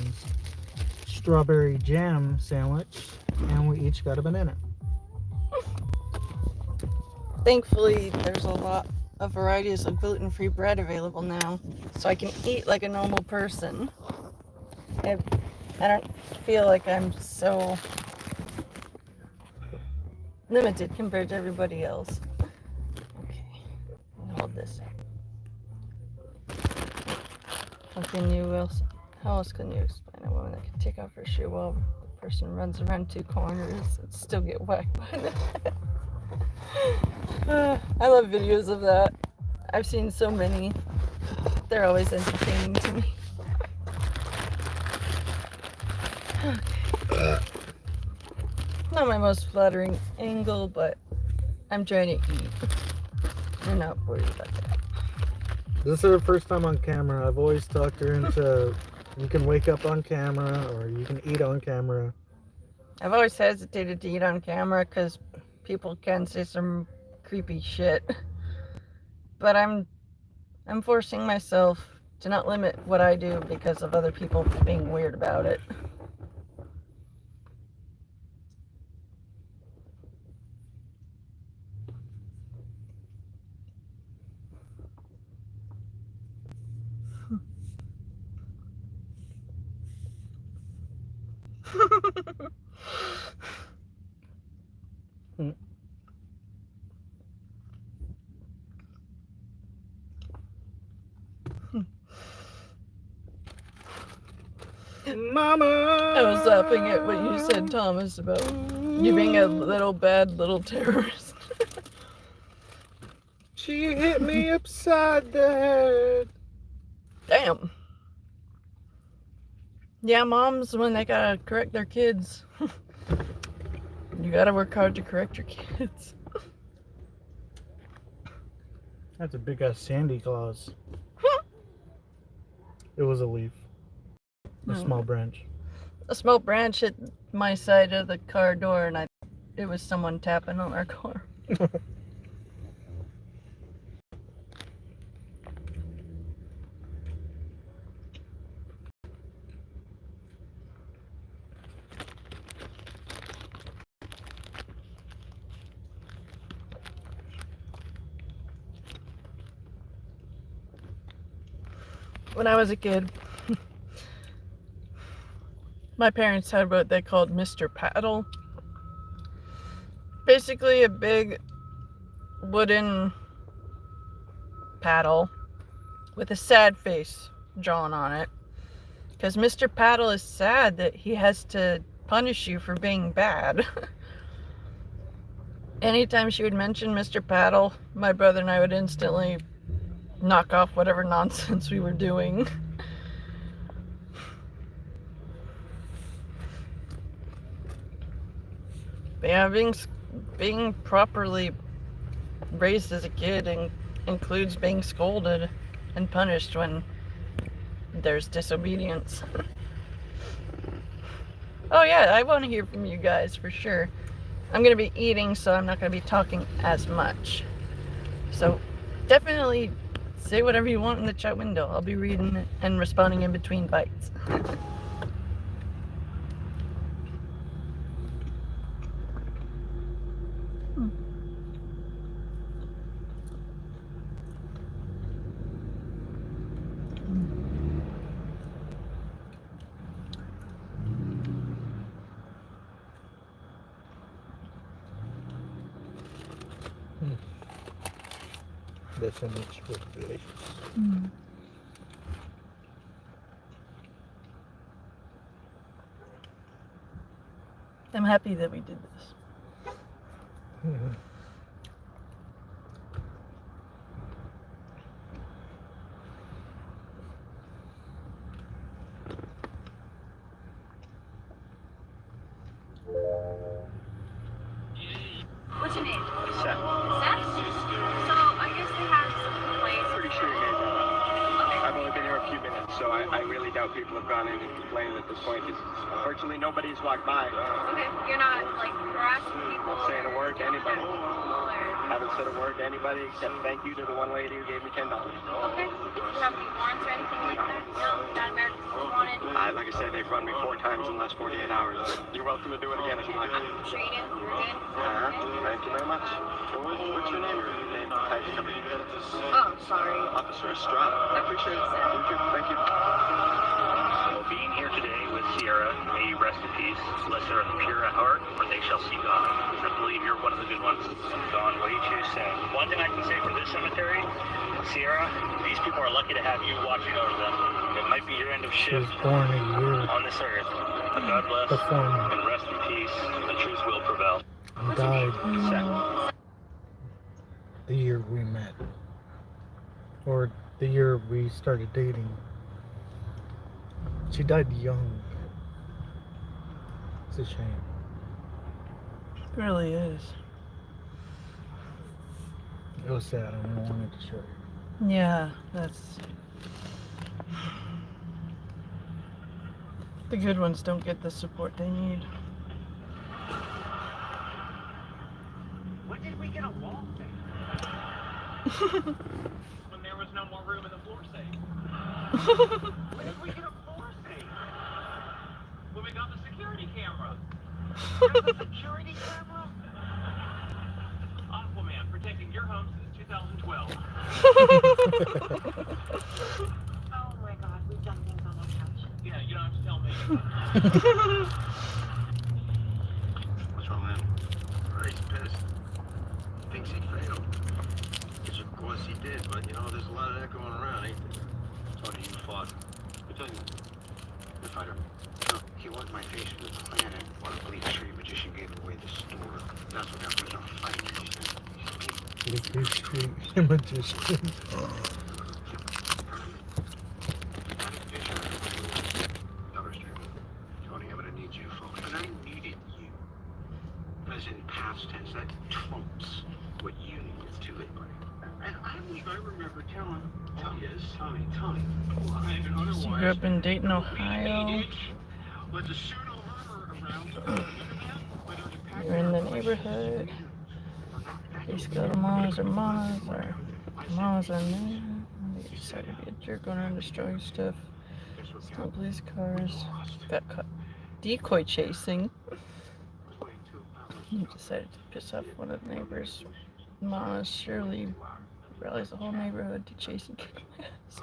strawberry jam sandwich. And we each got a banana. Thankfully, there's a lot of varieties of gluten-free bread available now, so I can eat like a normal person. I don't feel like I'm so limited compared to everybody else. Okay, hold this. How else can you explain a woman that can take off her shoe while the person runs around two corners and still get whacked by the head? I love videos of that. I've seen so many. They're always entertaining to me. Not my most flattering angle, but I'm trying to eat. I'm not worried about that. This is her first time on camera. I've always talked her into you can wake up on camera or you can eat on camera. I've always hesitated to eat on camera because people can say some creepy shit. But I'm forcing myself to not limit what I do because of other people being weird about it. Mama! I was laughing at what you said, Thomas, about you being a little bad little terrorist. She hit me upside the head. Damn. Yeah, moms, when they gotta correct their kids, you gotta work hard to correct your kids. That's a big ass Sandy Claus. It was a leaf. A small branch. A small branch hit my side of the car door, and it was someone tapping on our car. when I was a kid, my parents had what they called Mr. Paddle. Basically a big wooden paddle with a sad face drawn on it. Because Mr. Paddle is sad that he has to punish you for being bad. Anytime she would mention Mr. Paddle, my brother and I would instantly knock off whatever nonsense we were doing. But yeah, being properly raised as a kid includes being scolded and punished when there's disobedience. Oh yeah, I want to hear from you guys for sure. I'm going to be eating, so I'm not going to be talking as much. So definitely say whatever you want in the chat window. I'll be reading and responding in between bites. That's a mixture of delicious. I'm happy that we did this. What's your name? Seth. Seth? So I guess they had some complaints. Pretty sure you made that up. I've only been here a few minutes, so I really doubt people have gone in and complained at this point. Because unfortunately, nobody's walked by. Okay, you're not like harassing people. Not saying a word to anybody. Or... Haven't said a word to anybody except thank you to the one lady who gave me $10. Okay. Do you have any warrants or anything like that? No, not American still wanted. Like I said, they've run me 4 times in the last 48 hours. You're welcome to do it again if you like. I'm sure you did. You're good. Thank you very much. What's your name? Name tag number. Oh, sorry. Officer Estrada. I appreciate it, Seth. Thank you. Being here today with Sierra, may you rest in peace. Blessed are the pure at heart, for they shall see God. I believe you're one of the good ones. I've gone way too soon. One thing I can say for this cemetery, Sierra, these people are lucky to have you watching over them. It might be your end of She was shift born a year on this earth. But God bless before me and rest in peace. The truth will prevail. and died Seth. the year we met. Or the year we started dating. She died young. It's a shame. It really is. It was sad and I wanted to show you. Yeah, that's... The good ones don't get the support they need. When did we get a wall safe? When there was no more room in the floor safe. When did we get a floor safe? When we got the security camera. There's a security camera? Aquaman protecting your home since 2012. Oh my god, we've done things on that couch. Yeah, you don't have to tell me. What's wrong with him? He's pissed. Thinks he failed. Which of course he did, but you know, there's a lot of that going around, ain't there? Tony, you fought. I tell you, the fighter. No, he was my face with the planet. What a bleach tree magician gave away the store. That's what happened in a fight. Look who's street magician. Tony, I'm gonna need you, folks. And I needed you. As in past tense, that trumps what you need. It's too late, buddy. And I remember telling Tony, So you grew up in Dayton, Ohio. You're in the neighborhood. These go to mamas or mamas or mamas are there. They decided to be a jerk going around destroying stuff. Steal police cars. Got caught decoy chasing. He decided to piss off one of the neighbors. Mama Shirley rallies the whole neighborhood to chase and kick his ass.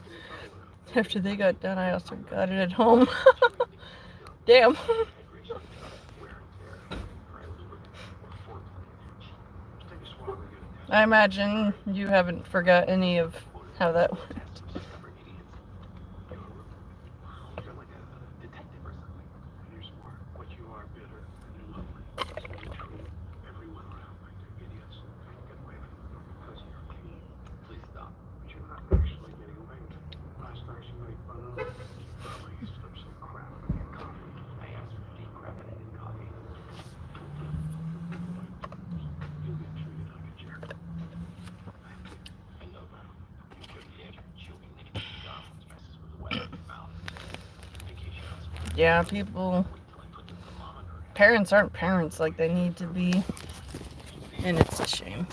After they got done, I also got it at home. Damn. I imagine you haven't forgot any of how that went. Yeah, parents aren't parents like they need to be, and it's a shame.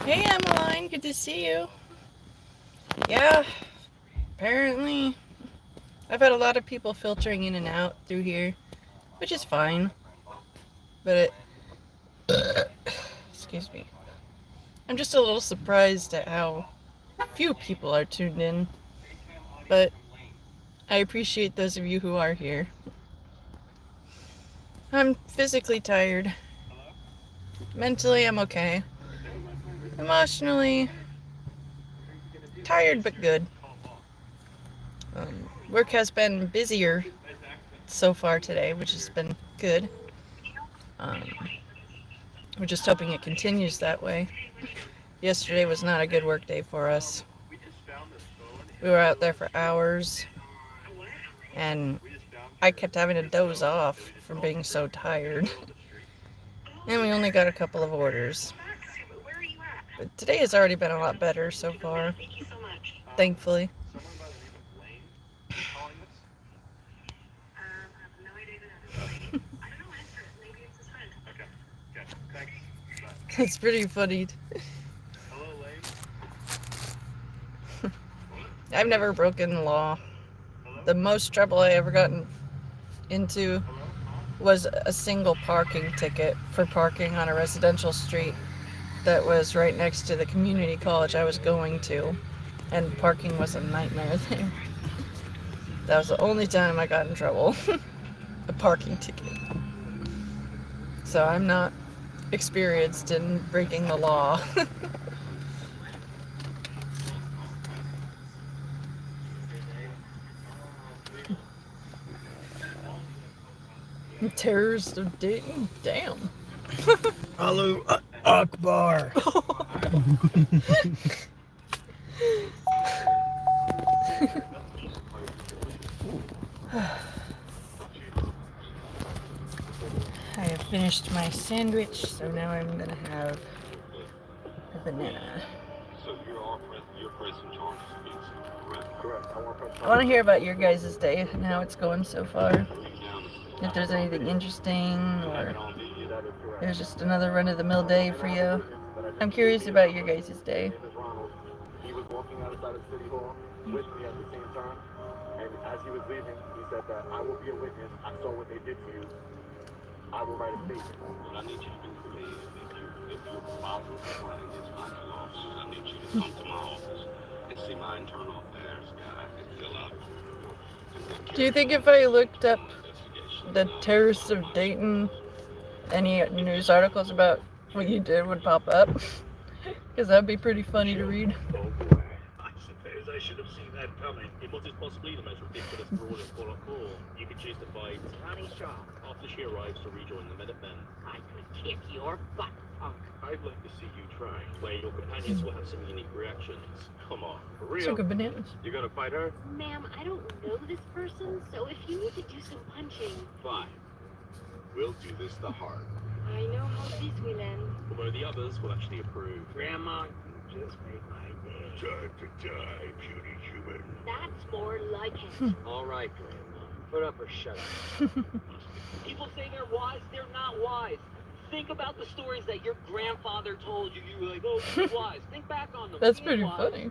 Hey Emmeline, good to see you. Yeah, apparently I've had a lot of people filtering in and out through here, which is fine, but excuse me, I'm just a little surprised at how few people are tuned in, but I appreciate those of you who are here. I'm physically tired. Mentally, I'm okay. Emotionally, tired but good. Work has been busier so far today, which has been good. We're just hoping it continues that way. Yesterday was not a good work day for us. We were out there for hours, and I kept having to doze off from being so tired. And we only got a couple of orders. But today has already been a lot better so far, thankfully. It's pretty funny. I've never broken the law. The most trouble I ever gotten into was a single parking ticket for parking on a residential street that was right next to the community college I was going to, and parking was a nightmare there. That was the only time I got in trouble. A parking ticket. So I'm not experienced in breaking the law. Terrorist of Dayton? Damn. Allahu Akbar. I have finished my sandwich, so now I'm gonna have a banana. I want to hear about your guys' day and how it's going so far. If there's anything interesting, or there's just another run-of-the-mill day for you. I'm curious about your guys' day. He was walking outside of City Hall with me at the same time, and as he was leaving, he said that I will be a witness. I saw what they did to you. I will write a statement. What I need you to do for me is if you're responsible for running this financial officers, I need you to come to my office and see my internal affairs guy and fill out. Do you think if I looked up the terrorists of Dayton, any news articles about what you did would pop up? Because that'd be pretty funny to read. I suppose I should have seen that coming. It was possibly the most ridiculous brawl in Port Call. You could choose to fight Connie Shaw after she arrives to rejoin the Minutemen. I could kick your butt, punk. I'd like to see you try, where your companions will have some unique reactions. Come on, for real. So good bananas. You gonna fight her? Ma'am, I don't know this person, so if you need to do some punching... Fine. We'll do this the hard. I know how this will end. Although the others will actually approve. Grandma, you just made my day. Time to die, puny human. That's more like it. All right, Grandma. Put up or shut up. People say they're wise, they're not wise. Think about the stories that your grandfather told you. You were like, oh, he's wise. Think back on them. That's He's pretty wise. funny.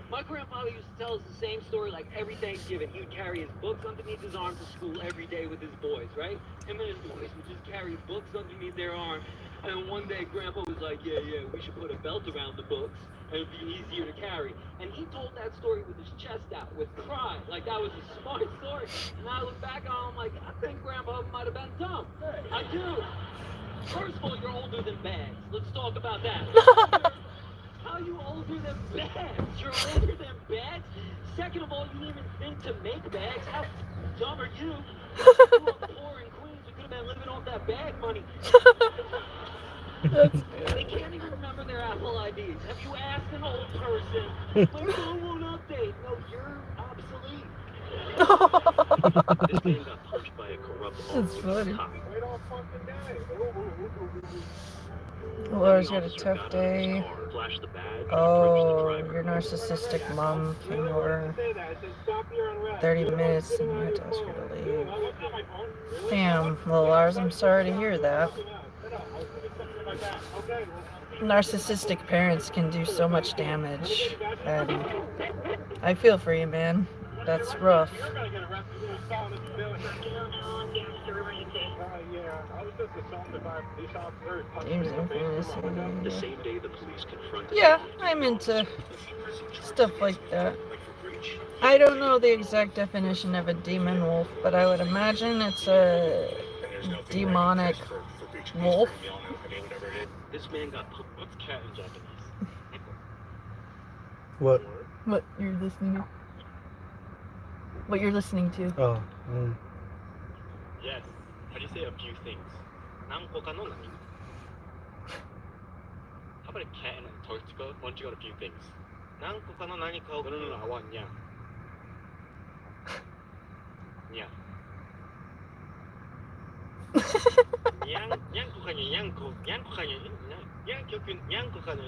My grandfather used to tell us the same story like every Thanksgiving. He would carry his books underneath his arm to school every day with his boys, right? Him and his boys would just carry books underneath their arm And one day, Grandpa was like, yeah, we should put a belt around the books, and it'd be easier to carry. And he told that story with his chest out, with pride, like that was a smart story. And I look back on him like, I think Grandpa might have been dumb. I do. First of all, you're older than bags. Let's talk about that. How are you older than bags? You're older than bags? Second of all, you didn't even think to make bags. How dumb are you? You grew up poor in Queens. You could have been living off that bag money. They can't even remember their Apple IDs. Have you asked an old person? My phone won't update. No, you're obsolete. This man got punched by a corrupt That's funny. cop. Wait all fucking day. Laura's got a tough day. Flash the badge, Oh, your narcissistic mom came over 30 minutes and you had to ask her to leave. Damn, well, Lars, I'm sorry to hear that. Narcissistic parents can do so much damage, and I feel for you, man. That's rough. The same day the police confronted Yeah, I'm into stuff like that. I don't know the exact definition of a demon wolf, but I would imagine it's a demonic wolf. This man got punched. What's cat in Japanese? What? What you're listening to? What you're listening to? Oh. Yes. How do you say a few things? Nankoka no nani? How about a cat and Antarctica? Why don't you got a few things? Nankoka no nani ka? No, I want nya. Nya. Nyankoka ni nyanko. Nyankoka ni nyankoka ni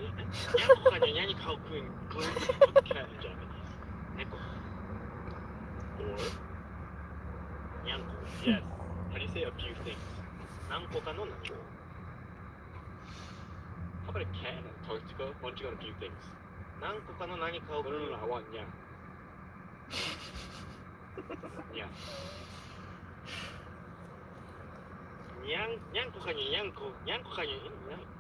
nyankoka ni nyankoka kun. What's cat in Japanese? Neko. Or nyanko. Yes. How do you say a few things? Nankoka no nani? How about a cat in Antarctica? Why don't you got a few things? Nankoka no nani ka? No, I want nya. Nya. Nyankoka ni nyanko. Nyankoka ni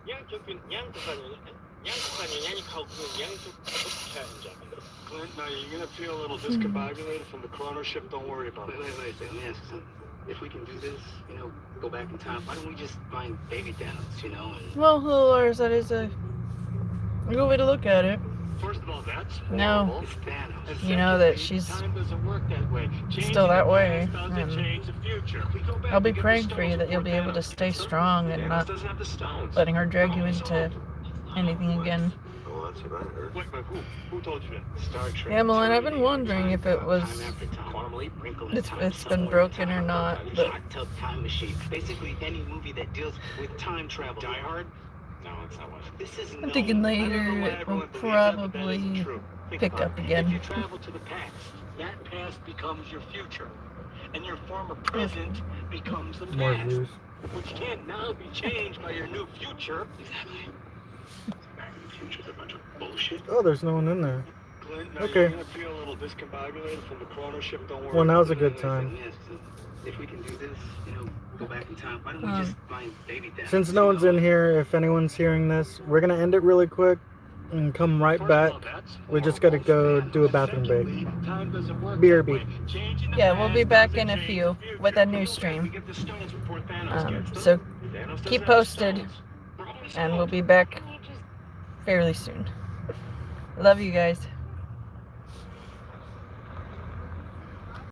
nyankoka ni nyankoka ni what's cat in Japanese? Clint, now you're gonna feel a little discombobulated from the corona ship. Don't worry about it. Wait. Let me ask something. If we can do this, go back in time, why don't we just find baby Thanos, and... Well, Lars, that is a good way to look at it. First of all, that's No. horrible. It's Thanos. You know that she's Time doesn't work that way. still that way, Doesn't and change the future. We go back, I'll be we get the praying for stones you that you'll before be able to Thanos. stay strong and Thanos not doesn't have the stones. letting her drag you into anything again. Oh, that's what I heard. Wait, who told you that? Star Trek. Yeah, Milan, I've been wondering if it was Time after time. Quantum leap, wrinkle in it's time, been somewhere broken in or time. not, but Hot tub time machine. Basically, any movie that deals with time travel. Die Hard? No, it's not one. This is I'm thinking later it will probably pick up If again. you travel to the past, that past becomes your future, and your former present becomes the More past, views. which can now be changed by your new future. Exactly. Back in the future's a bunch of bullshit. Oh, there's no one in there. Clint, now Okay. you're gonna feel a little discombobulated from the corona ship. Don't worry. Well, now's a about it. good time. Yes, if we can do this, go back in time. Why don't we just find baby Thanos? Since no one's in here, if anyone's hearing this, we're gonna end it really quick and come right back. We just gotta go do a bathroom break. BRB. Yeah, we'll be back in a few with a new stream. So keep posted, and we'll be back fairly soon. Love you guys.